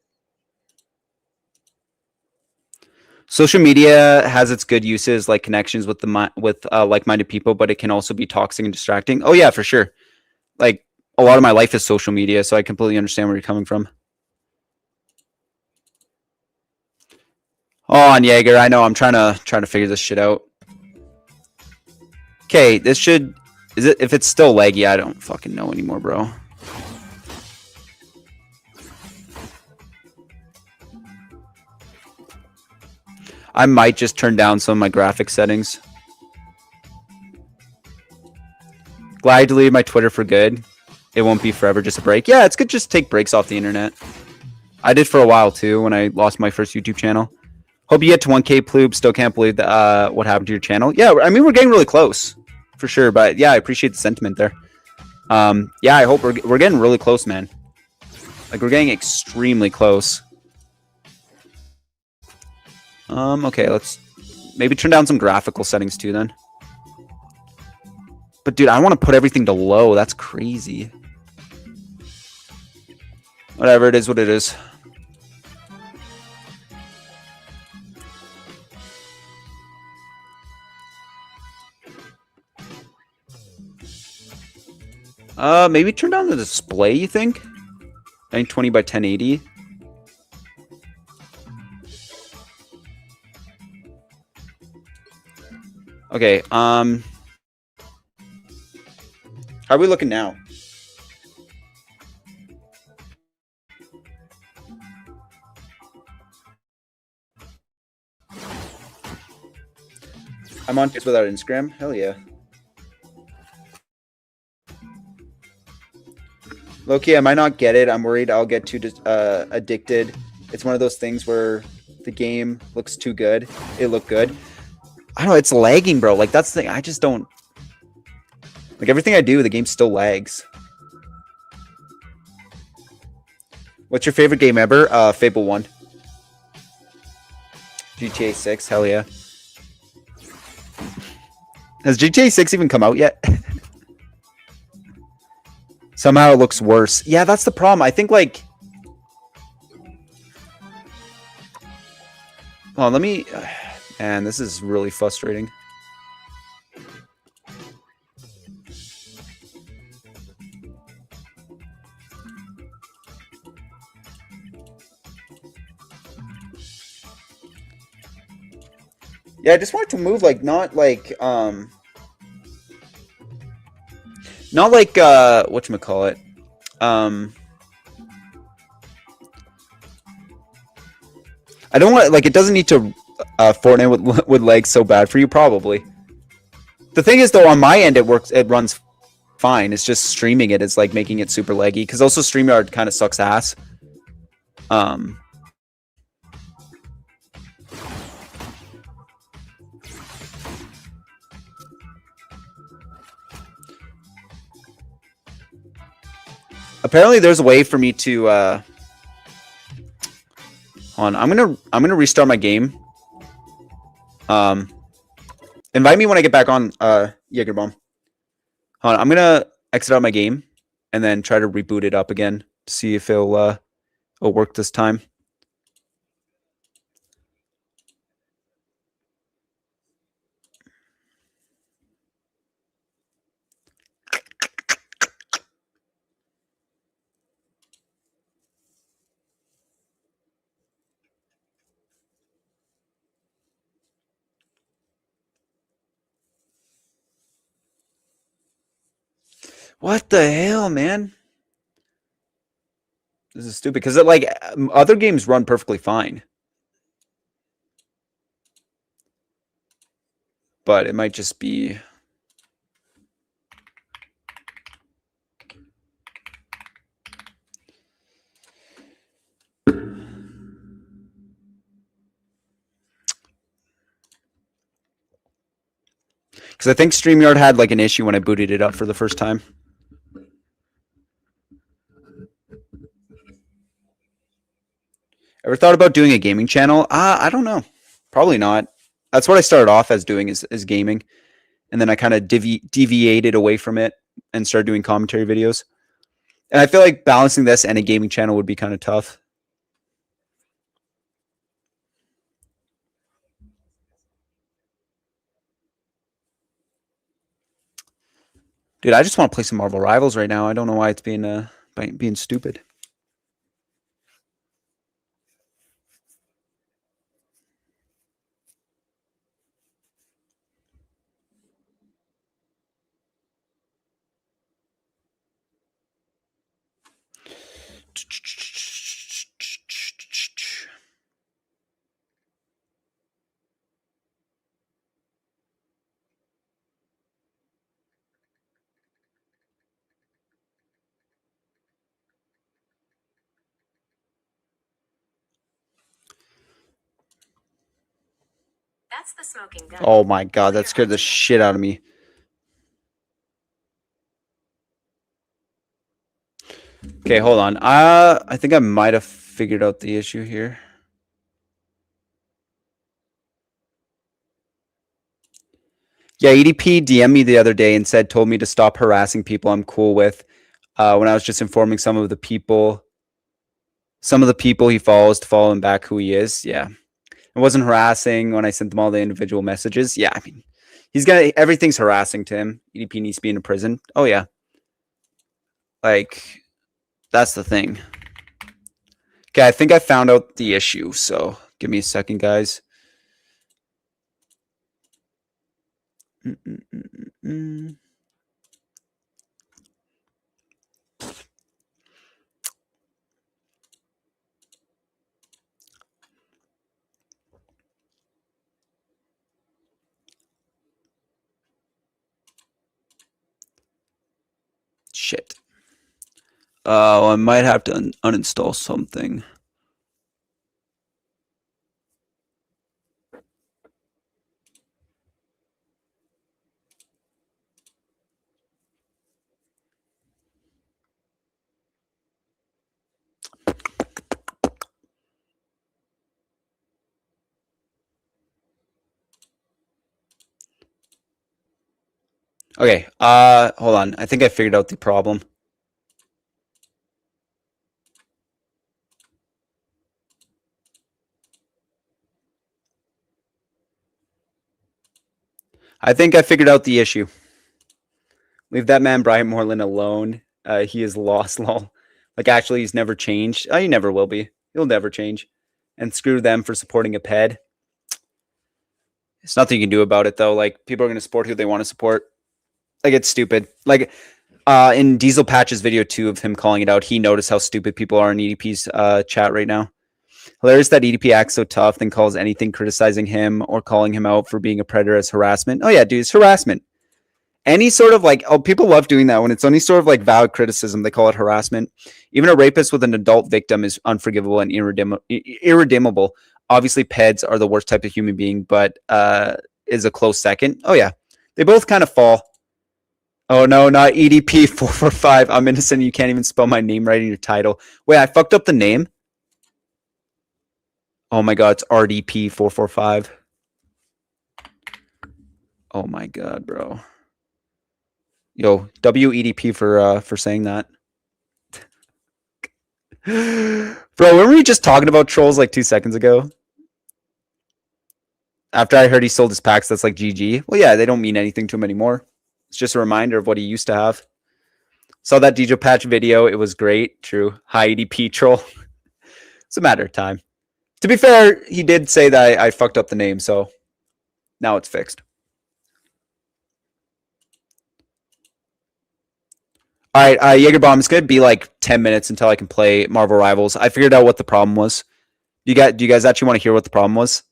Social media has its good uses, like connections with like-minded people, but it can also be toxic and distracting. Oh yeah, for sure. Like a lot of my life is social media, so I completely understand where you're coming from. Oh, on Jaeger, I know. I'm trying to figure this shit out. Okay, this should if it's still laggy, I don't fucking know anymore, bro. I might just turn down some of my graphic settings. Glad I deleted my Twitter for good. It won't be forever, just a break. Yeah, it's good just take breaks off the internet. I did for a while too when I lost my first YouTube channel. Hope you get to 1K, Ploob. Still can't believe that, what happened to your channel. Yeah, I mean, we're getting really close for sure. But yeah, I appreciate the sentiment there. Yeah, I hope we're getting really close, man. Like we're getting extremely close. Okay, let's maybe turn down some graphical settings too then. But dude, I want to put everything to low. That's crazy. Whatever, it is what it is. Maybe turn down the display, you think? 920 by 1080. Okay, how are we looking now? I'm on without Instagram? Hell yeah. Loki, I might not get it. I'm worried I'll get too addicted. It's one of those things where the game looks too good. It looked good. I don't know. It's lagging, bro. Like, that's the thing. I just don't... Like, everything I do, the game still lags. What's your favorite game ever? Fable 1. GTA 6. Hell yeah. Has GTA 6 even come out yet? Somehow it looks worse. Yeah, that's the problem. I think, like... Oh, let me... Man, this is really frustrating. Yeah, I just want it to move, like, not like, whatchamacallit? I don't want, like, it doesn't need to, Fortnite with legs so bad for you, probably. The thing is, though, on my end, it runs fine. It's just streaming it is, like, making it super laggy, because also StreamYard kind of sucks ass. Apparently, there's a way for me to, Hold on, I'm gonna restart my game. Invite me when I get back on Jagerbomb. Hold on, I'm gonna exit out my game and then try to reboot it up again. See if it'll work this time. What the hell, man? This is stupid because like other games run perfectly fine, but it might just be. Because I think StreamYard had like an issue when I booted it up for the first time. Ever thought about doing a gaming channel? I don't know. Probably not. That's what I started off as doing is gaming. And then I kind of deviated away from it and started doing commentary videos. And I feel like balancing this and a gaming channel would be kind of tough. Dude, I just want to play some Marvel Rivals right now. I don't know why it's being stupid. That's the smoking gun. Oh my god, that scared the shit out of me. Okay, hold on. I think I might have figured out the issue here. Yeah, EDP DM'd me the other day and told me to stop harassing people I'm cool with. When I was just informing some of the people he follows to follow him back who he is. Yeah. It wasn't harassing when I sent them all the individual messages. Yeah, I mean, everything's harassing to him. EDP needs to be in a prison. Oh yeah. Like, that's the thing. Okay, I think I found out the issue, so give me a second, guys. Shit. Oh, I might have to uninstall something. Okay, hold on. I think I figured out the problem. I think I figured out the issue. Leave that man Brian Moreland alone. He is lost, lol. Like, actually, he's never changed. He never will be. He'll never change. And screw them for supporting a ped. There's nothing you can do about it, though. Like, people are going to support who they want to support. Like, it's stupid. Like, in Diesel Patch's video, too, of him calling it out, he noticed how stupid people are in EDP's chat right now. Hilarious that EDP acts so tough, then calls anything criticizing him or calling him out for being a predator as harassment. Oh, yeah, dude, it's harassment. Any sort of like, oh, people love doing that when it's any sort of like valid criticism, they call it harassment. Even a rapist with an adult victim is unforgivable and irredeemable. Obviously, peds are the worst type of human being, but is a close second. Oh, yeah. They both kind of fall. Oh, no, not edp445. I'm innocent. You can't even spell my name right in your title. Wait, I fucked up the name? Oh my god, it's RDP445. Oh my god, bro. Yo, WEDP for saying that. Bro, weren't we just talking about trolls like 2 seconds ago? After I heard he sold his packs, that's like GG. Well, yeah, they don't mean anything to him anymore. It's just a reminder of what he used to have. Saw that DJ Patch video. It was great. True. High EDP troll. It's a matter of time. To be fair, he did say that I fucked up the name, so now it's fixed. All right, Jaeger Bomb. It's going to be like 10 minutes until I can play Marvel Rivals. I figured out what the problem was. Do you guys actually want to hear what the problem was?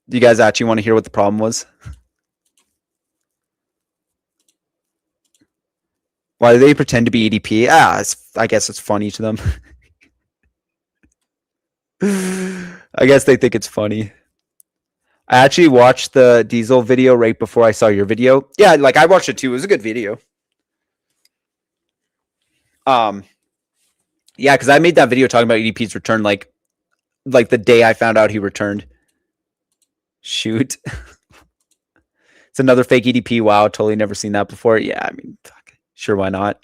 Do you guys actually want to hear what the problem was? Why do they pretend to be EDP? I guess it's funny to them. I guess they think it's funny. I actually watched the Diesel video right before I saw your video. Yeah, like I watched it too. It was a good video. Yeah, because I made that video talking about EDP's return like the day I found out he returned. Shoot. It's another fake EDP. Wow, totally never seen that before. Yeah, I mean, fuck, sure, why not?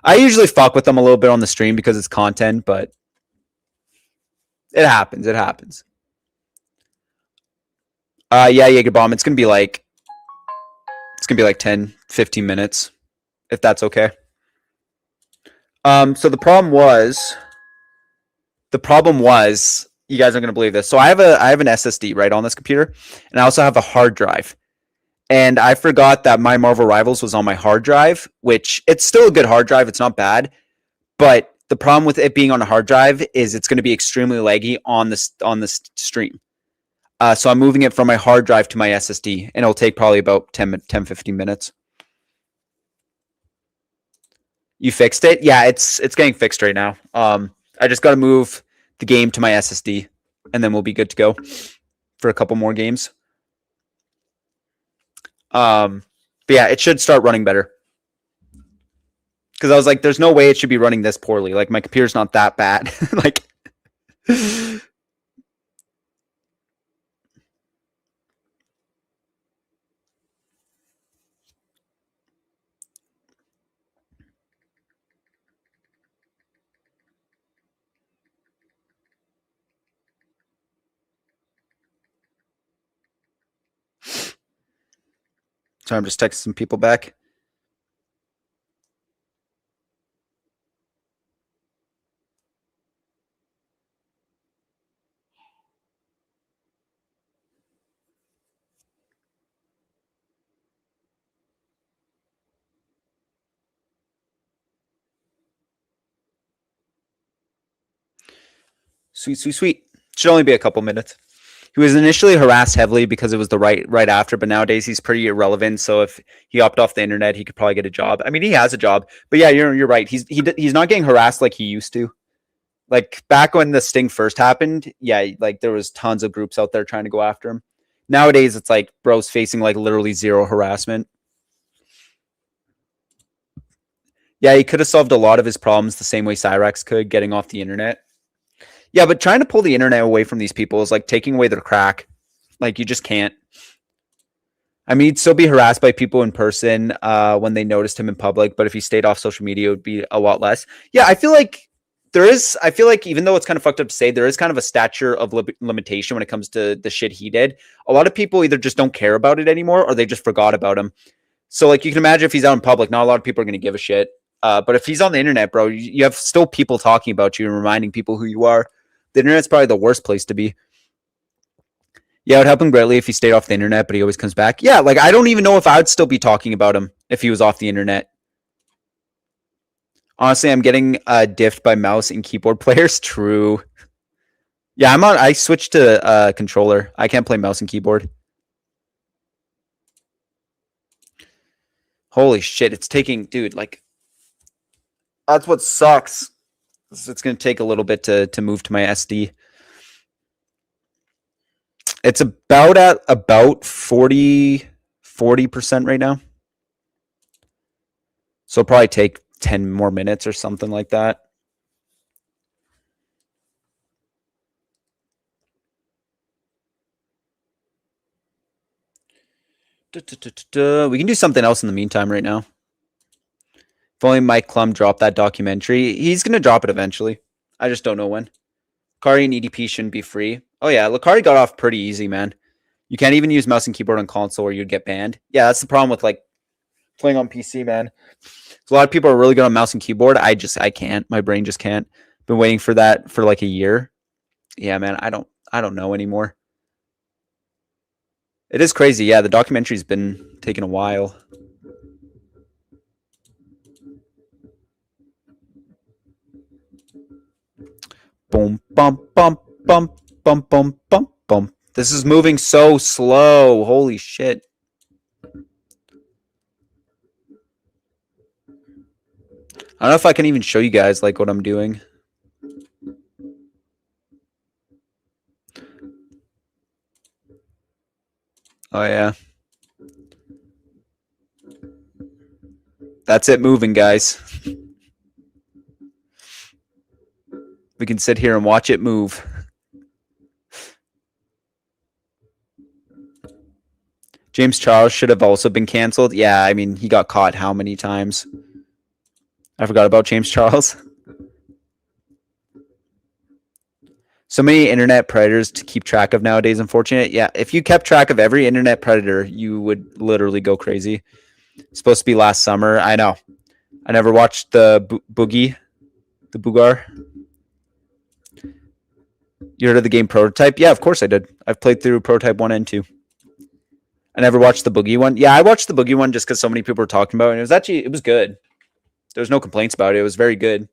I usually fuck with them a little bit on the stream because it's content, but it happens. It happens. Yeah, Jaeger Bomb. It's gonna be like 10, 15 minutes, if that's okay. So the problem was, you guys aren't gonna believe this. So I have an SSD right on this computer, and I also have a hard drive. And I forgot that my Marvel Rivals was on my hard drive, which it's still a good hard drive. It's not bad, but the problem with it being on a hard drive is it's going to be extremely laggy on this stream. So I'm moving it from my hard drive to my SSD, and it'll take probably about 10, 15 minutes. You fixed it? Yeah, it's getting fixed right now. I just got to move the game to my SSD, and then we'll be good to go for a couple more games. But yeah, it should start running better. Because I was like, there's no way it should be running this poorly. Like, my computer's not that bad. Like, so I'm just texting some people back. Sweet. Should only be a couple minutes. He was initially harassed heavily because it was the right after, but nowadays he's pretty irrelevant. So if he opted off the internet, he could probably get a job. I mean, he has a job, but yeah, you're right. He's not getting harassed like he used to. Like back when the sting first happened, yeah, like there was tons of groups out there trying to go after him. Nowadays, it's like bro's facing like literally zero harassment. Yeah, he could have solved a lot of his problems the same way Cyrax could, getting off the internet. Yeah, but trying to pull the internet away from these people is like taking away their crack. Like, you just can't. I mean, he'd still be harassed by people in person when they noticed him in public, but if he stayed off social media, it would be a lot less. Yeah, I feel like even though it's kind of fucked up to say, there is kind of a stature of limitation when it comes to the shit he did. A lot of people either just don't care about it anymore or they just forgot about him. So, like, you can imagine if he's out in public, not a lot of people are going to give a shit. But if he's on the internet, bro, you have still people talking about you and reminding people who you are. The internet's probably the worst place to be. Yeah, it would help him greatly if he stayed off the internet, but he always comes back. Yeah, like, I don't even know if I would still be talking about him if he was off the internet. Honestly, I'm getting diffed by mouse and keyboard players. True. Yeah, I switched to controller. I can't play mouse and keyboard. Holy shit, it's taking, dude, like, that's what sucks. It's going to take a little bit to move to my SD. It's about at 40% right now. So it'll probably take 10 more minutes or something like that. We can do something else in the meantime right now. If only Mike Klum dropped that documentary. He's going to drop it eventually. I just don't know when. Lucari and EDP shouldn't be free. Oh, yeah. Lucari got off pretty easy, man. You can't even use mouse and keyboard on console or you'd get banned. Yeah, that's the problem with like playing on PC, man. A lot of people are really good on mouse and keyboard. I can't. My brain just can't. Been waiting for that for like a year. Yeah, man. I don't know anymore. It is crazy. Yeah, the documentary's been taking a while. Boom, bump, bump, bump, bump, bump, bump, bump. This is moving so slow. Holy shit. I don't know if I can even show you guys like what I'm doing. Oh, yeah. That's it moving, guys. We can sit here and watch it move. James Charles should have also been canceled. Yeah, I mean, he got caught how many times? I forgot about James Charles. So many internet predators to keep track of nowadays, unfortunately. Yeah, if you kept track of every internet predator, you would literally go crazy. It's supposed to be last summer. I know. I never watched the Boogie, the Boogar. You heard of the game Prototype? Yeah, of course I did. I've played through Prototype 1 and 2. I never watched the Boogie one. Yeah, I watched the Boogie one just because so many people were talking about it. And it was good. There was no complaints about it. It was very good.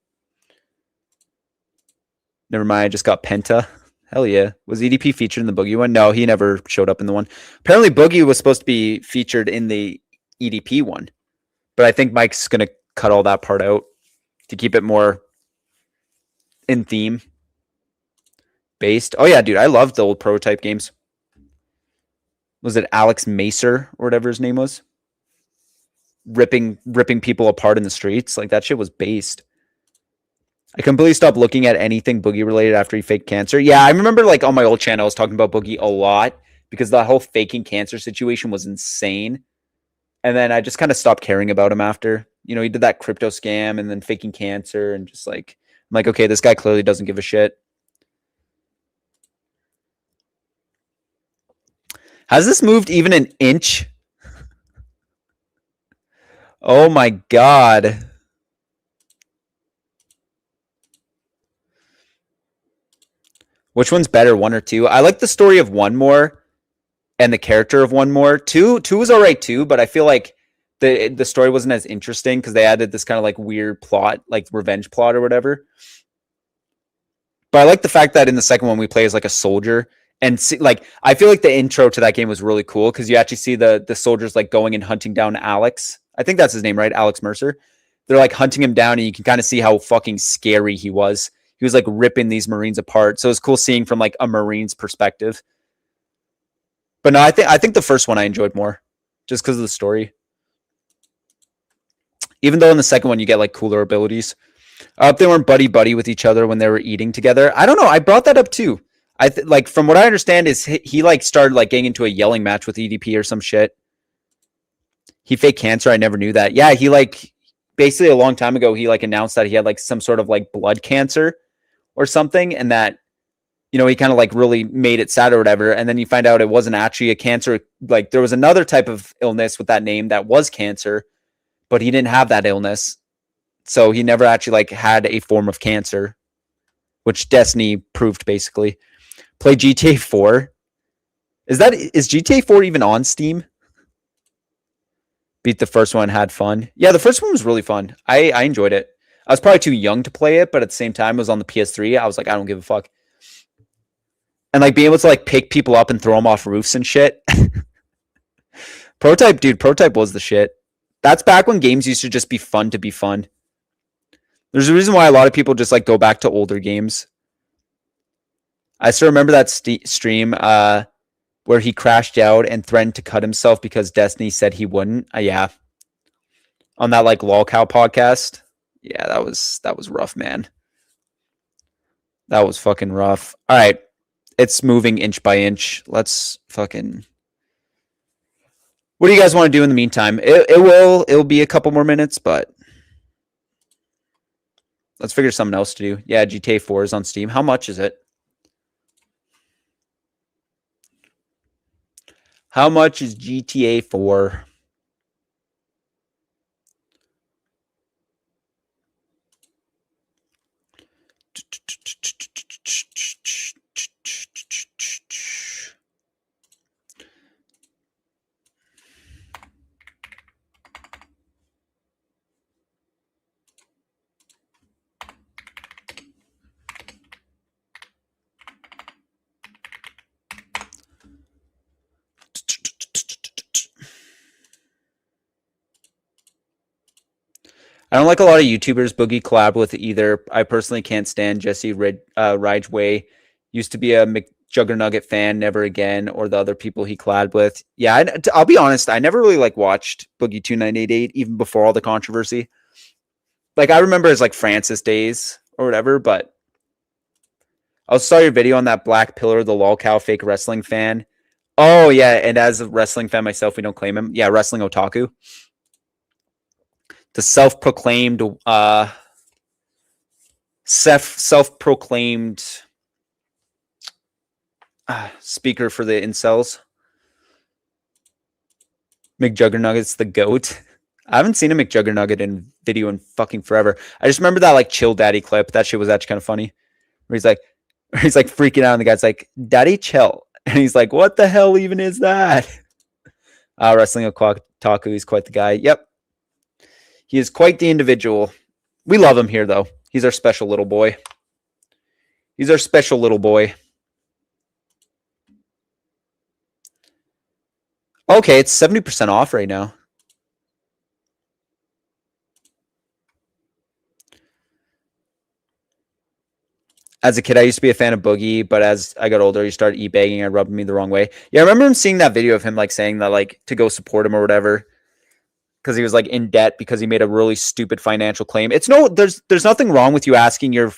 Never mind, I just got Penta. Hell yeah. Was EDP featured in the Boogie one? No, he never showed up in the one. Apparently, Boogie was supposed to be featured in the EDP one. But I think Mike's going to cut all that part out to keep it more in theme based. Oh, yeah, dude. I loved the old Prototype games. Was it Alex Macer or whatever his name was? Ripping people apart in the streets. Like, that shit was based. I completely stopped looking at anything Boogie related after he faked cancer. Yeah, I remember like on my old channel, I was talking about Boogie a lot because the whole faking cancer situation was insane. And then I just kind of stopped caring about him after. You know, he did that crypto scam and then faking cancer and just like, I'm like, okay, this guy clearly doesn't give a shit. Has this moved even an inch? Oh my God. Which one's better, 1 or 2? I like the story of 1 more and the character of 1 more. 2 was all right too, but I feel like the story wasn't as interesting because they added this kind of like weird plot, like revenge plot or whatever. But I like the fact that in the second one we play as like a soldier and see, like I feel like the intro to that game was really cool because you actually see the soldiers like going and hunting down Alex. I think that's his name, right? Alex Mercer. They're like hunting him down, and you can kind of see how fucking scary he was. He was like ripping these Marines apart. So it's cool seeing from like a Marine's perspective. But no, I think the first one I enjoyed more just because of the story. Even though in the second one you get like cooler abilities. They weren't buddy with each other when they were eating together. I don't know. I brought that up too. Like from what I understand is he like started like getting into a yelling match with EDP or some shit. He faked cancer. I never knew that. Yeah, he like basically a long time ago he like announced that he had like some sort of like blood cancer or something, and that, you know, he kind of like really made it sad or whatever. And then you find out it wasn't actually a cancer. Like there was another type of illness with that name that was cancer, but he didn't have that illness. So he never actually like had a form of cancer, which Destiny proved basically. Play GTA 4. Is GTA 4 even on Steam? Beat the first one, had fun. Yeah, the first one was really fun. I enjoyed it. I was probably too young to play it, but at the same time, it was on the PS3. I was like, I don't give a fuck. And like being able to like pick people up and throw them off roofs and shit. Prototype was the shit. That's back when games used to just be fun to be fun. There's a reason why a lot of people just like go back to older games. I still remember that stream where he crashed out and threatened to cut himself because Destiny said he wouldn't. Yeah. On that like LolCow podcast. Yeah, that was rough, man. That was fucking rough. All right. It's moving inch by inch. Let's fucking What do you guys want to do in the meantime? It'll be a couple more minutes, but let's figure something else to do. Yeah, GTA 4 is on Steam. How much is it? How much is GTA 4? I don't like a lot of YouTubers Boogie collab with either. I personally can't stand Jesse Ridgeway. Used to be a McJuggerNugget fan, never again, or the other people he collabed with. Yeah, I'll be honest, I never really like watched Boogie2988 even before all the controversy. Like I remember his like Francis days or whatever, but I saw your video on that Black Pillar, the lolcow fake wrestling fan. Oh yeah, and as a wrestling fan myself, we don't claim him. Yeah, wrestling otaku. The self-proclaimed speaker for the incels. McJuggerNugget's the goat. I haven't seen a McJuggerNugget in video in fucking forever. I just remember that like Chill Daddy clip. That shit was actually kind of funny. Where he's like freaking out, and the guy's like, "Daddy, chill," and he's like, "What the hell even is that?" Wrestling Otaku, he's quite the guy. Yep, he is quite the individual. We love him here, though. He's our special little boy. He's our special little boy. Okay, it's 70% off right now. As a kid, I used to be a fan of Boogie, but as I got older, he started e-bagging and rubbed me the wrong way. Yeah, I remember him seeing that video of him like saying that like to go support him or whatever, because he was like in debt because he made a really stupid financial claim. There's nothing wrong with you asking your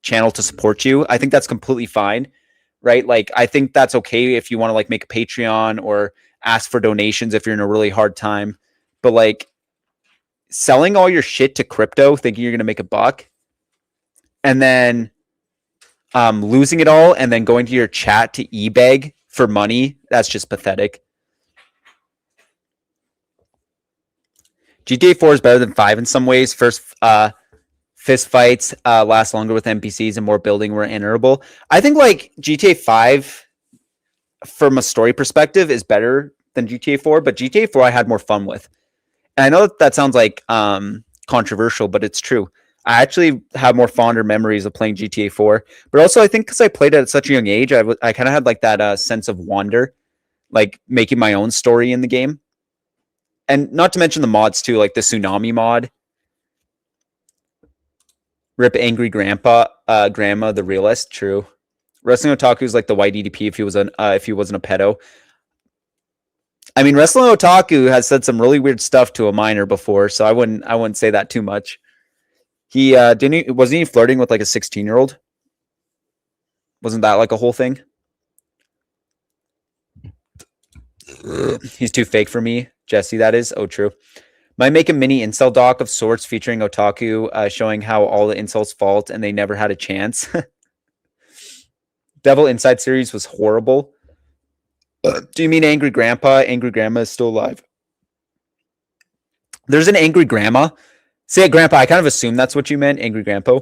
channel to support you. I think that's completely fine, right? Like I think that's okay if you want to like make a Patreon or ask for donations if you're in a really hard time. But like selling all your shit to crypto, thinking you're gonna make a buck, and then losing it all and then going to your chat to e-beg for money, that's just pathetic. GTA 4 is better than 5 in some ways. First, fist fights last longer with NPCs and more building were inevitable. I think like GTA 5, from a story perspective, is better than GTA 4, but GTA 4 I had more fun with. And I know that sounds like controversial, but it's true. I actually have more fonder memories of playing GTA 4, but also I think because I played it at such a young age, I kind of had like that sense of wonder, like making my own story in the game. And not to mention the mods too, like the Tsunami mod. Rip Angry Grandma, the realist. True. Wrestling Otaku is like the white EDP if he wasn't a pedo. I mean, Wrestling Otaku has said some really weird stuff to a minor before, so I wouldn't say that too much. He wasn't he flirting with like a 16-year-old? Wasn't that like a whole thing? He's too fake for me. Jesse, that is. Oh, true. Might make a mini incel doc of sorts featuring Otaku, showing how all the insults fault and they never had a chance. Devil Inside series was horrible. Do you mean Angry Grandpa? Angry Grandma is still alive. There's an Angry Grandma. Say it, Grandpa. I kind of assumed that's what you meant, Angry Grandpa.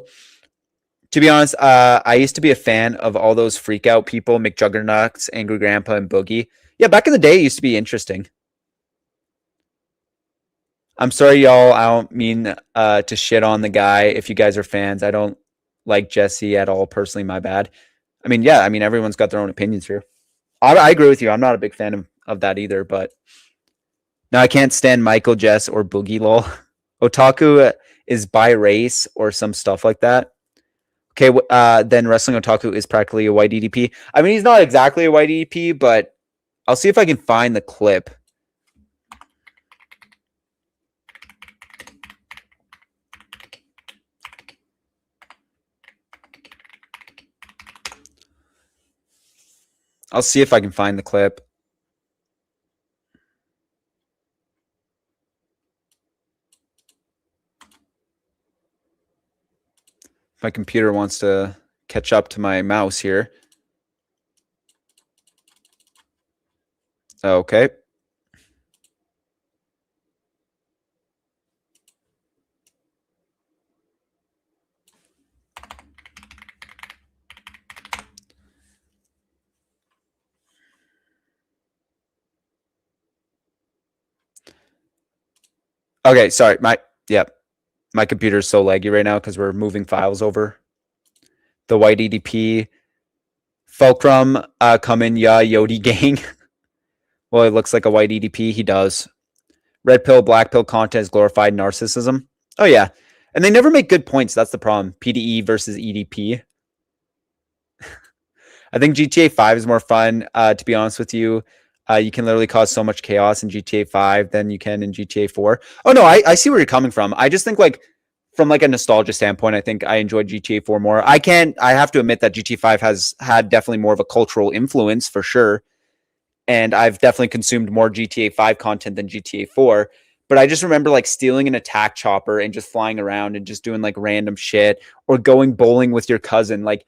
To be honest, I used to be a fan of all those freak out people, McJuggernuts, Angry Grandpa, and Boogie. Yeah, back in the day, it used to be interesting. I'm sorry, y'all. I don't mean to shit on the guy. If you guys are fans, I don't like Jesse at all. Personally, my bad. I mean, yeah. I mean, everyone's got their own opinions here. I agree with you. I'm not a big fan of that either. But no, I can't stand Michael, Jess, or Boogie lol. Otaku is by race or some stuff like that. Okay, then Wrestling Otaku is practically a white EDP. I mean, he's not exactly a white EDP, but I'll see if I can find the clip. I'll see if I can find the clip. My computer wants to catch up to my mouse here. Okay. Okay, sorry. My computer is so laggy right now because we're moving files over. The white EDP. Fulcrum, come in, yeah, Yodi gang. Well, it looks like a white EDP. He does. Red pill, black pill content is glorified narcissism. Oh, yeah. And they never make good points. That's the problem. PDE versus EDP. I think GTA 5 is more fun, to be honest with you. You can literally cause so much chaos in GTA 5 than you can in GTA 4. Oh, no, I see where you're coming from. I just think, like, from like a nostalgia standpoint, I think I enjoyed GTA 4 more. I have to admit that GTA 5 has had definitely more of a cultural influence for sure. And I've definitely consumed more GTA 5 content than GTA 4. But I just remember like stealing an attack chopper and just flying around and just doing like random shit, or going bowling with your cousin. Like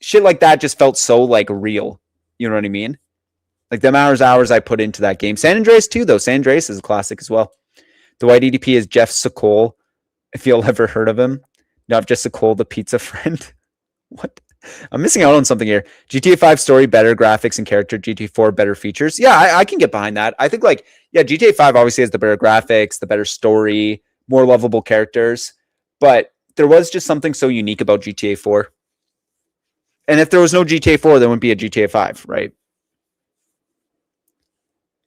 shit like that just felt so like real. You know what I mean? Like the hours I put into that game. San Andreas too, though. San Andreas is a classic as well. The white EDP is Jeff Sokol, if you'll ever heard of him. Not just Sokol, the pizza friend. What? I'm missing out on something here. GTA 5 story, better graphics and character. GTA 4, better features. Yeah, I can get behind that. I think, like, yeah, GTA 5 obviously has the better graphics, the better story, more lovable characters. But there was just something so unique about GTA 4. And if there was no GTA 4, there wouldn't be a GTA 5, right?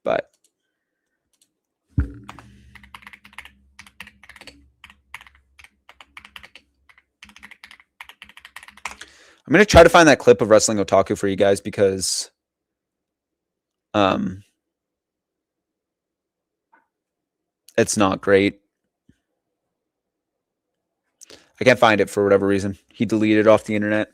But I'm going to try to find that clip of Wrestling Otaku for you guys because it's not great. I can't find it for whatever reason. He deleted it off the internet.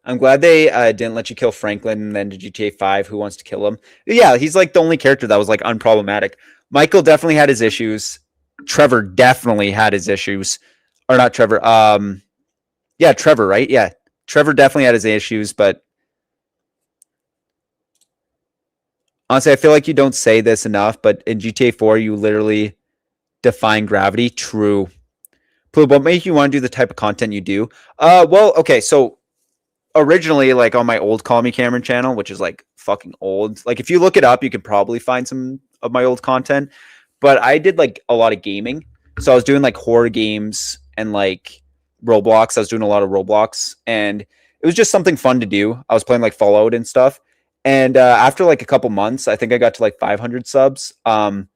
I'm glad they didn't let you kill Franklin and then to GTA 5, who wants to kill him. Yeah, he's like the only character that was like unproblematic. Michael definitely had his issues. Trevor definitely had his issues. Or not Trevor. Yeah, Trevor, right? Yeah. Trevor definitely had his issues, but honestly, I feel like you don't say this enough, but in GTA 4, you literally define gravity. True. Plube, what made you want to do the type of content you do? Well, okay, so originally, like on my old Call Me Cameron channel, which is like fucking old. Like if you look it up, you could probably find some of my old content. But I did like a lot of gaming. So I was doing like horror games and like Roblox. I was doing a lot of Roblox, and it was just something fun to do. I was playing like Fallout and stuff. And after like a couple months, I think I got to like 500 subs. I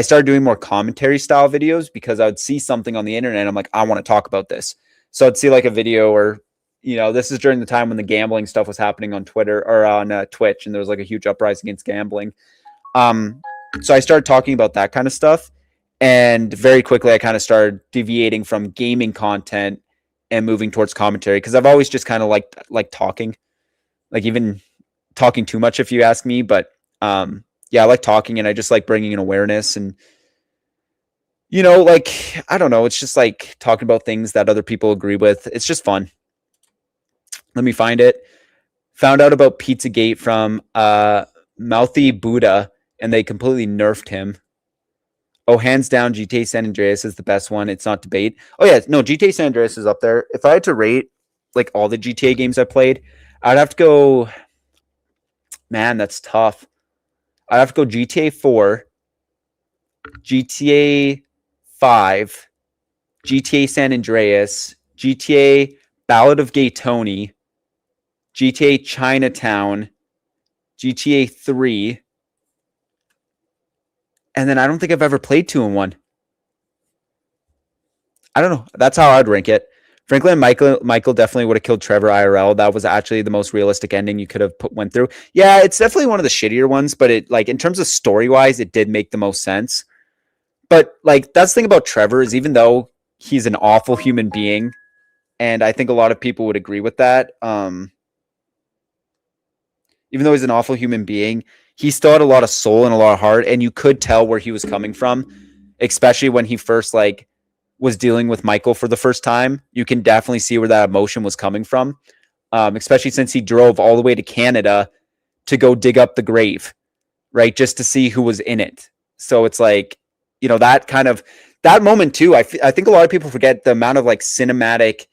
started doing more commentary style videos because I would see something on the internet. And I'm like, I want to talk about this. So I'd see like a video, or, you know, this is during the time when the gambling stuff was happening on Twitter or on Twitch, and there was like a huge uprising against gambling. So I started talking about that kind of stuff. And very quickly, I kind of started deviating from gaming content and moving towards commentary, because I've always just kind of like talking, like even talking too much, if you ask me. But yeah, I like talking, and I just like bringing in awareness, and, you know, like, I don't know, it's just like talking about things that other people agree with. It's just fun. Let me find it. Found out about Pizzagate from Mouthy Buddha, and they completely nerfed him. Oh, hands down, GTA San Andreas is the best one. It's not debate. Oh, yeah. No, GTA San Andreas is up there. If I had to rate, like, all the GTA games I played, I'd have to go... Man, that's tough. I'd have to go GTA 4, GTA 5, GTA San Andreas, GTA Ballad of Gay Tony, GTA Chinatown, GTA 3, and then I don't think I've ever played 2 in 1. I don't know. That's how I'd rank it. Franklin and Michael definitely would have killed Trevor IRL. That was actually the most realistic ending you could have went through. Yeah, it's definitely one of the shittier ones, but it, like, in terms of story-wise, it did make the most sense. But, like, that's the thing about Trevor, is even though he's an awful human being, and I think a lot of people would agree with that, even though he's an awful human being, he still had a lot of soul and a lot of heart, and you could tell where he was coming from, especially when he first, like, was dealing with Michael for the first time, you can definitely see where that emotion was coming from, especially since he drove all the way to Canada to go dig up the grave, right? Just to see who was in it. So it's like, you know, that kind of, that moment too, I think a lot of people forget the amount of like cinematic,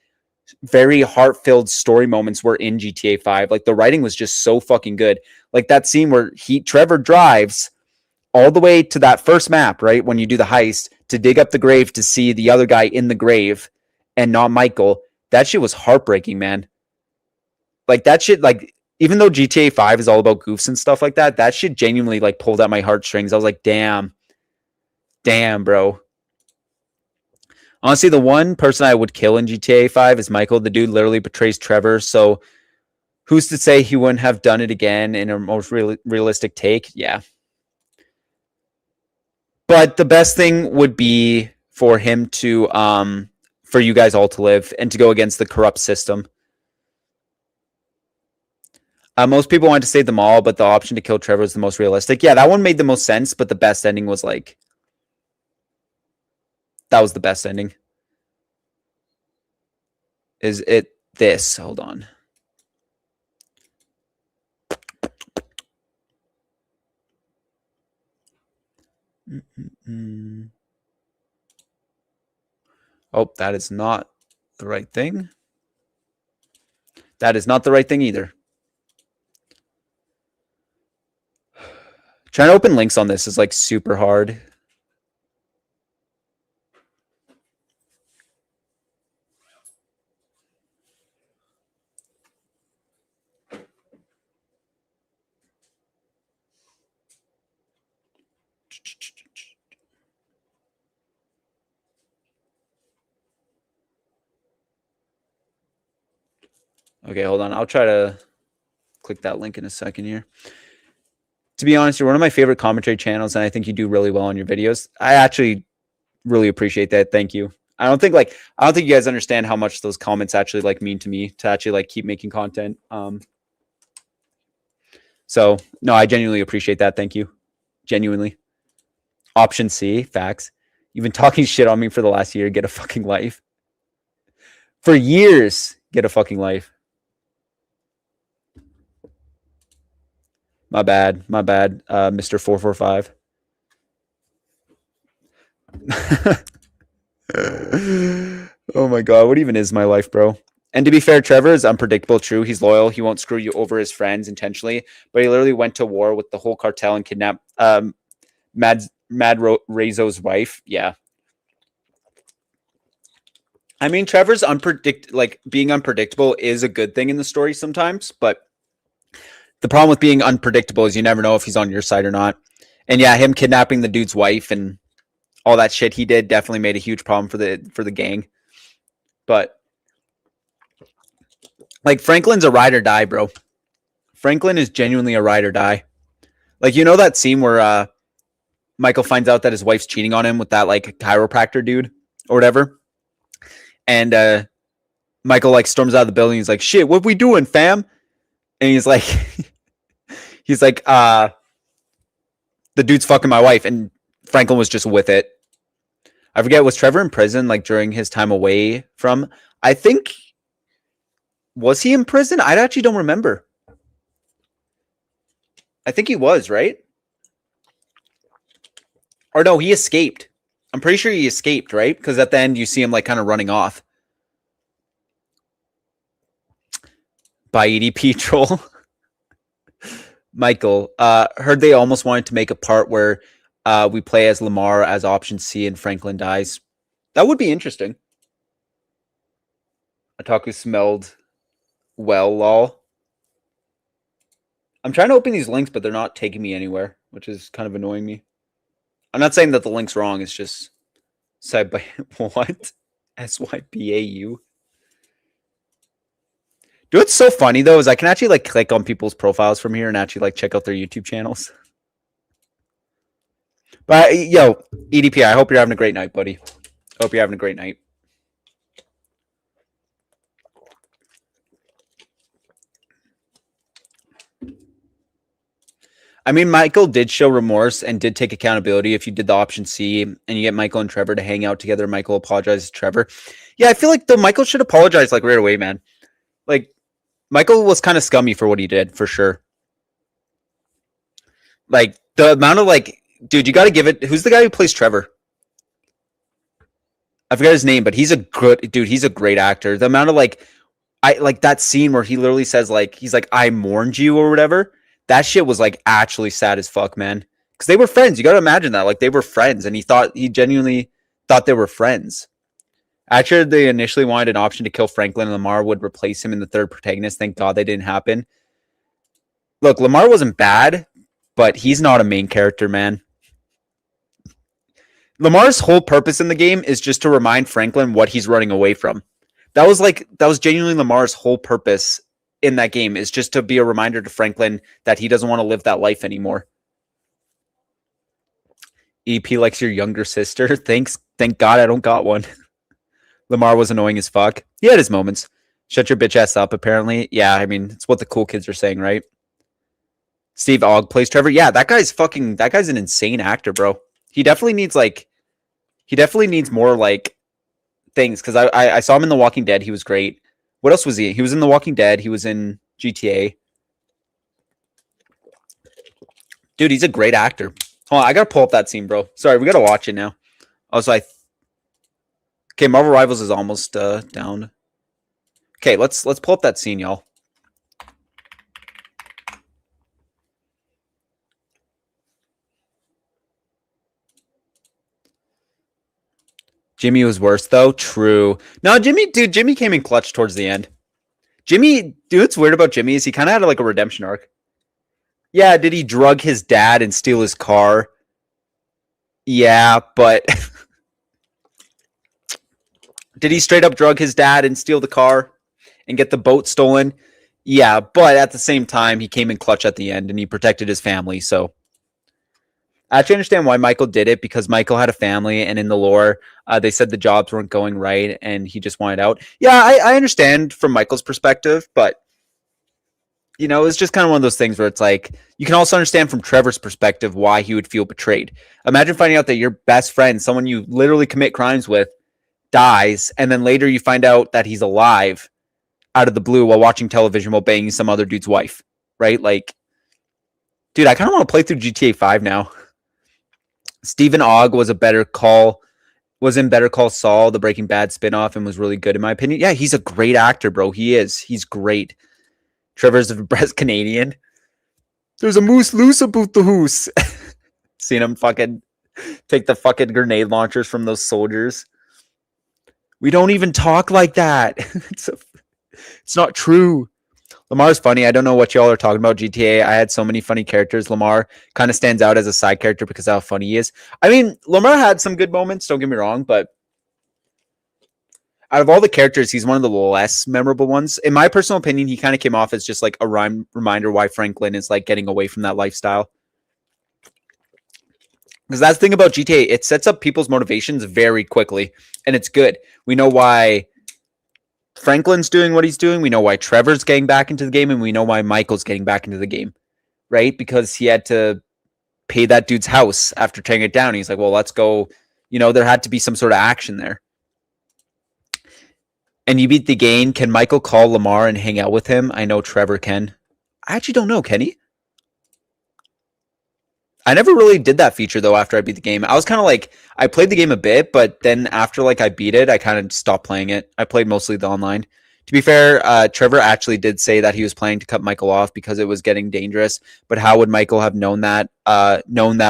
very heart-filled story moments were in GTA 5. Like the writing was just so fucking good. Like that scene where Trevor drives all the way to that first map, right? When you do the heist to dig up the grave to see the other guy in the grave and not Michael. That shit was heartbreaking, man. Like that shit, like even though GTA 5 is all about goofs and stuff like that, that shit genuinely like pulled at my heartstrings. I was like, damn, bro. Honestly, the one person I would kill in GTA 5 is Michael. The dude literally betrays Trevor. So who's to say he wouldn't have done it again in a most realistic take? Yeah. But the best thing would be for him to, for you guys all to live and to go against the corrupt system. Most people wanted to save them all, but the option to kill Trevor was the most realistic. Yeah, that one made the most sense, but the best ending was like, that was the best ending. Is it this? Hold on. Oh, that is not the right thing. That is not the right thing either. Trying to open links on this is like super hard. Okay, hold on. I'll try to click that link in a second here. To be honest, you're one of my favorite commentary channels, and I think you do really well on your videos. I actually really appreciate that. Thank you. I don't think you guys understand how much those comments actually like mean to me to actually like keep making content. So no, I genuinely appreciate that. Thank you. Genuinely. Option C, facts. You've been talking shit on me for the last year. Get a fucking life. For years, get a fucking life. My bad, Mr. 445. Oh my god, what even is my life, bro? And to be fair, Trevor is unpredictable. True, he's loyal. He won't screw you over his friends intentionally. But he literally went to war with the whole cartel and kidnapped Rezo's wife. Yeah. I mean, Trevor's being unpredictable is a good thing in the story sometimes, but the problem with being unpredictable is you never know if he's on your side or not. And yeah, him kidnapping the dude's wife and all that shit he did definitely made a huge problem for the gang. But like Franklin's a ride or die, bro. Franklin is genuinely a ride or die. Like, you know that scene where Michael finds out that his wife's cheating on him with that like chiropractor dude or whatever, and Michael like storms out of the building. He's like, "Shit, what we doing, fam?" And he's like, the dude's fucking my wife, and Franklin was just with it. I forget, was Trevor in prison like during his time away from? I think, was he in prison? I actually don't remember. I think he was, right? Or no, he escaped. I'm pretty sure he escaped, right? Because at the end you see him like kind of running off. By EDP troll. Michael, heard they almost wanted to make a part where we play as Lamar as option C and Franklin dies. That would be interesting. Otaku smelled well, lol. I'm trying to open these links, but they're not taking me anywhere, which is kind of annoying me. I'm not saying that the link's wrong. It's just side by what? SYPAU. Dude, what's so funny though is I can actually like click on people's profiles from here and actually like check out their YouTube channels. But yo, EDP, I hope you're having a great night, buddy. Hope you're having a great night. I mean, Michael did show remorse and did take accountability. If you did the option C and you get Michael and Trevor to hang out together, Michael apologizes to Trevor. Yeah, I feel like though Michael should apologize like right away, man. Like Michael was kind of scummy for what he did, for sure. Like the amount of like, dude, you got to give it. Who's the guy who plays Trevor? I forgot his name, but he's a good dude. He's a great actor. The amount of like, I like that scene where he literally says like, he's like, I mourned you or whatever. That shit was like actually sad as fuck, man. Because they were friends. You got to imagine that. Like they were friends, and he genuinely thought they were friends. Actually, they initially wanted an option to kill Franklin, and Lamar would replace him in the third protagonist. Thank God that didn't happen. Look, Lamar wasn't bad, but he's not a main character, man. Lamar's whole purpose in the game is just to remind Franklin what he's running away from. That was genuinely Lamar's whole purpose in that game, is just to be a reminder to Franklin that he doesn't want to live that life anymore. EP likes your younger sister. Thank God I don't got one. Lamar was annoying as fuck. He had his moments. Shut your bitch ass up, apparently. Yeah, I mean, it's what the cool kids are saying, right? Steve Ogg plays Trevor. Yeah, that guy's an insane actor, bro. He definitely needs more like things, because I saw him in The Walking Dead. He was great. What else was he? He was in The Walking Dead. He was in GTA. Dude, he's a great actor. Hold on, I gotta pull up that scene, bro. Sorry, we gotta watch it now. Also, okay, Marvel Rivals is almost down. Okay, let's pull up that scene, y'all. Jimmy was worse, though. True. No, Jimmy came in clutch towards the end. Dude, what's weird about Jimmy is he kind of had like a redemption arc. Yeah, did he drug his dad and steal his car? Yeah, but did he straight up drug his dad and steal the car and get the boat stolen? Yeah, but at the same time, he came in clutch at the end and he protected his family, so I actually understand why Michael did it, because Michael had a family, and in the lore, they said the jobs weren't going right, and he just wanted out. Yeah, I understand from Michael's perspective, but it's just kind of one of those things where it's like, you can also understand from Trevor's perspective why he would feel betrayed. Imagine finding out that your best friend, someone you literally commit crimes with, dies, and then later you find out that he's alive out of the blue while watching television while banging some other dude's wife, right? Like, dude, I kind of want to play through GTA 5 now. Stephen Ogg was in Better Call Saul, the Breaking Bad spinoff, and was really good in my opinion. Yeah, he's a great actor, bro. He is. He's great. Trevor's the best Canadian. There's a moose loose about the hoose. Seen him fucking take the fucking grenade launchers from those soldiers. We don't even talk like that. It's not true. Lamar's funny. I don't know what y'all are talking about. GTA. I had so many funny characters. Lamar kind of stands out as a side character because of how funny he is. I mean, Lamar had some good moments. Don't get me wrong, but out of all the characters, he's one of the less memorable ones. In my personal opinion, he kind of came off as just like a reminder why Franklin is like getting away from that lifestyle. Because that's the thing about GTA. It sets up people's motivations very quickly, and it's good. We know why Franklin's doing what he's doing. We know why Trevor's getting back into the game, and we know why Michael's getting back into the game, right? Because he had to pay that dude's house after tearing it down. He's like, well, let's go. There had to be some sort of action there. And you beat the game. Can Michael call Lamar and hang out with him? I know Trevor can. I actually don't know. Can he? I never really did that feature, though, after I beat the game. I was kind of like, I played the game a bit, but then after like I beat it, I kind of stopped playing it. I played mostly the online. To be fair, Trevor actually did say that he was planning to cut Michael off because it was getting dangerous. But how would Michael have known that?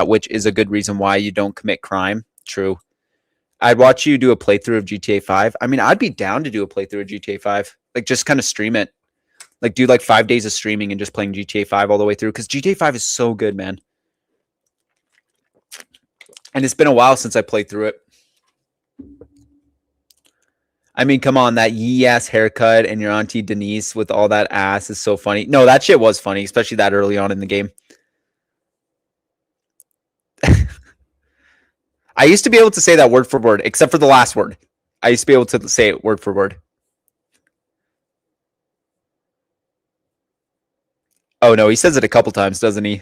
Which is a good reason why you don't commit crime. True. I'd watch you do a playthrough of GTA 5. I mean, I'd be down to do a playthrough of GTA 5. Like, just kind of stream it. Like, do like 5 days of streaming and just playing GTA 5 all the way through. Because GTA 5 is so good, man. And it's been a while since I played through it. I mean, come on, that yee-ass haircut and your auntie Denise with all that ass is so funny. No, that shit was funny, especially that early on in the game. I used to be able to say that word for word, except for the last word. I used to be able to say it word for word. Oh no, he says it a couple times, doesn't he?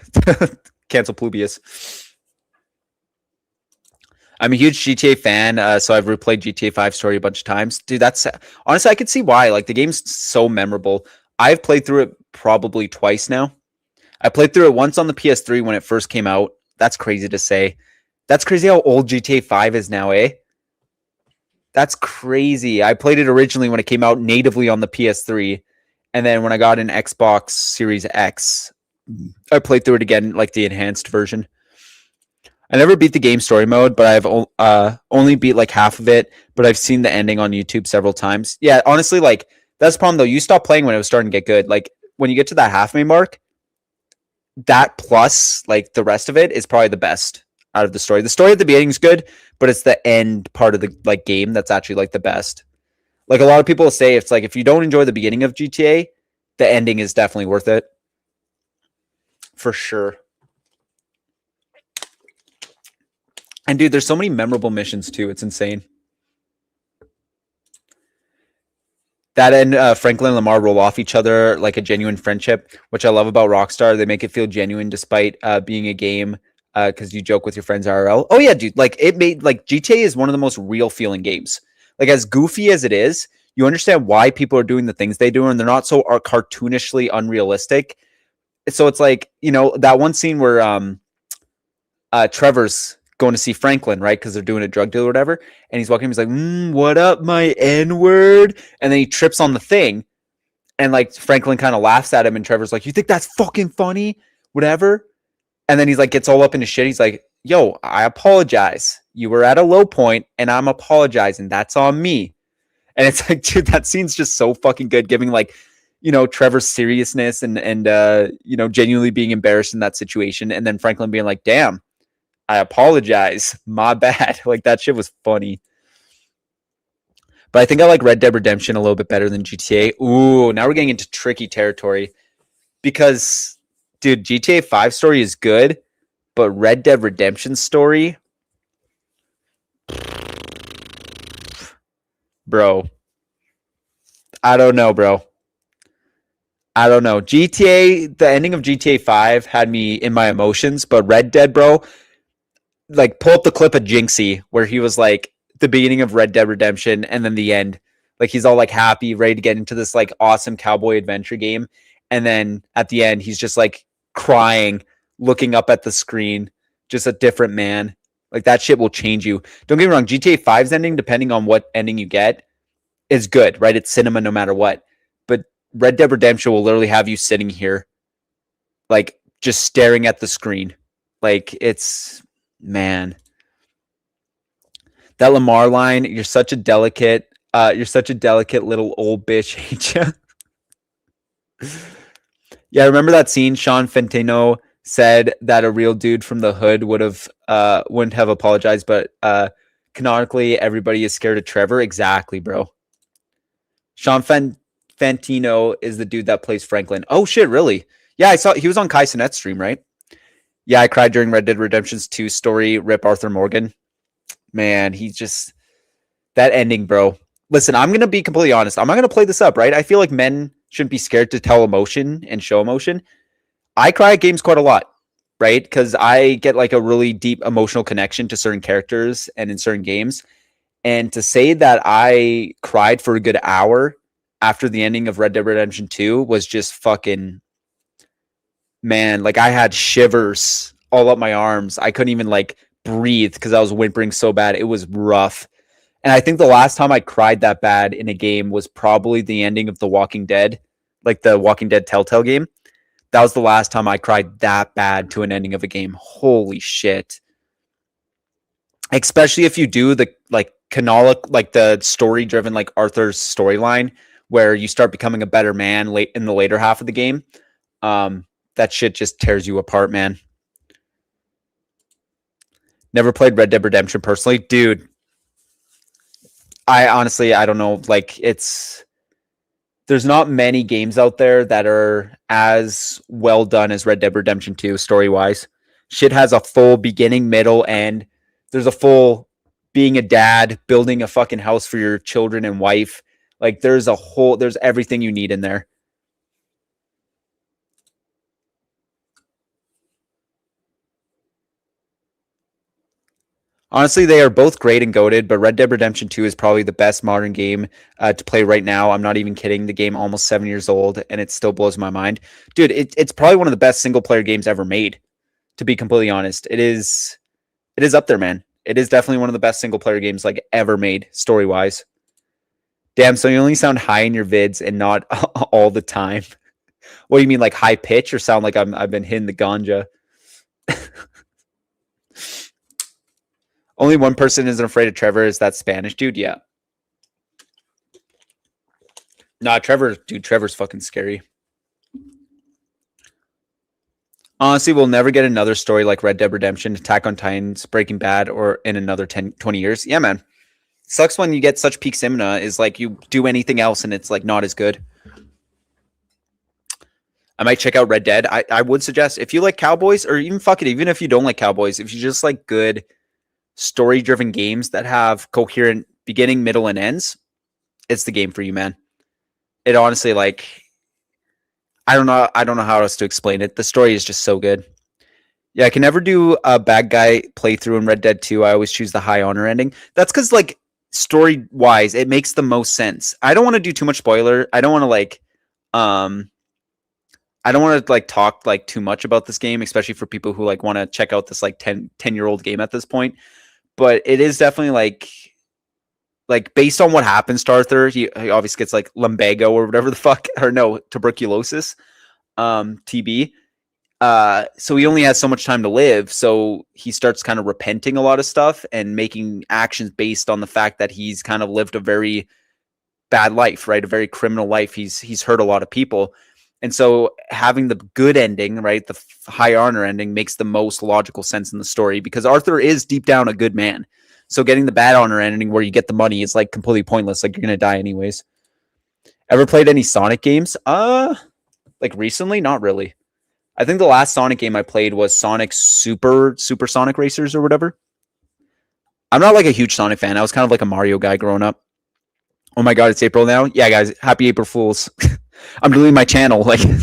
Cancel Plubius. I'm a huge GTA fan, so I've replayed GTA 5 story a bunch of times. Dude, that's honestly, I could see why. Like the game's so memorable. I've played through it probably twice now. I played through it once on the PS3 when it first came out. That's crazy to say. That's crazy how old GTA 5 is now, eh? That's crazy. I played it originally when it came out natively on the PS3. And then when I got an Xbox Series X, I played through it again, like the enhanced version. I never beat the game story mode, but I've only beat like half of it. But I've seen the ending on YouTube several times. Yeah, honestly, like that's the problem though. You stop playing when it was starting to get good. Like when you get to that halfway mark, that plus like the rest of it is probably the best out of the story. The story at the beginning is good, but it's the end part of the like game that's actually like the best. Like a lot of people say, it's like if you don't enjoy the beginning of GTA, the ending is definitely worth it. For sure. And dude, there's so many memorable missions too. It's insane. That and Franklin and Lamar roll off each other like a genuine friendship, which I love about Rockstar. They make it feel genuine despite being a game because you joke with your friends IRL. Oh yeah, dude. Like it made like GTA is one of the most real feeling games. Like as goofy as it is, you understand why people are doing the things they do, and they're not so cartoonishly unrealistic. So it's like, you know, that one scene where Trevor's going to see Franklin, right? Because they're doing a drug deal or whatever. And he's walking, he's like, what up, my N-word? And then he trips on the thing. And like Franklin kind of laughs at him. And Trevor's like, you think that's fucking funny? Whatever. And then he's like, gets all up in his shit. He's like, yo, I apologize. You were at a low point and I'm apologizing. That's on me. And it's like, dude, that scene's just so fucking good. Giving like, you know, Trevor's seriousness and you know, genuinely being embarrassed in that situation. And then Franklin being like, damn, I apologize. My bad. Like that shit was funny. But I think I like Red Dead Redemption a little bit better than GTA. Ooh, now we're getting into tricky territory. Because, dude, GTA 5 story is good, but Red Dead Redemption story, bro. I don't know, bro. I don't know. GTA, the ending of GTA 5 had me in my emotions, but Red Dead, bro, like pull up the clip of Jinxie where he was like the beginning of Red Dead Redemption and then the end. Like he's all like happy, ready to get into this like awesome cowboy adventure game. And then at the end, he's just like crying, looking up at the screen, just a different man. Like that shit will change you. Don't get me wrong, GTA 5's ending, depending on what ending you get, is good, right? It's cinema no matter what. But Red Dead Redemption will literally have you sitting here, like just staring at the screen. Like it's, man. That Lamar line, you're such a delicate little old bitch, ain't you? Yeah, I remember that scene. Sean Fentino said that a real dude from the hood wouldn't have apologized, but canonically everybody is scared of Trevor. Exactly, bro. Sean Fantino is the dude that plays Franklin. Oh shit, really? Yeah, I saw he was on Kai Cenat's stream, right? Yeah, I cried during Red Dead Redemption's 2 story. Rip Arthur Morgan. Man, he's just that ending, bro. Listen, I'm gonna be completely honest. I'm not gonna play this up, right? I feel like men shouldn't be scared to tell emotion and show emotion. I cry at games quite a lot, right? Because I get like a really deep emotional connection to certain characters and in certain games. And to say that I cried for a good hour after the ending of Red Dead Redemption 2 was just fucking, man, like I had shivers all up my arms. I couldn't even like breathe because I was whimpering so bad. It was rough. And I think the last time I cried that bad in a game was probably the ending of The Walking Dead, like the Walking Dead Telltale game. That was the last time I cried that bad to an ending of a game. Holy shit. Especially if you do the like canonical, like the story driven, like Arthur's storyline, where you start becoming a better man late in the later half of the game. That shit just tears you apart, man. Never played Red Dead Redemption personally. Dude, I honestly, I don't know. Like there's not many games out there that are as well done as Red Dead Redemption 2 story-wise. Shit has a full beginning, middle, end. There's a full being a dad, building a fucking house for your children and wife. Like there's everything you need in there. Honestly, they are both great and goated, but Red Dead Redemption 2 is probably the best modern game to play right now. I'm not even kidding. The game almost 7 years old, and it still blows my mind. Dude, it's probably one of the best single-player games ever made, to be completely honest. It is up there, man. It is definitely one of the best single-player games like ever made, story-wise. Damn, so you only sound high in your vids and not all the time. What do you mean, like high pitch, or sound like I've been hitting the ganja? Only one person isn't afraid of Trevor. Is that Spanish dude? Yeah. Nah, Trevor's fucking scary. Honestly, we'll never get another story like Red Dead Redemption, Attack on Titans, Breaking Bad, or in another 10, 20 years. Yeah, man. Sucks when you get such peak stamina is like you do anything else and it's like not as good. I might check out Red Dead. I would suggest if you like Cowboys, or even fuck it, even if you don't like Cowboys, if you just like good story-driven games that have coherent beginning, middle, and ends, it's the game for you, man. It honestly, like, I don't know how else to explain it. The story is just so good. Yeah, I can never do a bad guy playthrough in Red Dead 2. I always choose the high honor ending. That's because, like, story-wise, it makes the most sense. I don't want to do too much spoiler. I don't want to, like, I don't want to like talk like too much about this game, especially for people who like want to check out this like 10-year-old game at this point. But it is definitely like based on what happens to Arthur, he obviously gets like lumbago or whatever the fuck, or no, tuberculosis, TB. So he only has so much time to live. So he starts kind of repenting a lot of stuff and making actions based on the fact that he's kind of lived a very bad life, right? A very criminal life. He's hurt a lot of people. And so having the good ending, right, the high honor ending makes the most logical sense in the story because Arthur is deep down a good man. So getting the bad honor ending where you get the money is like completely pointless. Like you're going to die anyways. Ever played any Sonic games? Like recently? Not really. I think the last Sonic game I played was Sonic Super Sonic Racers or whatever. I'm not like a huge Sonic fan. I was kind of like a Mario guy growing up. Oh my God, it's April now. Yeah, guys, happy April Fools. I'm deleting my channel. Like, you know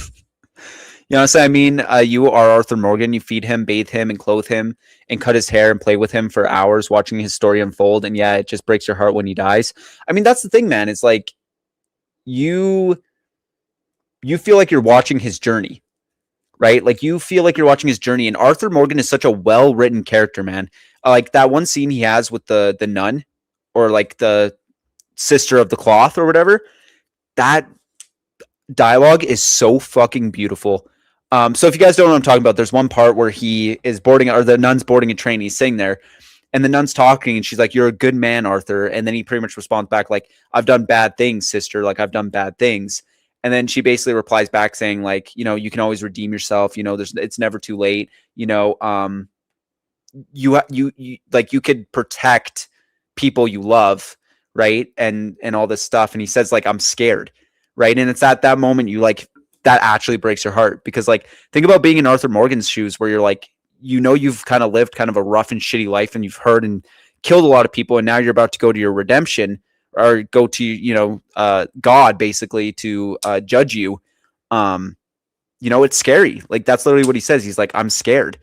what I'm saying? I mean, you are Arthur Morgan. You feed him, bathe him, and clothe him, and cut his hair and play with him for hours, watching his story unfold. And yeah, it just breaks your heart when he dies. I mean, that's the thing, man. It's like you feel like you're watching his journey, right? Like you feel like you're watching his journey. And Arthur Morgan is such a well-written character, man. Like that one scene he has with the nun, or like the sister of the cloth or whatever. That dialogue is so fucking beautiful. So if you guys don't know what I'm talking about, there's one part where he is boarding, or the nun's boarding a train. He's sitting there, and the nun's talking, and she's like, "You're a good man, Arthur." And then he pretty much responds back like, "I've done bad things, sister. Like I've done bad things." And then she basically replies back saying like, "You know, you can always redeem yourself. You know, it's never too late. You know, you like you could protect people you love, right? And all this stuff." And he says like, "I'm scared." Right. And it's at that moment you like that actually breaks your heart because like think about being in Arthur Morgan's shoes where you're like, you know, you've kind of lived kind of a rough and shitty life and you've hurt and killed a lot of people. And now you're about to go to your redemption or go to, you know, God basically to judge you. You know, it's scary. Like that's literally what he says. He's like, "I'm scared."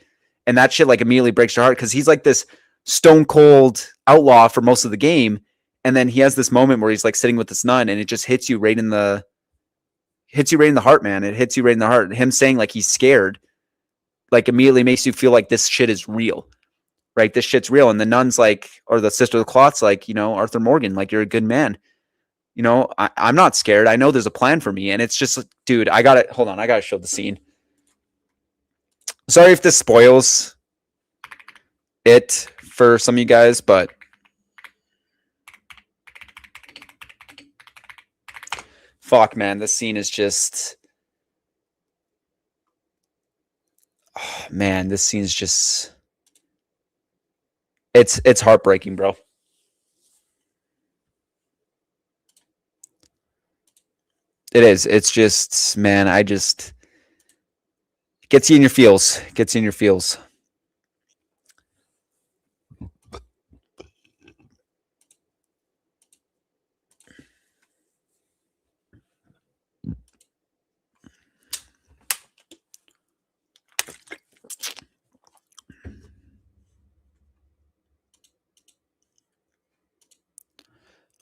And that shit like immediately breaks your heart because he's like this stone cold outlaw for most of the game. And then he has this moment where he's like sitting with this nun and it just hits you right in the heart, man. It hits you right in the heart. Him saying like he's scared, like immediately makes you feel like this shit is real, right? This shit's real. And the nun's like, or the sister of the cloth's like, you know, "Arthur Morgan, like you're a good man. You know, I'm not scared. I know there's a plan for me." And it's just, dude, I gotta show the scene. Sorry if this spoils it for some of you guys, but fuck, man, this scene is just, oh, man, this scene is just, it's heartbreaking, bro. It is. It's just, man, gets you in your feels. Gets you in your feels.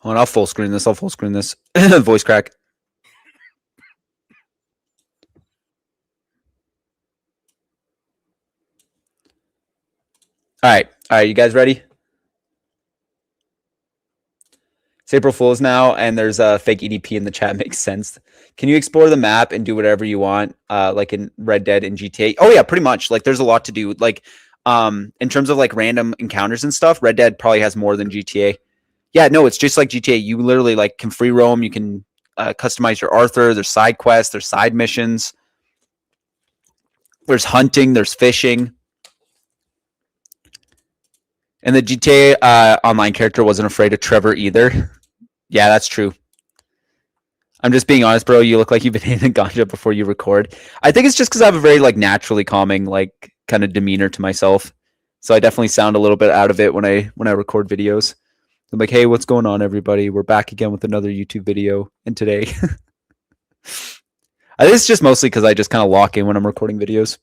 Hold on, I'll full screen this. Voice crack. All right. You guys ready? It's April Fool's now, and there's a fake EDP in the chat. Makes sense. Can you explore the map and do whatever you want, like in Red Dead and GTA? Oh yeah, pretty much. Like, there's a lot to do. Like, in terms of like random encounters and stuff, Red Dead probably has more than GTA. Yeah, no, it's just like GTA. You literally like can free roam. You can customize your Arthur. There's side quests. There's side missions. There's hunting. There's fishing. And the GTA online character wasn't afraid of Trevor either. Yeah, that's true. I'm just being honest, bro. You look like you've been hitting ganja before you record. I think it's just because I have a very like naturally calming like kind of demeanor to myself. So I definitely sound a little bit out of it when I record videos. I'm like, hey, what's going on, everybody? We're back again with another YouTube video. And today, I think it's just mostly because I just kind of lock in when I'm recording videos.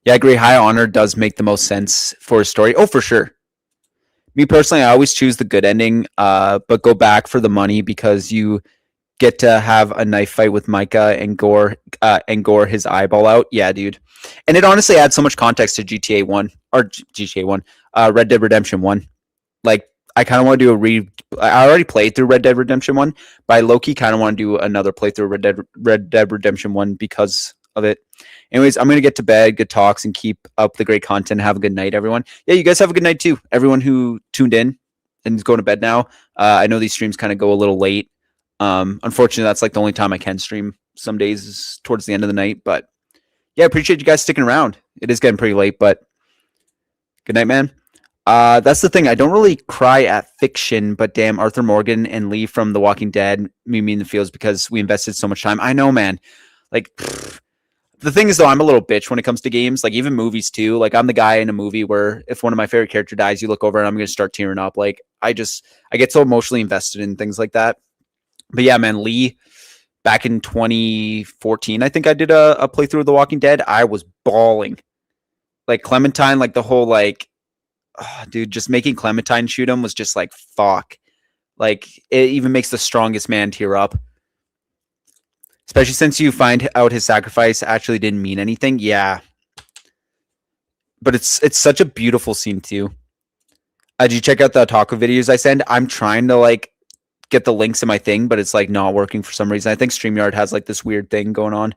Yeah, I agree. High honor does make the most sense for a story. Oh, for sure. Me personally, I always choose the good ending, but go back for the money because you get to have a knife fight with Micah and gore his eyeball out. Yeah, dude. And it honestly adds so much context to GTA 1 or GTA 1, Red Dead Redemption 1. Like, I kind of want to do I already played through Red Dead Redemption 1, but I low-key kind of want to do another playthrough of Red Dead Redemption 1 because of it. Anyways, I'm going to get to bed, good talks, and keep up the great content. Have a good night, everyone. Yeah, you guys have a good night, too. Everyone who tuned in and is going to bed now. I know these streams kind of go a little late. Unfortunately, that's like the only time I can stream. Some days is towards the end of the night. But, yeah, appreciate you guys sticking around. It is getting pretty late, but good night, man. That's the thing. I don't really cry at fiction, but damn, Arthur Morgan and Lee from The Walking Dead made me in the feels because we invested so much time. I know, man. Like, the thing is, though, I'm a little bitch when it comes to games, like even movies too. Like, I'm the guy in a movie where if one of my favorite character dies, you look over and I'm going to start tearing up. Like, I get so emotionally invested in things like that. But yeah, man, Lee, back in 2014, I think I did a playthrough of The Walking Dead. I was bawling. Like, Clementine, like the whole, like, oh, dude, just making Clementine shoot him was just like, fuck. Like, it even makes the strongest man tear up. Especially since you find out his sacrifice actually didn't mean anything. Yeah. But it's such a beautiful scene too. Did you check out the taco videos I send? I'm trying to like get the links in my thing, but it's like not working for some reason. I think StreamYard has like this weird thing going on.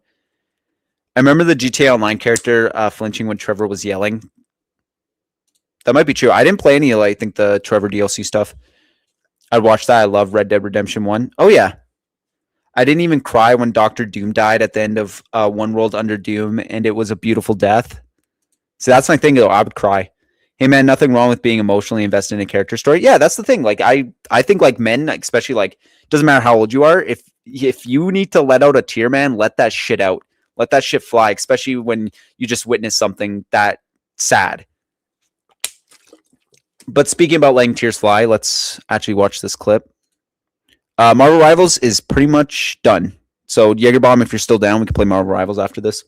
I remember the GTA Online character flinching when Trevor was yelling. That might be true. I didn't play any of, I think, the Trevor DLC stuff. I'd watch that. I love Red Dead Redemption 1. Oh, yeah. I didn't even cry when Dr. Doom died at the end of One World Under Doom, and it was a beautiful death. So that's my thing, though. I would cry. Hey, man, nothing wrong with being emotionally invested in a character story. Yeah, that's the thing. Like, I think, like, men, especially, like, doesn't matter how old you are, if you need to let out a tear, man, let that shit out. Let that shit fly, especially when you just witness something that sad. But speaking about letting tears fly, let's actually watch this clip. Marvel Rivals is pretty much done. So, Jagerbomb, if you're still down, we can play Marvel Rivals after this.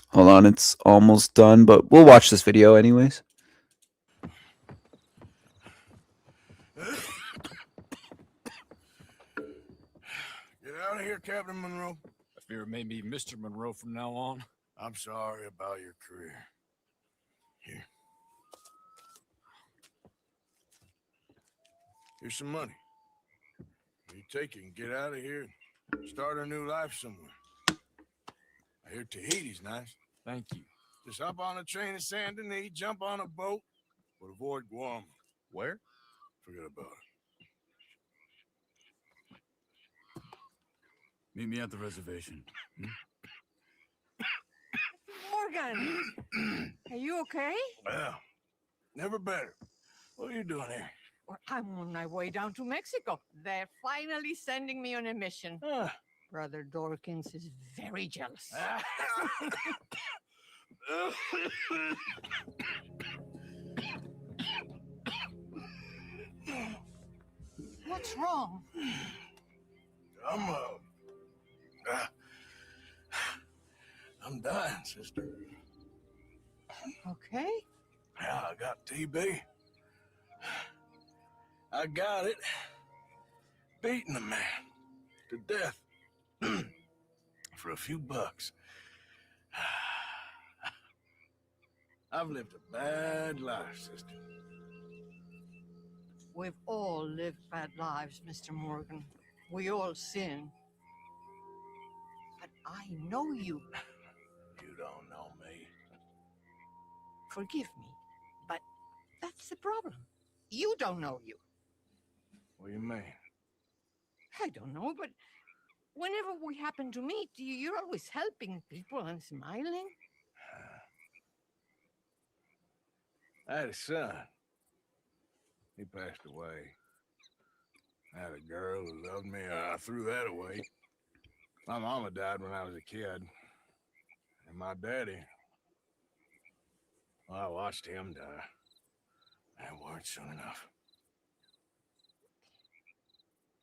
Hold on, it's almost done, but we'll watch this video anyways. Get out of here, Captain Monroe. I fear it may be Mr. Monroe from now on. I'm sorry about your career. Here. Here's some money. You take it and get out of here and start a new life somewhere. I hear Tahiti's nice. Thank you. Just hop on a train to Saint Denis, jump on a boat, but avoid Guam. Where? Forget about it. Meet me at the reservation. Morgan, are you okay? Well, never better. What are you doing here? Well, I'm on my way down to Mexico. They're finally sending me on a mission. Brother Dorkins is very jealous. What's wrong? I'm dying, sister. Okay. Yeah, I got TB. I got it. Beating a man to death for a few bucks. I've lived a bad life, sister. We've all lived bad lives, Mr. Morgan. We all sin. But I know you. You don't know me. Forgive me, but that's the problem. You don't know you. What do you mean? I don't know, but whenever we happen to meet, you're always helping people and smiling. I had a son. He passed away. I had a girl who loved me. I threw that away. My mama died when I was a kid. And my daddy, well, I watched him die. That weren't soon enough.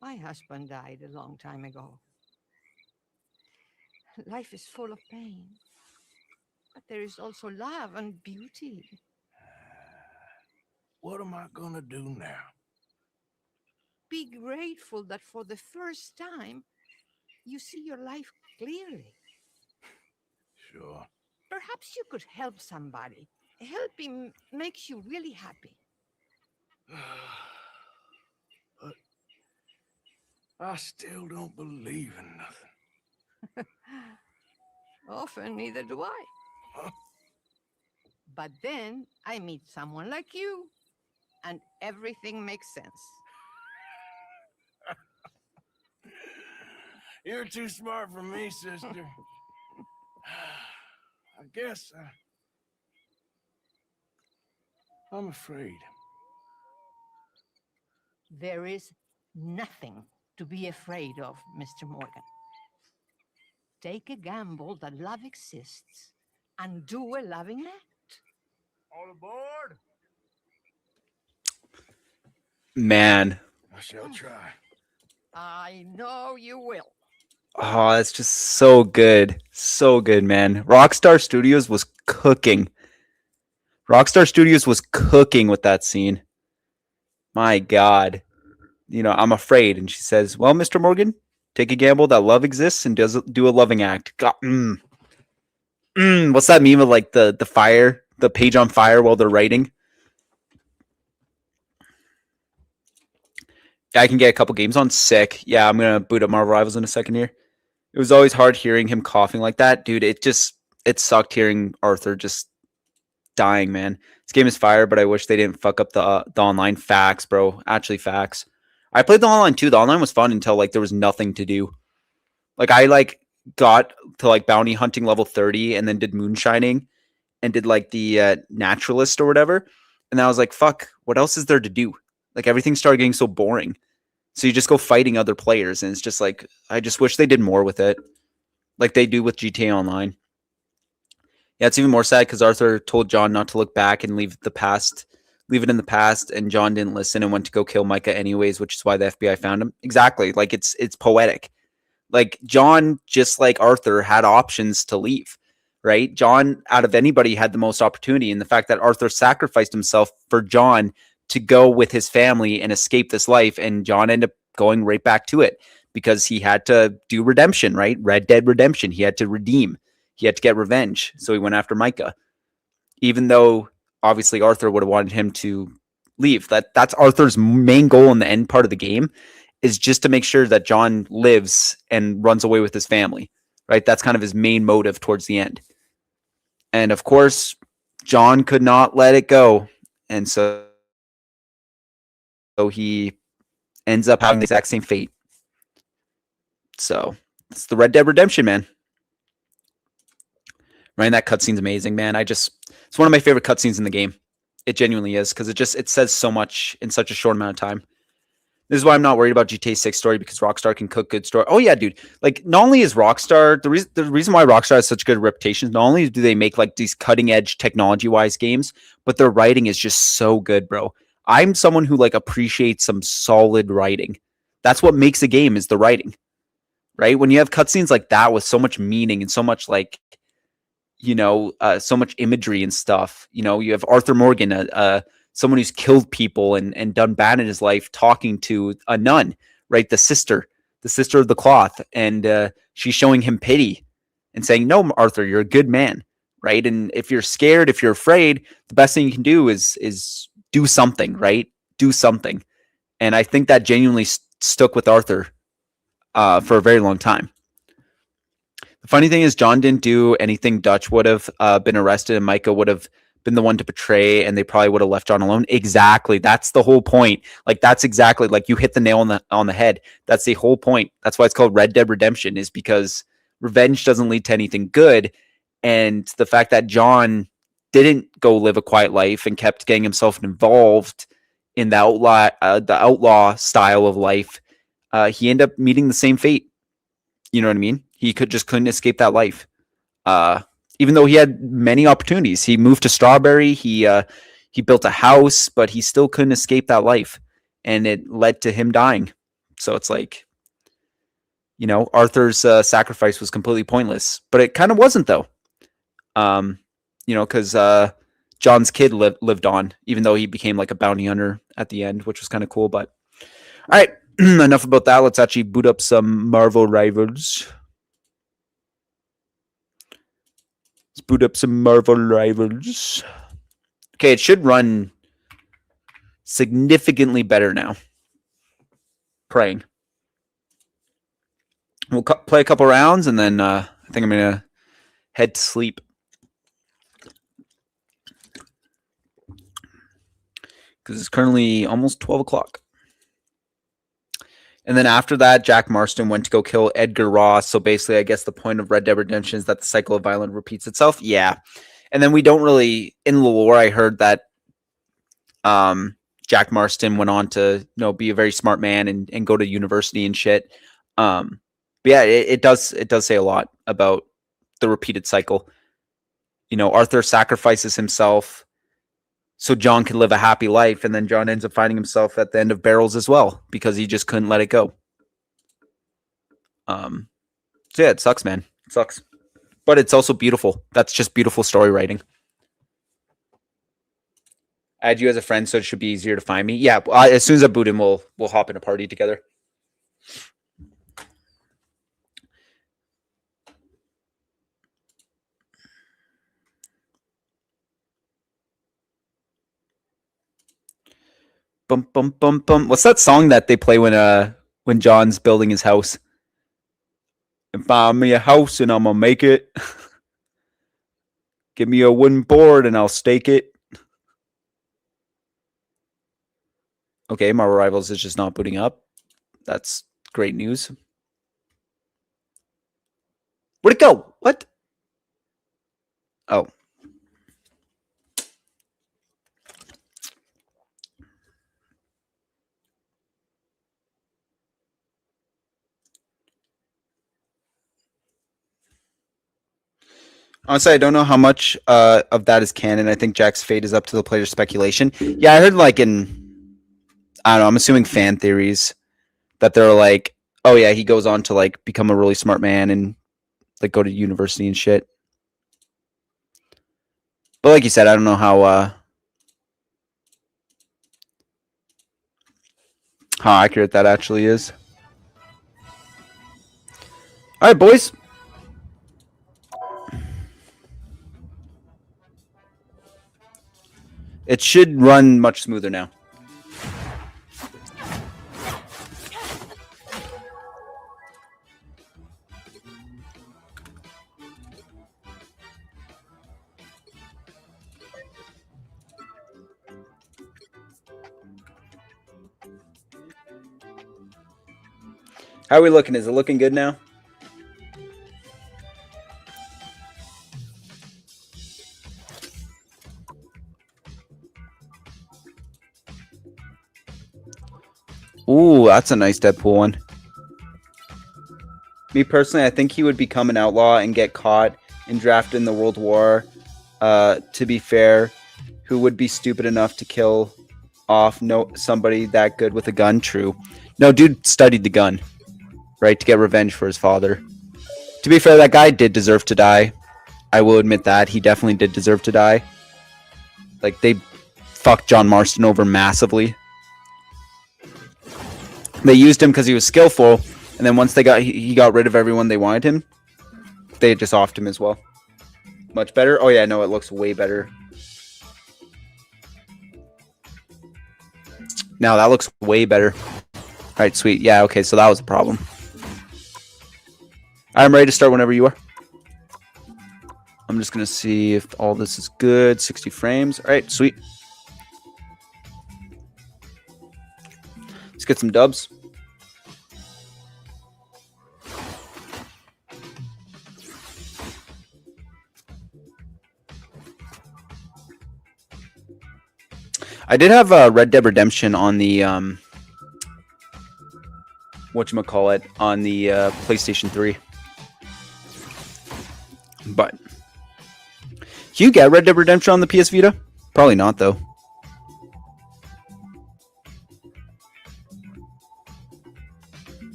My husband died a long time ago. Life is full of pain. But there is also love and beauty. What am I gonna do now? Be grateful that for the first time, you see your life clearly. Sure. Perhaps you could help somebody. Helping makes you really happy. But I still don't believe in nothing. Often, neither do I. Huh? But then I meet someone like you, and everything makes sense. You're too smart for me, sister. I guess I'm afraid. There is nothing to be afraid of, Mr. Morgan. Take a gamble that love exists and do a loving act. All aboard? Man. I shall try. I know you will. Oh, it's just so good. So good, man. Rockstar Studios was cooking. Rockstar Studios was cooking with that scene. My God. You know, I'm afraid. And she says, well, Mr. Morgan, take a gamble that love exists and do a loving act. God, what's that meme of like the fire, the page on fire while they're writing? I can get a couple games on. Sick. Yeah, I'm going to boot up Marvel Rivals in a second here. It was always hard hearing him coughing like that. Dude, it sucked hearing Arthur just dying, man. This game is fire, but I wish they didn't fuck up the online. Facts, bro. Actually, facts. I played the online too. The online was fun until like there was nothing to do. Like I like got to like bounty hunting level 30 and then did moonshining and did like the naturalist or whatever. And then I was like, fuck, what else is there to do? Like everything started getting so boring. So you just go fighting other players, and it's just like I just wish they did more with it, like they do with GTA Online. Yeah, it's even more sad because Arthur told John not to look back and leave it in the past, and John didn't listen and went to go kill Micah anyways, which is why the FBI found him. Exactly, like it's poetic. Like John, just like Arthur, had options to leave, right? John, out of anybody, had the most opportunity, and the fact that Arthur sacrificed himself for John to go with his family and escape this life, and John ended up going right back to it because he had to do redemption, right? Red Dead Redemption. He had to redeem. He had to get revenge. So he went after Micah, even though obviously Arthur would have wanted him to leave. That's Arthur's main goal in the end part of the game, is just to make sure that John lives and runs away with his family, right? That's kind of his main motive towards the end. And of course, John could not let it go. And so he ends up having the exact same fate. So it's the Red Dead Redemption, man. Right, and that cutscene's amazing, man. It's one of my favorite cutscenes in the game. It genuinely is, because it says so much in such a short amount of time. This is why I'm not worried about GTA 6 story, because Rockstar can cook good story. Oh yeah, dude. Like not only is Rockstar the reason why Rockstar has such good reputation, not only do they make like these cutting edge technology wise games, but their writing is just so good, bro. I'm someone who like appreciates some solid writing. That's what makes a game, is the writing, right? When you have cutscenes like that with so much meaning and so much like, so much imagery and stuff. You have Arthur Morgan, someone who's killed people and done bad in his life, talking to a nun, right? The sister of the cloth. And she's showing him pity and saying, no, Arthur, you're a good man, right? And if you're scared, if you're afraid, the best thing you can do is do something, right? Do something. And I think that genuinely stuck with Arthur for a very long time. The funny thing is, John didn't do anything Dutch would have been arrested, and Micah would have been the one to betray, and they probably would have left John alone. Exactly. That's the whole point. Like, that's exactly, like, you hit the nail on the head. That's the whole point. That's why it's called Red Dead Redemption, is because revenge doesn't lead to anything good. And the fact that John didn't go live a quiet life and kept getting himself involved in the outlaw style of life, he ended up meeting the same fate. You know what I mean? He couldn't escape that life. Even though he had many opportunities, he moved to Strawberry, he built a house, but he still couldn't escape that life, and it led to him dying. So it's like, Arthur's sacrifice was completely pointless, but it kind of wasn't though. Because John's kid lived on, even though he became like a bounty hunter at the end, which was kind of cool. But all right, enough about that. Let's actually boot up some Marvel Rivals. Let's boot up some Marvel Rivals. Okay, it should run significantly better now. Praying. We'll play a couple rounds, and then I think I'm going to head to sleep. Because it's currently almost 12 o'clock. And then after that, Jack Marston went to go kill Edgar Ross. So basically, I guess the point of Red Dead Redemption is that the cycle of violence repeats itself. Yeah. And then we don't really, in the lore, I heard that Jack Marston went on to be a very smart man and go to university and shit. But yeah, it does say a lot about the repeated cycle. Arthur sacrifices himself so John can live a happy life, and then John ends up finding himself at the end of barrels as well because he just couldn't let it go. So yeah, it sucks, man. It sucks. But it's also beautiful. That's just beautiful story writing. Add you as a friend so it should be easier to find me. Yeah, as soon as I boot him, we'll hop in a party together. Bum, bum, bum, bum. What's that song that they play when John's building his house? Find me a house and I'm gonna make it. Give me a wooden board and I'll stake it. Okay, Marvel Rivals is just not booting up. That's great news. Where'd it go? What? Oh. Honestly, I don't know how much of that is canon. I think Jack's fate is up to the player's speculation. Yeah, I heard I don't know, I'm assuming fan theories that they're like, oh yeah, he goes on to become a really smart man and go to university and shit. But like you said, I don't know how accurate that actually is. All right, boys. It should run much smoother now. How are we looking? Is it looking good now? Ooh, that's a nice Deadpool one. Me personally, I think he would become an outlaw and get caught and drafted in the World War. To be fair, who would be stupid enough to kill off somebody that good with a gun? True. No, dude studied the gun, right, to get revenge for his father. To be fair, that guy did deserve to die. I will admit that he definitely did deserve to die. Like, they fucked John Marston over massively. They used him because he was skillful, and then once he got rid of everyone they wanted him, they just offed him as well. Much better? Oh yeah, no, it looks way better. Now that looks way better. All right, sweet. Yeah, okay, so that was a problem. I'm ready to start whenever you are. I'm just going to see if all this is good. 60 frames. All right, sweet. Let's get some dubs. I did have Red Dead Redemption on the whatchamacallit, on the PlayStation 3. But can you get Red Dead Redemption on the PS Vita? Probably not, though.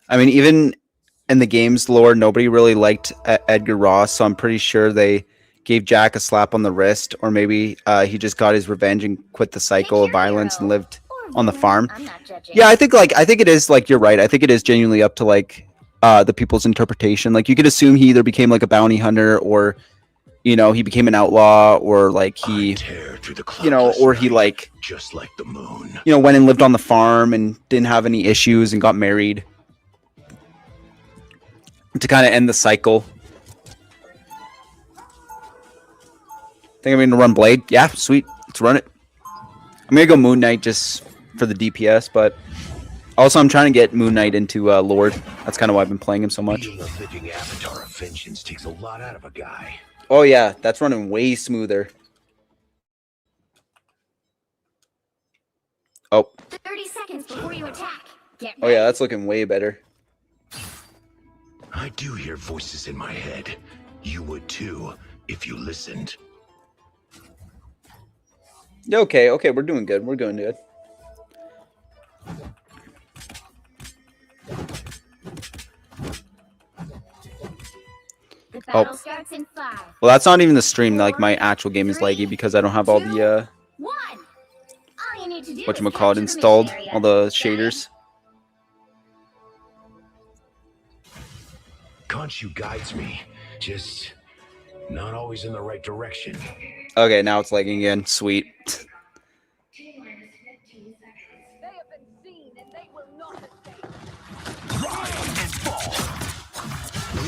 I mean, even in the game's lore, nobody really liked Edgar Ross, so I'm pretty sure they gave Jack a slap on the wrist, or maybe he just got his revenge and quit the cycle of violence and lived on the farm. Yeah, I think it is, like, you're right. I think it is genuinely up to, like, the people's interpretation. Like, you could assume he either became like a bounty hunter, or, you know, he became an outlaw, or like he, you know, or he, like, just like the moon, you know, went and lived on the farm and didn't have any issues and got married to kind of end the cycle. Think I'm going to run Blade? Yeah, sweet. Let's run it. I'm going to go Moon Knight just for the DPS, but also I'm trying to get Moon Knight into Lord. That's kind of why I've been playing him so much. being a living avatar of vengeance takes a lot out of a guy. Oh yeah, that's running way smoother. Oh. 30 seconds before you attack. Get Oh yeah, that's looking way better. I do hear voices in my head. You would too, if you listened. Okay, we're doing good. We're doing good. The battle starts in 5. Well, that's not even the stream. Like, my actual game is laggy because I don't have all the 1. All you need to do whatchamacallit installed, all the shaders. Khonshu guides me, just not always in the right direction. Okay, now it's lagging again. Sweet. Rise and fall.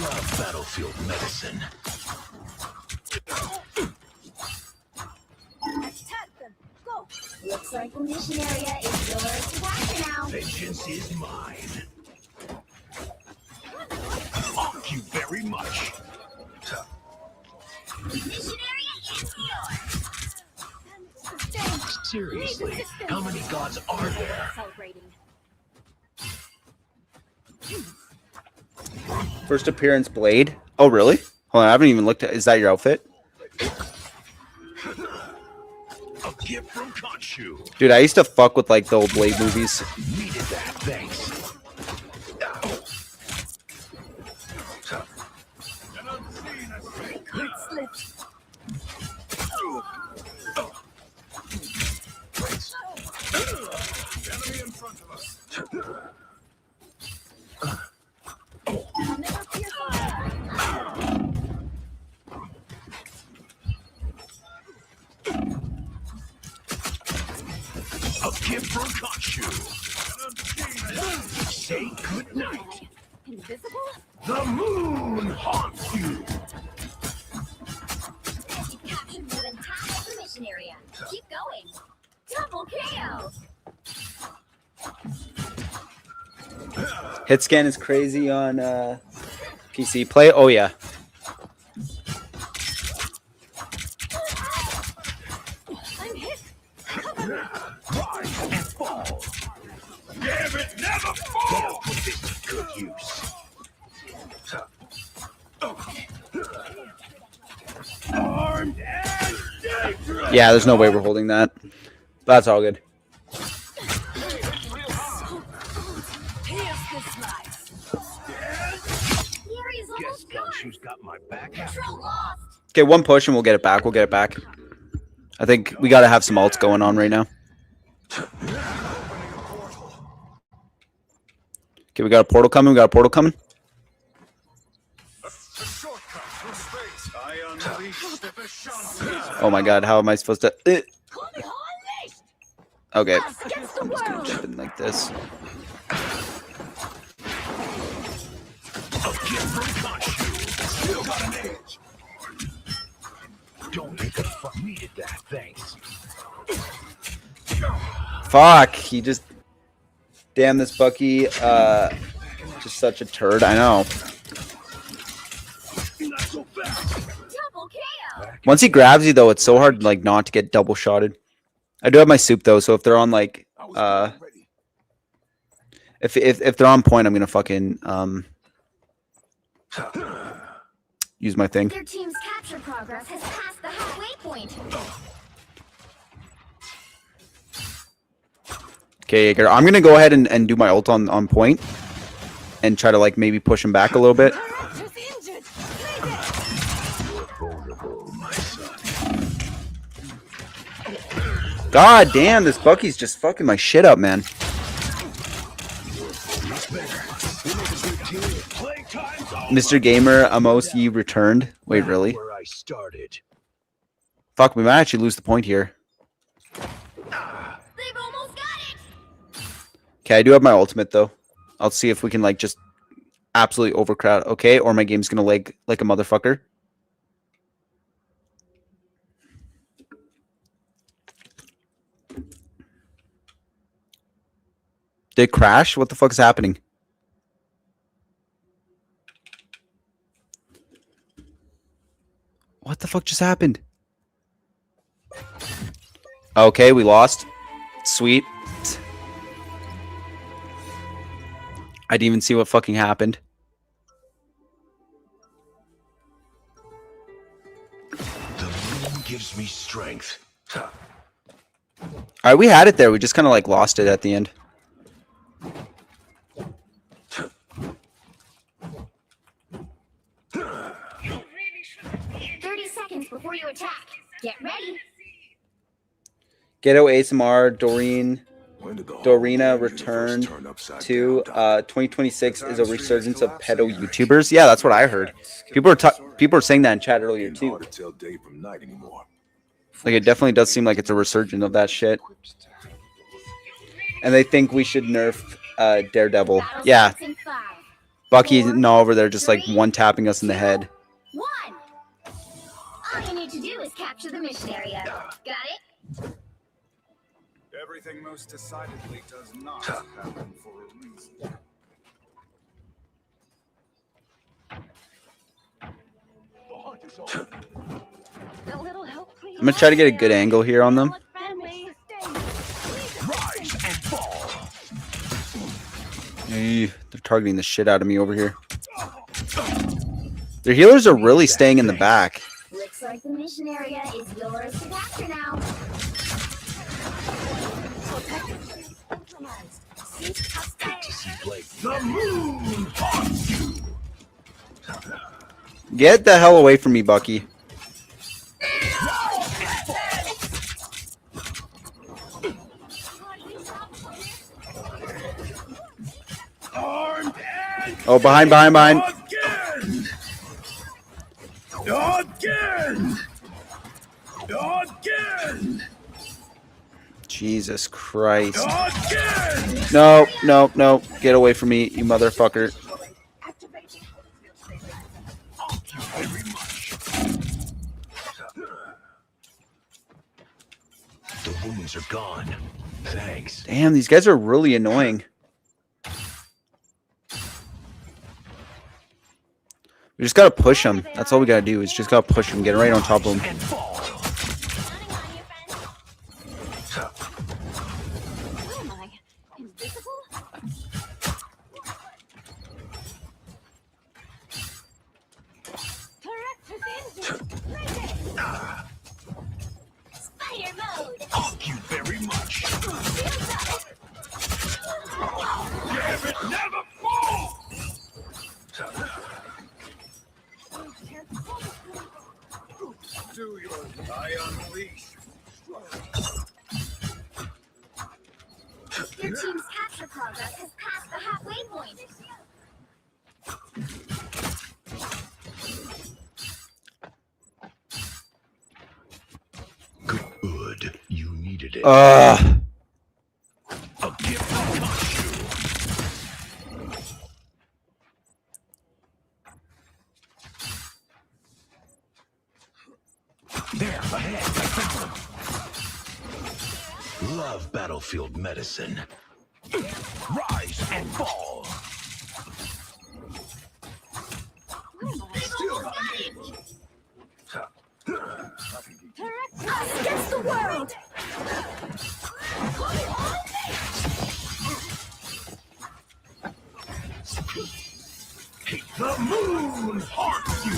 Love battlefield medicine. Looks like the mission area is yours to capture now. Vengeance is mine. Thank you very much. Mission area is yours. Seriously, how many gods are there? Celebrating. First appearance, Blade. Oh, really? Hold on, I haven't even looked at. Is that your outfit? A gift from Khonshu. Dude, I used to fuck with, like, the old Blade movies. Needed that, thanks. Enemy in front of us. A gift from Khonshu. Say goodnight. Invisible? The moon haunts you. You captured more than half of the mission area. Keep going. Double KO. Hit scan is crazy on PC. Play. Oh yeah. Never fall. Put this to good use. Armed and dangerous. Yeah, there's no way we're holding that. That's all good. Gary's Guess almost gone. Gumshoe's got my back after Control all. lost. Okay, one push and we'll get it back. We'll get it back. I think we got to have some ults going on right now. Okay, we got a portal coming. We got a portal coming. Oh my god, how am I supposed to... Okay. Us against the world. Something like this. Still got an edge. Don't make us fuck. Needed that. Thanks. Fuck, he just... Damn, this Bucky, just such a turd. I know. Not so fast. Double KO. Once he grabs you, though, it's so hard, like, not to get double shotted. I do have my soup, though, so if they're on, like, if they're on point, I'm gonna fucking, use my thing. Their team's capture progress has passed the halfway point. Okay, Jaeger, I'm gonna go ahead and do my ult on point. And try to, like, maybe push him back a little bit. Vulnerable, my son. God damn, this Bucky's just fucking my shit up, man. Mr. Gamer, Amos, you returned. Wait, really? Where I started. Fuck, we might actually lose the point here. They've almost got it. Okay, I do have my ultimate, though. I'll see if we can, like, just absolutely overcrowd. Okay, or my game's gonna lag like a motherfucker. Did it crash? What the fuck is happening? What the fuck just happened? Okay, we lost. Sweet. I didn't even see what fucking happened. The moon gives me strength. All right, we had it there. We just kind of like lost it at the end. 30 seconds before you attack. Get ready. Ghetto ASMR, Doreen. When did the whole Dorina universe returned turn upside to down, Doc? 2026 is a resurgence of pedo YouTubers. Yeah, that's what I heard. People are saying that in chat earlier It's too. hard to tell day from night anymore. Like it definitely does seem like it's a resurgence of that shit. And they think we should nerf Daredevil. Battle Yeah, starts in 5, Bucky no over there just like one tapping us in the head. 1. All you need to do is capture the mission area. Got it? Everything most decidedly does not happen for a reason. A little help, please. I'm gonna try to get a good angle here on them. Rise and fall. They're targeting the shit out of me over here. Their healers are really staying in the back. Looks like the mission area is yours to capture now. Hate to see Blake. The moon haunts you. Get the hell away from me, Bucky. Armed and Oh, behind. again. Again. Again. Jesus Christ. Again. No. Get away from me, you motherfucker. The wounds are gone. Thanks. Damn, these guys are really annoying. We just gotta push them. That's all we gotta do is just gotta push them, get right on top of them. And fall. Who am I? Invisible? team's capture progress has passed the halfway point. Good. You needed it. Ugh. A gift will cost you. There, ahead. I found him. Love battlefield medicine. Rise and fall. Us against the world! The moon haunts you.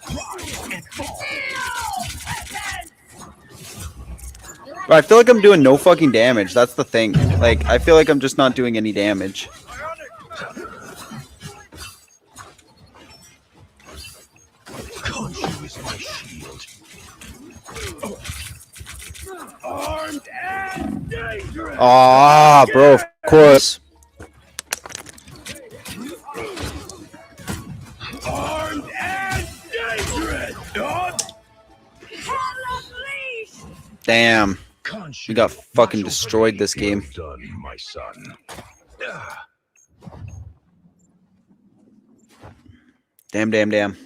Rise and fall. Bro, I feel like I'm doing no fucking damage. That's the thing. Like, I feel like I'm just not doing any damage. Khonshu is my shield. Armed and dangerous. Ah, bro, of course. Armed and dangerous, dog. Damn. Khonshu, We got fucking watch over destroyed me. this game. Well done, my son. Damn, damn, damn.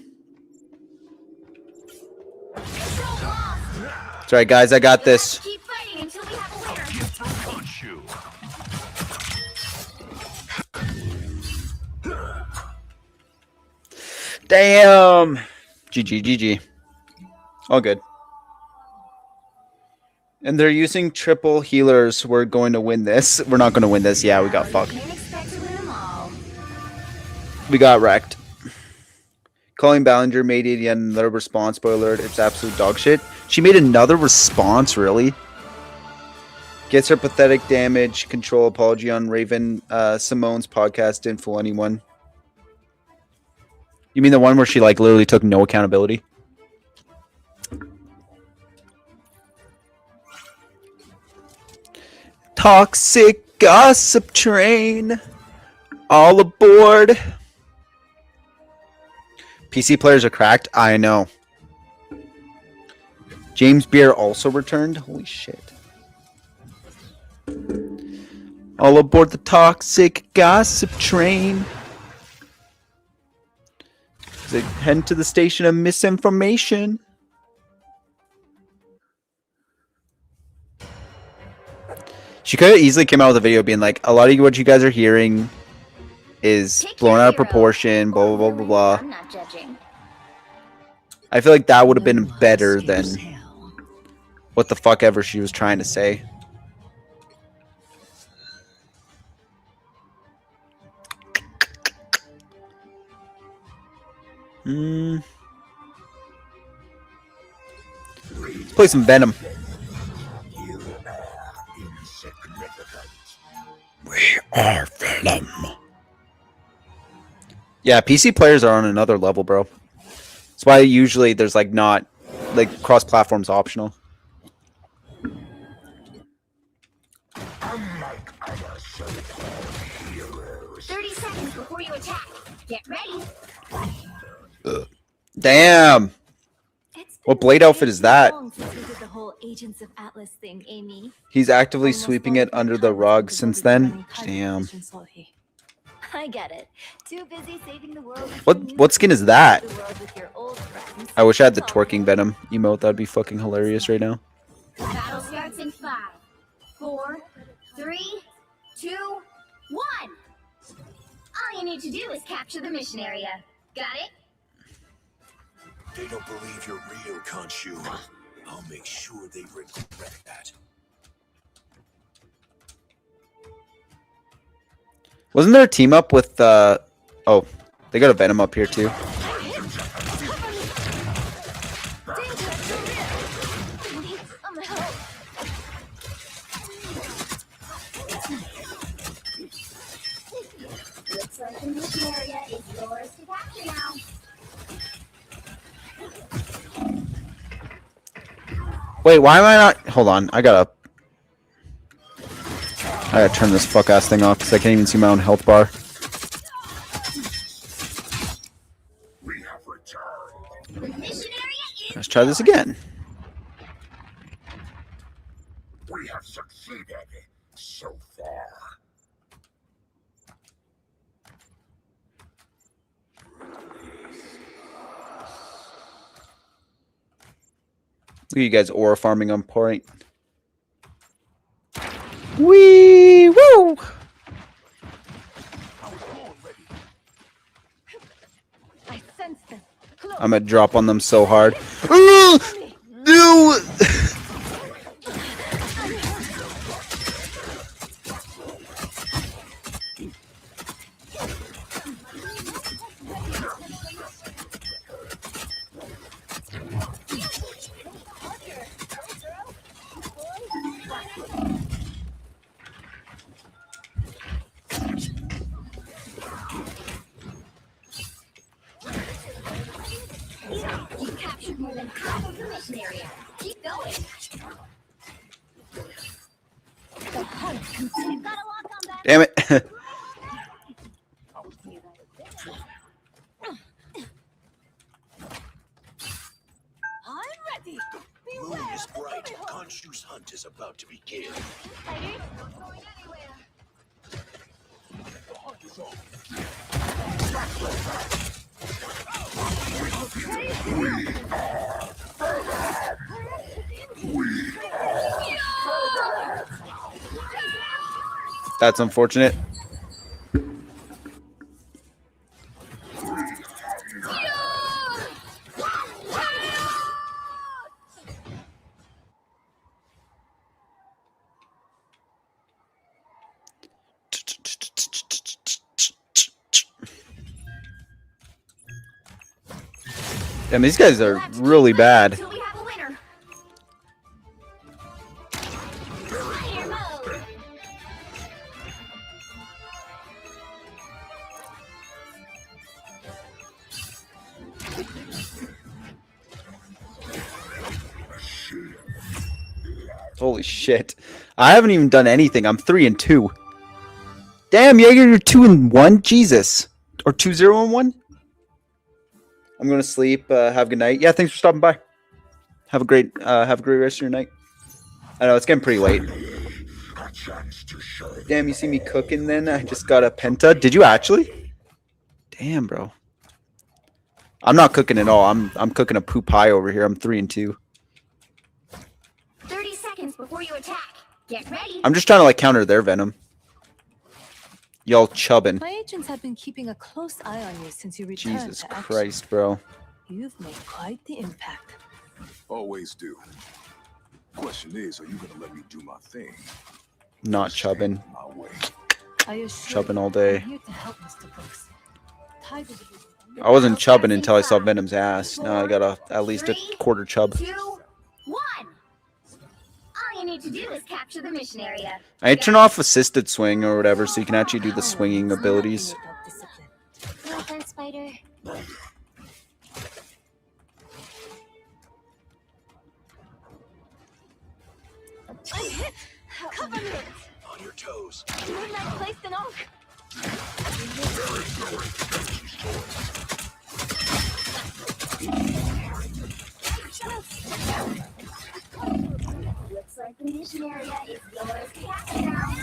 It's alright, guys. I got this. Keep fighting until we have a winner. Gift from Khonshu. Damn. GG, GG. All good. And they're using triple healers. We're going to win this. We're not going to win this. Yeah, we got fucked. Can't expect to win them all. We got wrecked. Colleen Ballinger made it yet another response. Spoiler alert, it's absolute dog shit. She made another response, really? Gets her pathetic damage control apology on Raven Simone's podcast. Didn't fool anyone. You mean the one where she like literally took no accountability? Toxic gossip train. All aboard. PC players are cracked. I know. James Beer also returned. Holy shit. All aboard the toxic gossip train. They head to the station of misinformation. She could have easily came out with a video being like, a lot of what you guys are hearing is Pick blown your out of hero. proportion, blah, blah, blah, blah, blah. I'm not judging. I feel like that would have been better than what the fuck ever she was trying to say. Let's play some Venom. We are Venom. Yeah, PC players are on another level, bro. That's why usually there's like not like cross-platform's optional. Unlike other so-called heroes. 30 seconds before you attack. Get ready. Damn. What blade outfit is that? The whole Agents of Atlas thing, Amy. He's actively sweeping it under the rug since then. Damn. I get it. Too busy saving the world. What skin is that? The world with your old friends. I wish I had the twerking Venom emote. That'd be fucking hilarious right now. Battle starts in 5, 4, 3, 2, 1. All you need to do is capture the mission area. Got it? They don't believe you're real, Khonshu. I'll make sure they regret that. Wasn't there a team up with oh, they got a Venom up here too. Looks like the mission area is yours to capture now. Wait, why am I not? Hold on, I gotta turn this fuck ass thing off because I can't even see my own health bar. We have returned. The mission area is Let's try this again. We have succeeded so far. Look at you guys aura farming on point. Wee woo! I sense them. Close. I'm gonna drop on them so hard. No! You captured more than half of the mission area. Keep going. The hunt continues. Got a lock on that. Damn it. I'm ready. Moon is bright. Khonshu's hunt is about to begin. Not going anywhere. That's unfortunate. Damn, these guys are really bad. Until we have a winner. Fire mode. Holy shit. I haven't even done anything. I'm 3-2. Damn, Jaeger, you're 2-1? Jesus. Or 2-0-1? I'm gonna sleep. Have a good night. Yeah, thanks for stopping by. Have a great rest of your night. I know it's getting pretty late. A chance to show Damn, you see me cooking then? I just got a penta. Did you actually? Damn, bro. I'm not cooking at all. I'm cooking a poop pie over here. I'm 3-2. 30 seconds before you attack. Get ready. I'm just trying to like counter their venom. Y'all chubbing. My agents have been keeping a close eye on you since you returned Jesus to action. Christ, bro. You've made quite the impact. Always do. Question is, are you gonna let me do my thing? Not chubbing. My way. I assure Chubbing you, all day. I'm here to help Mr. Brooks. Tiger division. I wasn't chubbing until I saw Venom's ass. Now I got at least a quarter chub. 2, 1. All you need to do is capture the mission area. I turn off assisted swing or whatever so you can actually do the swinging abilities. No offense, Spider. Cover me! on your toes. Moonlight placed an oak. Looks like the mission area is yours to capture now.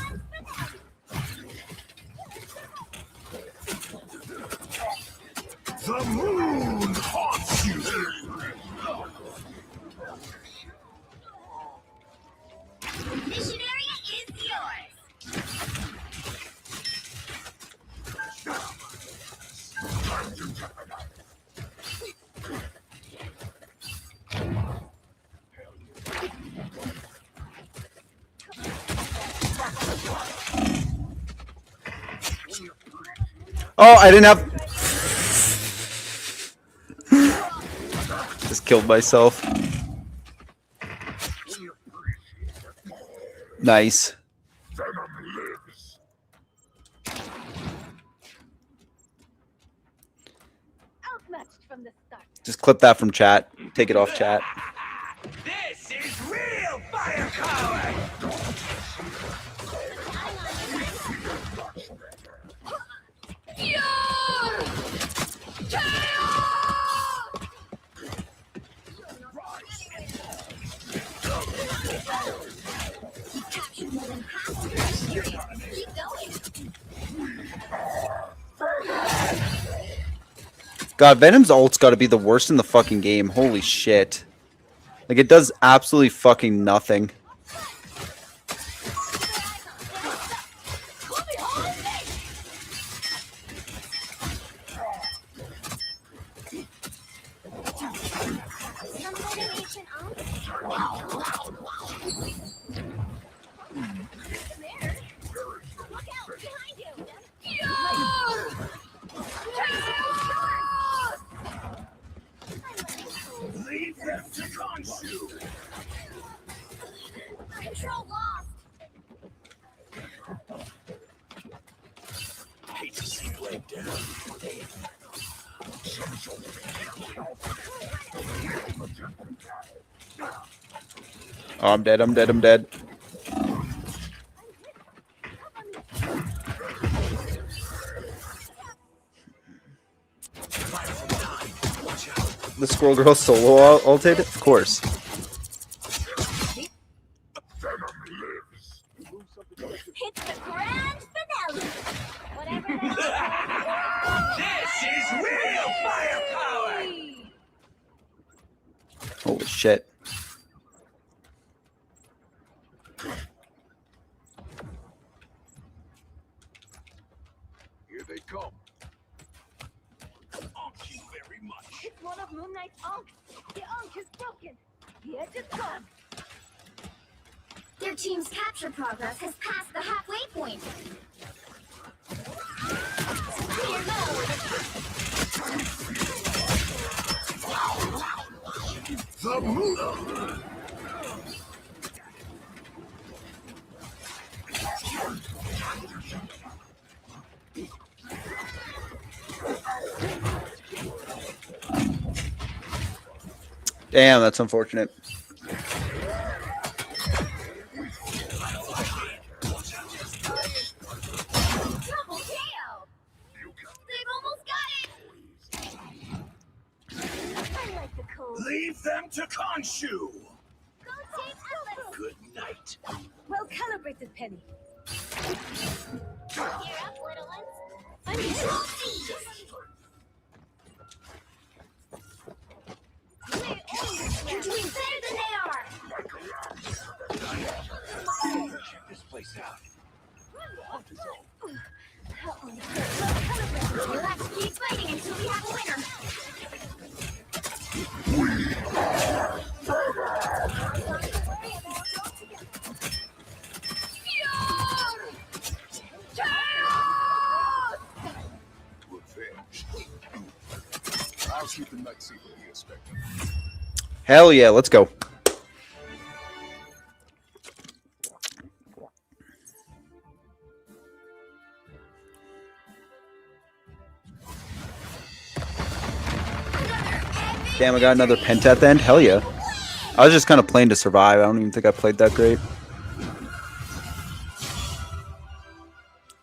The moon haunts you. The mission area is yours. Oh, I didn't have... Just killed myself. Nice. Venom lives. Outmatched from the start. Just clip that from chat. Take it off chat. This is real. God, Venom's ult's got to be the worst in the fucking game. Holy shit. Like, it does absolutely fucking nothing. Leave them to Khonshu. Control lost. Hate to see Blade down. Oh, I'm dead, I'm dead, I'm dead. The Squirrel Girl solo ulted? Of course. It's the grand finale. Whatever This is real firepower! Holy shit. Here they come. Thank you very much. It's one of Moon Knight's Ankh. The Ankh is broken. The edge is gone. Their team's capture progress has passed the halfway point. Clear mode. The Muda! Damn, that's unfortunate. Double KO. They've almost got it. I like the code. Leave them to Khonshu! Go Team Atlas. Good night. Well calibrated, Penny. Gear up, little ones. Control these. You're doing better than they are. Check this place out. Let's keep fighting until we have a winner. I'll shoot the nut sequel he expected. Hell yeah, let's go. Damn, I got another pent at the end. Hell yeah. I was just kind of playing to survive. I don't even think I played that great.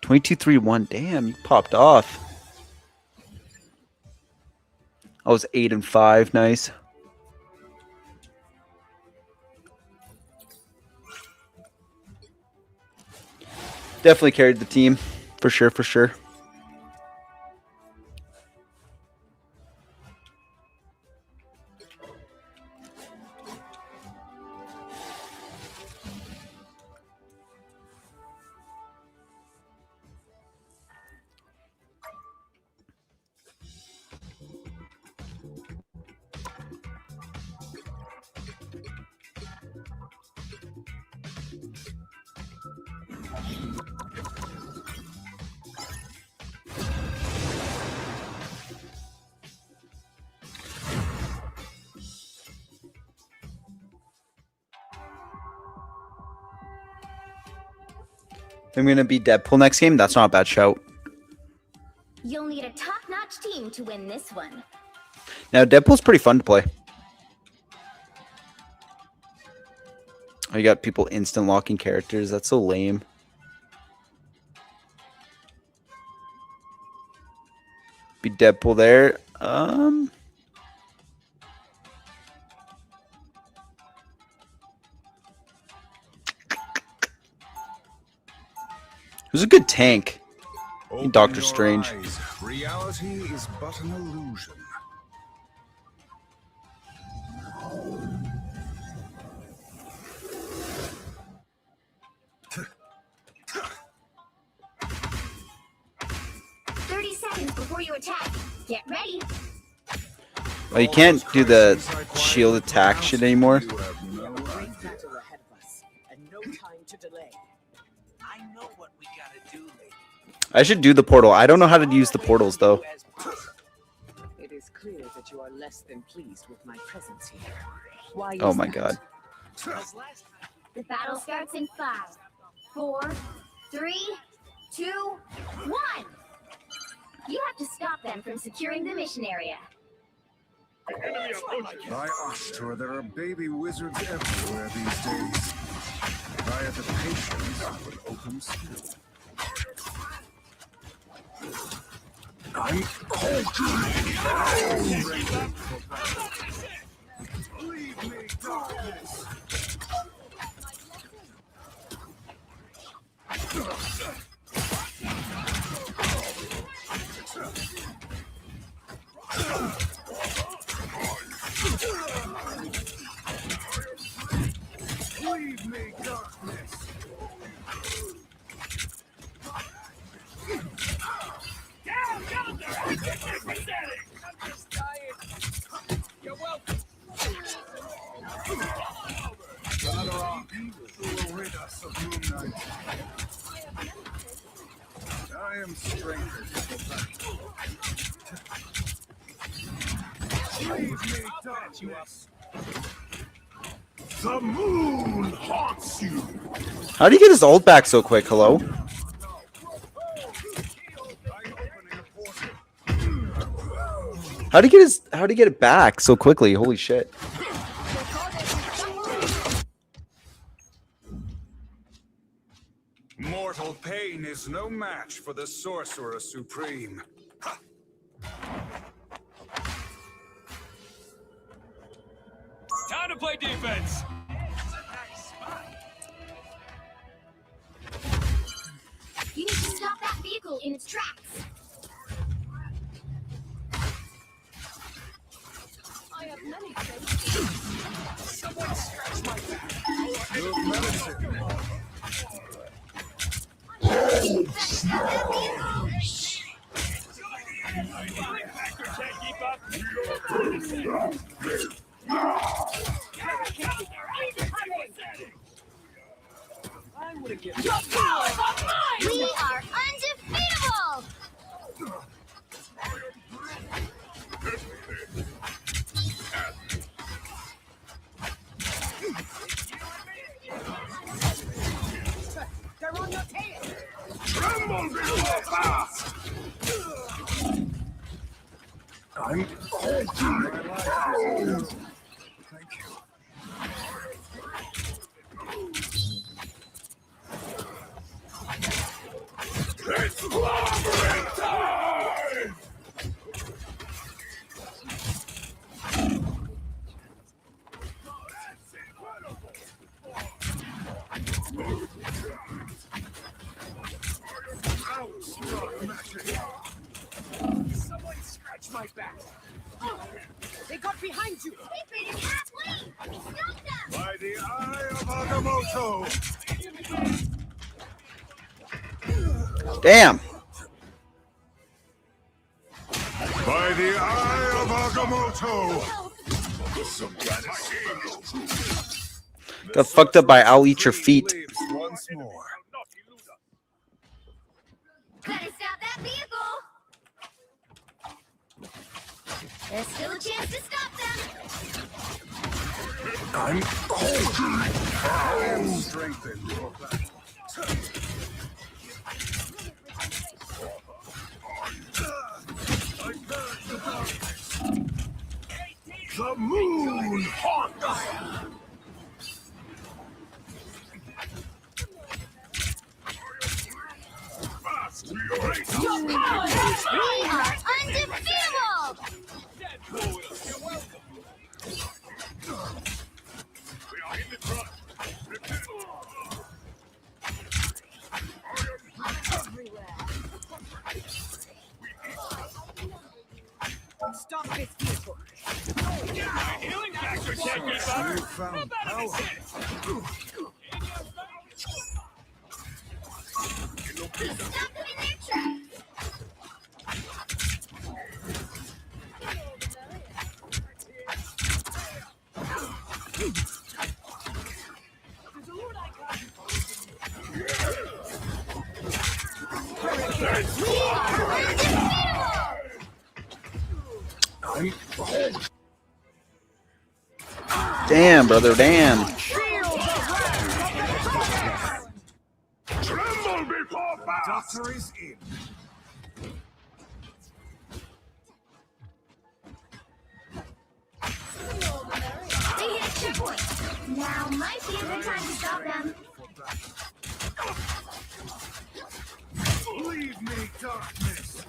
22-3-1. Damn, you popped off. I was 8-5. Nice. Definitely carried the team. For sure, for sure. I'm going to be Deadpool next game. That's not a bad shout. You'll need a top-notch team to win this one. Now, Deadpool's pretty fun to play. Oh, you got people instant locking characters. That's so lame. Be Deadpool there. Who's a good tank? Open Doctor your Strange. eyes. Reality is but an illusion. Seconds before you attack. Get ready. Oh, you can't do the shield attack shit anymore. You have no idea. Battle ahead of us, and no time to delay. I know what we gotta do, lady. I should do the portal. I don't know how to use the portals though. It is clear that you are less than pleased with my presence here. Why Oh is my that? god. Because last time The battle starts in 5, 4, 3, 2, 1. You have to stop them from securing the mission area. By Ashtor, there are baby wizards everywhere these days. I have the patience with open skill. I'm Leave me, darkness! Leave me, darkness! you're welcome. Will rid us of Moon Knight. I am strengthened. Leave me, darkness! The moon haunts you! How do you get his ult back so quick? Hello? How do you get it back so quickly? Holy shit. Mortal pain is no match for the Sorcerer Supreme. Time to play defense. You need to stop that vehicle in its tracks. I have many things. Someone scratch my back. Good medicine. I would have given We are undefeatable! They're on your tail. Tremble before fast! I'm holding my life. Thank you. It's clobbering time! Someone scratch my back. They got behind you. They made it halfway! Stop them! By the eye of Agamotto! Damn. By the eye of Agamotto! Got fucked up by I'll eat your feet. Lives once more. Gotta stop that vehicle! There's still a chance to stop them! I'm holding. I am strengthened for battle. The moon haunts. Healing factor can't keep up. How Newfound about an power. assist? Stop them in their tracks. Damn, brother, damn. Tremble before fast! Doctor is in. They hit a checkpoint. Now might be a good time to stop them. Leave me, darkness.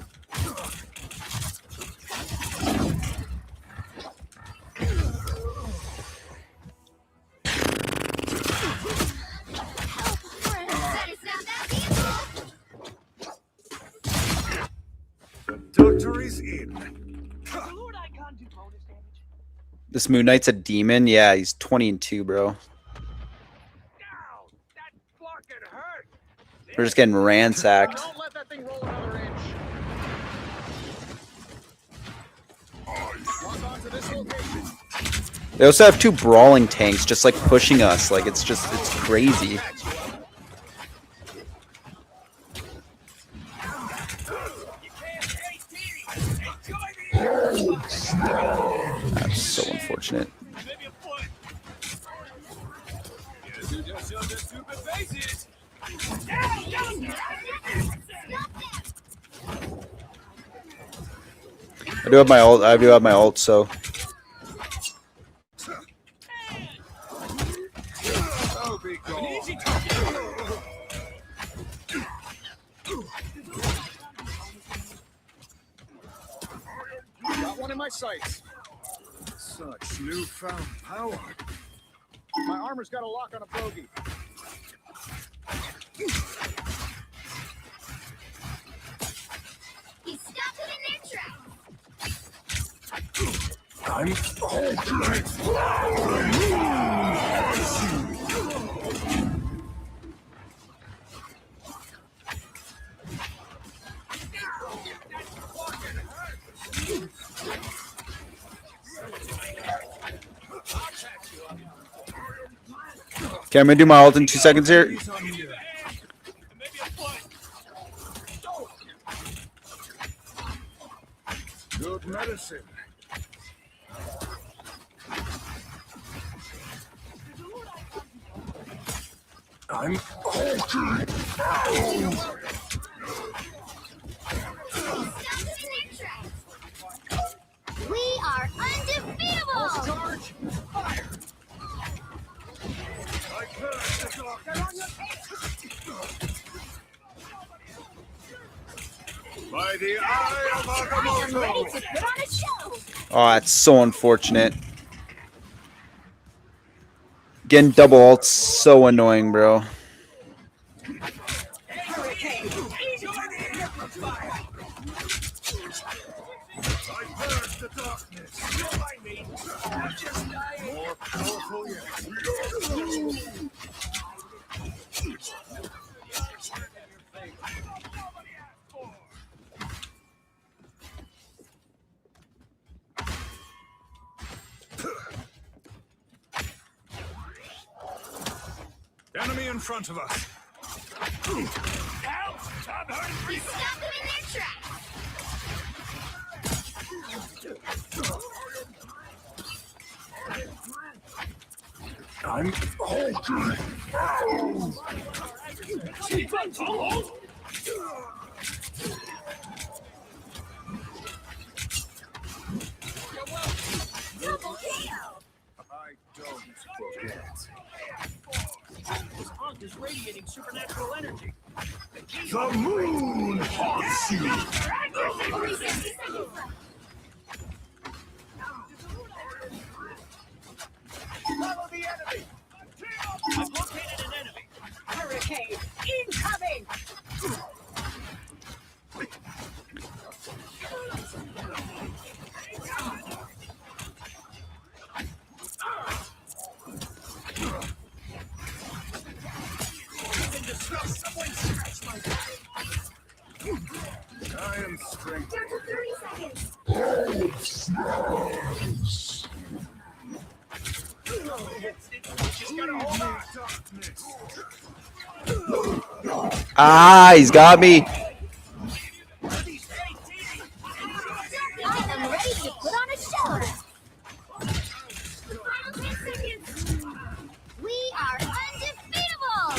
Better stop that vehicle. The doctor is in. This Moon Knight's a demon. Yeah, he's 20-2, bro. Ow, that fucking hurt. We're just getting ransacked. Don't let that thing roll another inch. Lock onto this location. They also have 2 brawling tanks just like pushing us. Like it's crazy. That's so unfortunate. Maybe a foot. Guess who just showed their stupid faces? I do have my ult, so Oh, be An gone. easy target. Got one in my sights. Such newfound power. My armor's got a lock on a bogey. He stopped them in their tracks. I'm altering. okay, I'm gonna do my ult in 2 seconds here. Maybe a foot. Good medicine. I'm altering. Stop them in their tracks. We are undefeatable. Charge. Fire. I curse the darkness. By the eye of I am ready to Agamotto. put on a show. Oh, that's so unfortunate. Getting double ult's so annoying, bro. I curse the darkness. More powerful yet. Enemy in front of us. Out. Time hard and free. Stop them in their tracks. I'm altering. Double KO. I don't forget. This hunk is radiating supernatural energy. The moon haunts you. 360 seconds left. Follow the enemy. I've located an enemy. Hurricane incoming! I am strength. Down to 30 seconds. Just gotta hold on. Ah, he's got me. I am ready to put on a show. Final 10 seconds. We are undefeatable.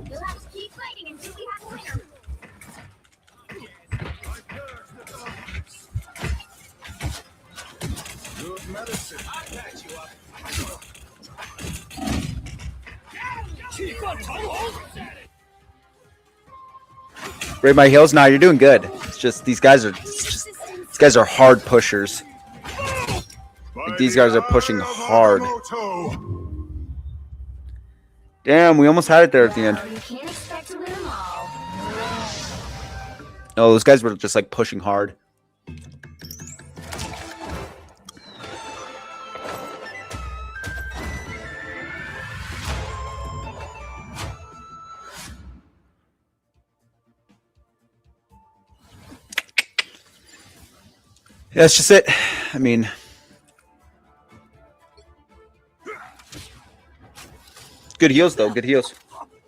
You'll have to keep fighting until we have a winner. Good medicine. Rate my heals. Nah, you're doing good. It's just these guys are hard pushers. Like, these guys are pushing hard. Damn, we almost had it there at the end. You can't expect to win them all. No, those guys were just like pushing hard. Yeah, that's just it. I mean, good heals though. Good heals.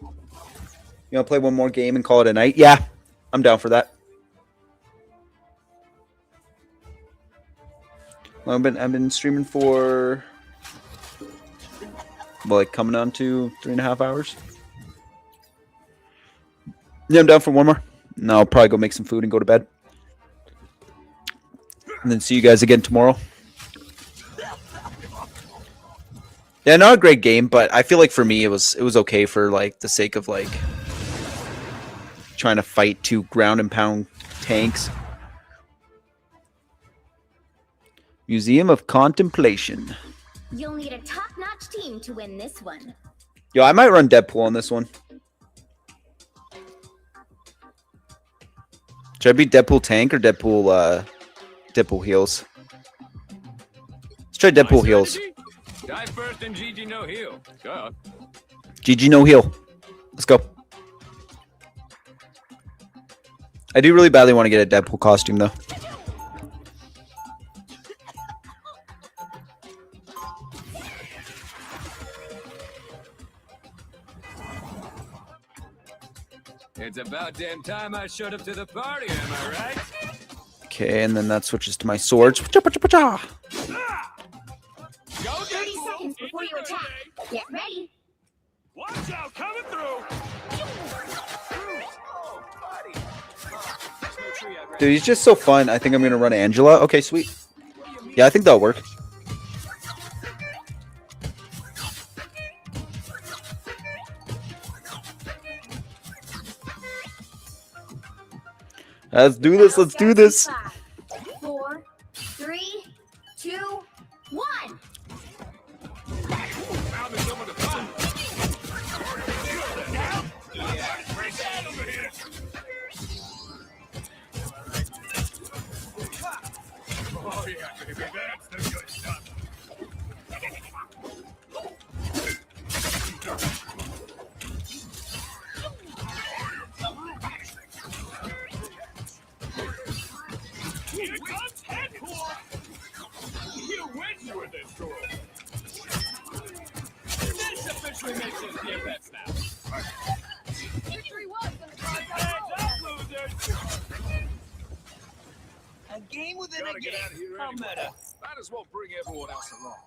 You want to play one more game and call it a night? Yeah, I'm down for that. Well, I've been streaming for, well, like coming on to 3.5 hours. Yeah, I'm down for one more. No, I'll probably go make some food and go to bed. And then see you guys again tomorrow. Yeah, not a great game, but I feel like for me it was okay for like the sake of like trying to fight 2 ground and pound tanks. Museum of Contemplation. You'll need a top-notch team to win this one. Yo, I might run Deadpool on this one. Should I be Deadpool tank or Deadpool Deadpool heals? Let's try Deadpool heals. Die first and GG no heal. Duh. GG no heal. Let's go. I do really badly want to get a Deadpool costume though. It's about damn time I showed up to the party, am I right? Okay, and then that switches to my swords. 30 seconds before you attack. Get ready. Watch out, coming through. Dude, he's just so fun. I think I'm gonna run Angela. Okay, sweet. Yeah, I think that'll work. Let's do this. Let's do this. 5, 4, 3, 2, 1. Oh yeah, baby, that's the good stuff. You wish you were this cool. This officially makes us DFS now. Victory was gonna try Heads up, losers! A game within Gotta a get game. out of here How anyway. meta. Might as well bring everyone else along.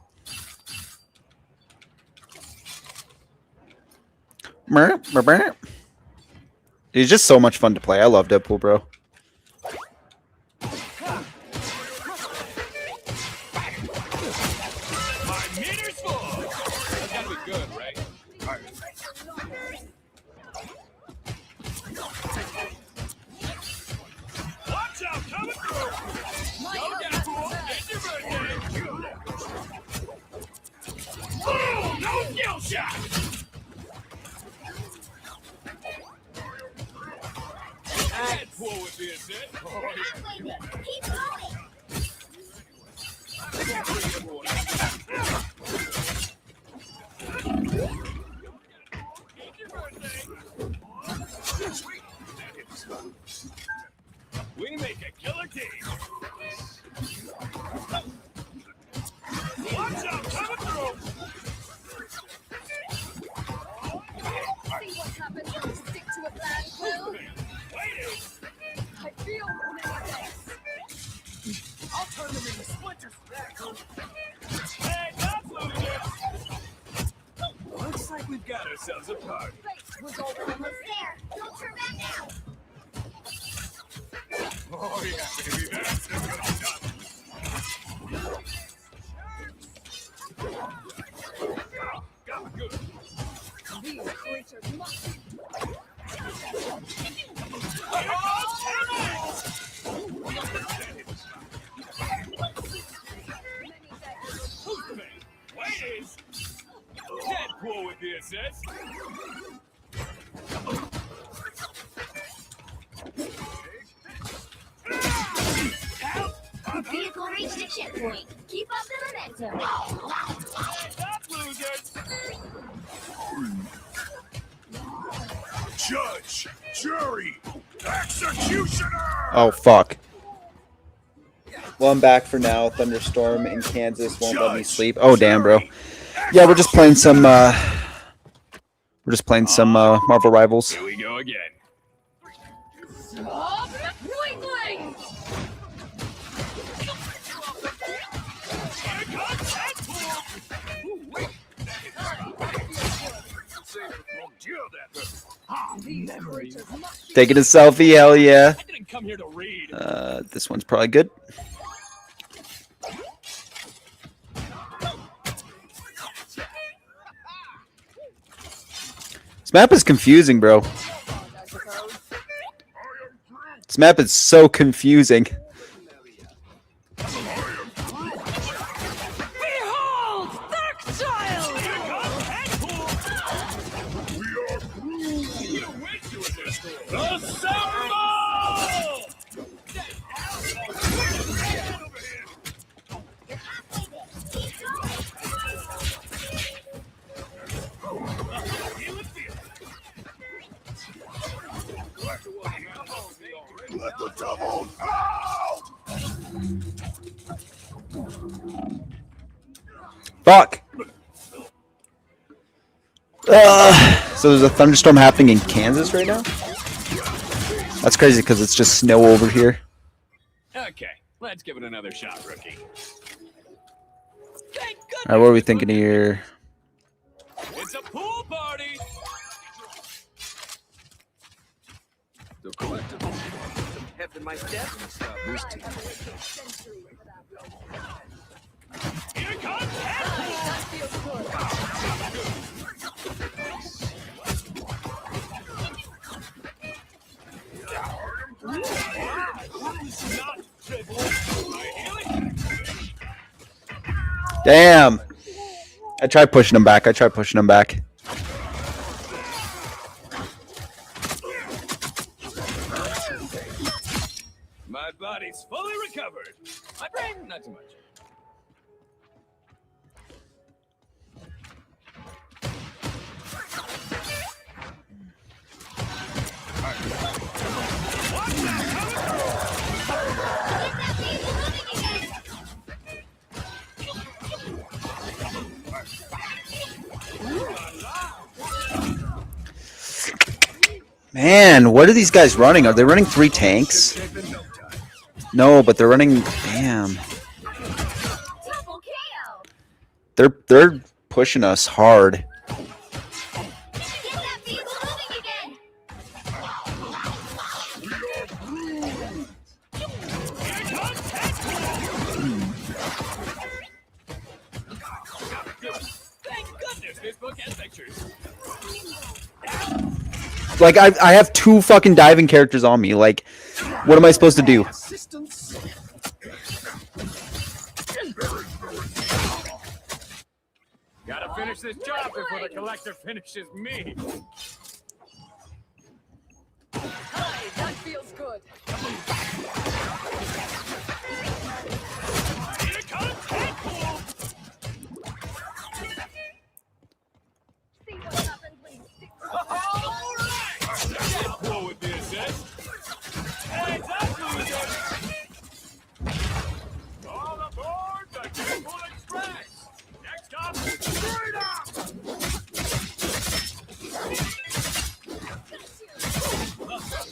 He's just so much fun to play. I love Deadpool, bro. My meter's full! That's gotta be good, right? Watch out, coming through! Go, Deadpool! It's your birthday! Boom! No skill shot! Deadpool would be a sit. Oh, Halfway there. Keep going. yeah. got ourselves a party. We're almost there. Don't turn back now. Oh yeah, baby, that's the good stuff. Got good. These creatures must be Who's the man? Ladies! Deadpool with the assist. Vehicle reached a checkpoint. Keep up the momentum. Stop, losers! Judge, jury, executioner! Oh fuck. Well, I'm back for now. Thunderstorm in Kansas won't let me sleep. Oh damn, bro. Yeah, we're just playing some. Marvel Rivals. Here we go again. Weakling! Here comes Deadpool! Taking a selfie, hell yeah. I didn't come here to read. This one's probably good. This map is confusing, bro. This map is so confusing. Behold, Darkchild! Let the devil out! Fuck. So there's a thunderstorm happening in Kansas right now? That's crazy because it's just snow over here. Okay, let's give it another shot, rookie. Thank goodness. Alright, what are we thinking here? It's a pool party. The collectible. Heft in my step. Boosting. Here comes Damn. I tried pushing him back. My body's fully recovered. My brain, not too much. Man, what are these guys running? Are they running 3 tanks? No, but they're running. Damn. Double KO! They're pushing us hard. Get that vehicle moving again! Thank goodness this book has pictures. Like I have 2 fucking diving characters on me. Like, what am I supposed to do? Gotta finish this job before the collector finishes me. Hi, that feels good. Here comes Deadpool. See what happens when you stick All right. Deadpool with the assist. Heads up, losers. All aboard the Deadpool Express. Next up, straight up.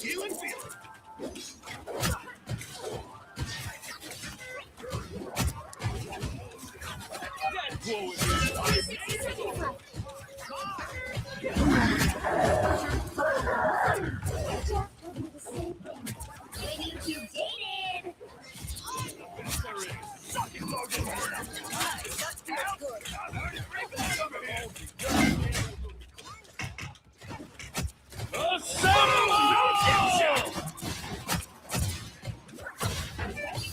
Healing field. Deadpool with the assist. 60 seconds left. You dated.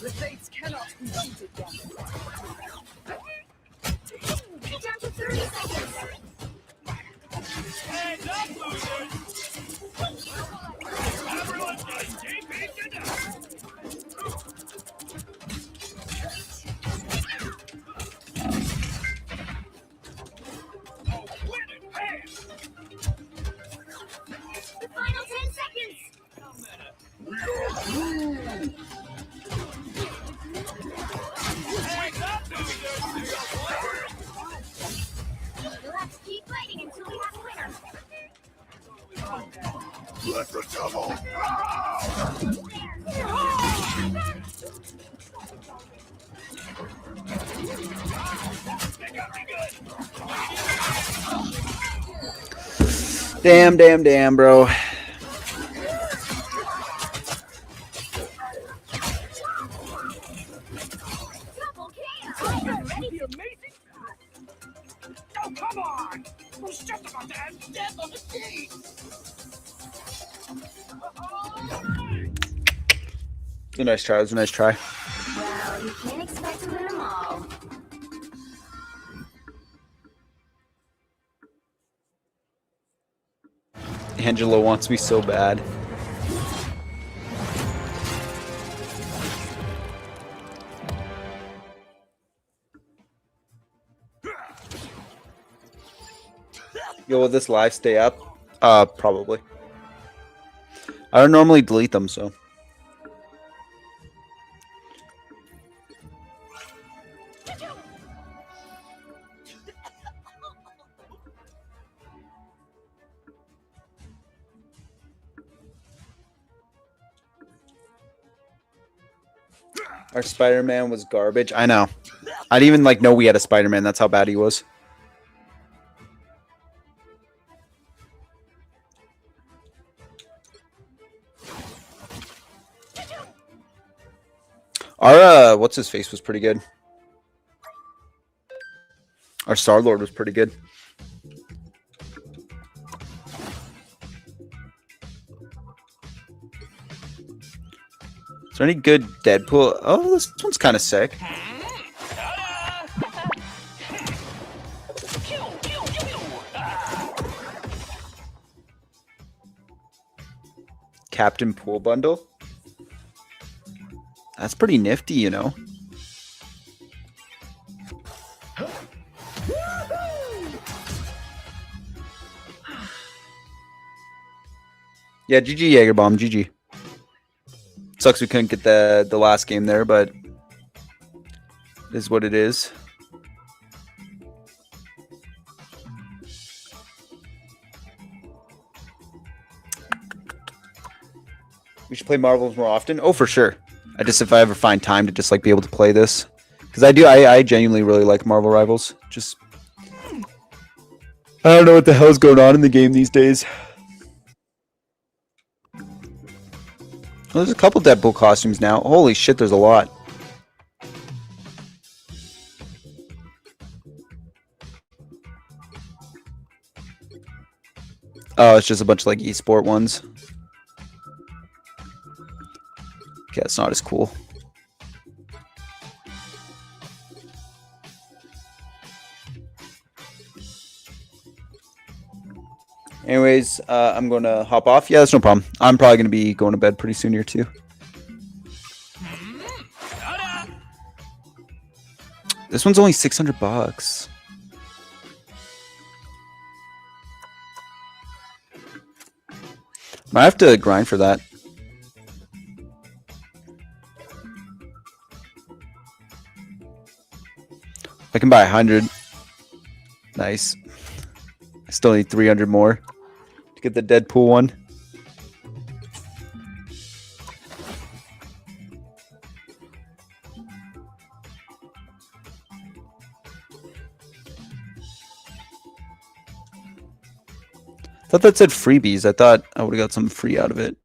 The fates cannot be cheated yet. Down to 30 seconds. Hands up, losers! Everyone's getting DP tonight! Oh, winning hand! The final 10 seconds. Hands up, losers! You'll have to keep fighting until we have a winner. Let the devil Damn, bro. Double KO. Ready? Amazing? Oh, come on! I was just about to end death on the team! It was a nice try. It was a nice try. Well, you can't expect to win them all. Angelo wants me so bad. Yo, will this live stay up? Probably. I don't normally delete them, so. Our Spider-Man was garbage. I know. I didn't even know we had a Spider-Man. That's how bad he was. Our what's his face was pretty good. Our Star-Lord was pretty good. Is there any good Deadpool? Oh, this one's kind of sick. Captain Pool Bundle. That's pretty nifty, you know. Yeah, GG Jagerbomb, GG. Sucks we couldn't get the last game there, but it is what it is. We should play Marvels more often. Oh, for sure. If I ever find time to just be able to play this, because I genuinely really like Marvel Rivals. Just I don't know what the hell's going on in the game these days. Well, there's a couple Deadpool costumes now. Holy shit, there's a lot. Oh, it's just a bunch of esport ones. Okay, it's not as cool. Anyways, I'm going to hop off. Yeah, that's no problem. I'm probably going to be going to bed pretty soon here too. This one's only $600. Might have to grind for that. I can buy 100. Nice. I still need 300 more to get the Deadpool one. thought that said freebies. I thought I would have got something free out of it.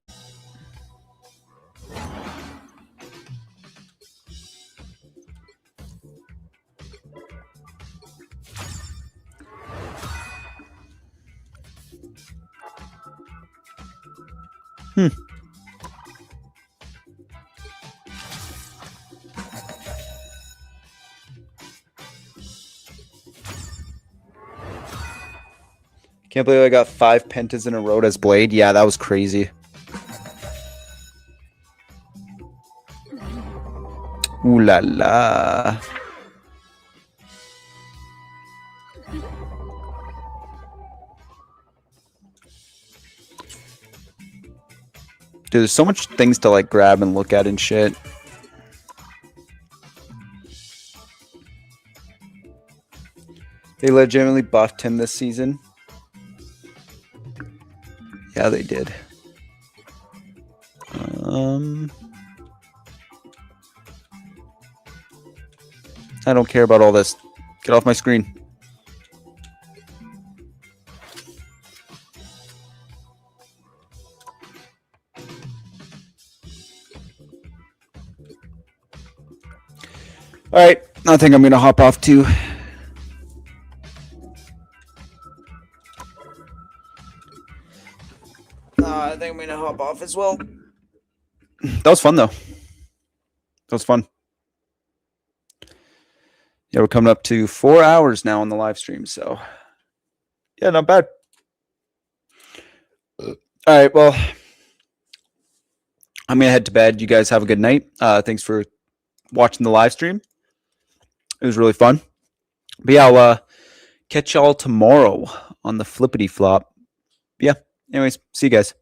Can't believe I got 5 pentas in a row as Blade. Yeah, that was crazy. Ooh la la. Dude, there's so much things to like grab and look at and shit. They legitimately buffed him this season. Yeah, they did. I don't care about all this. Get off my screen. All right, I think I'm gonna hop off too. I think I'm gonna hop off as well. That was fun though. That was fun. Yeah, we're coming up to 4 hours now on the live stream, so yeah, not bad. All right, well, I'm gonna head to bed. You guys have a good night. Thanks for watching the live stream. It was really fun. But yeah, I'll catch y'all tomorrow on the flippity flop. Yeah. Anyways, see you guys.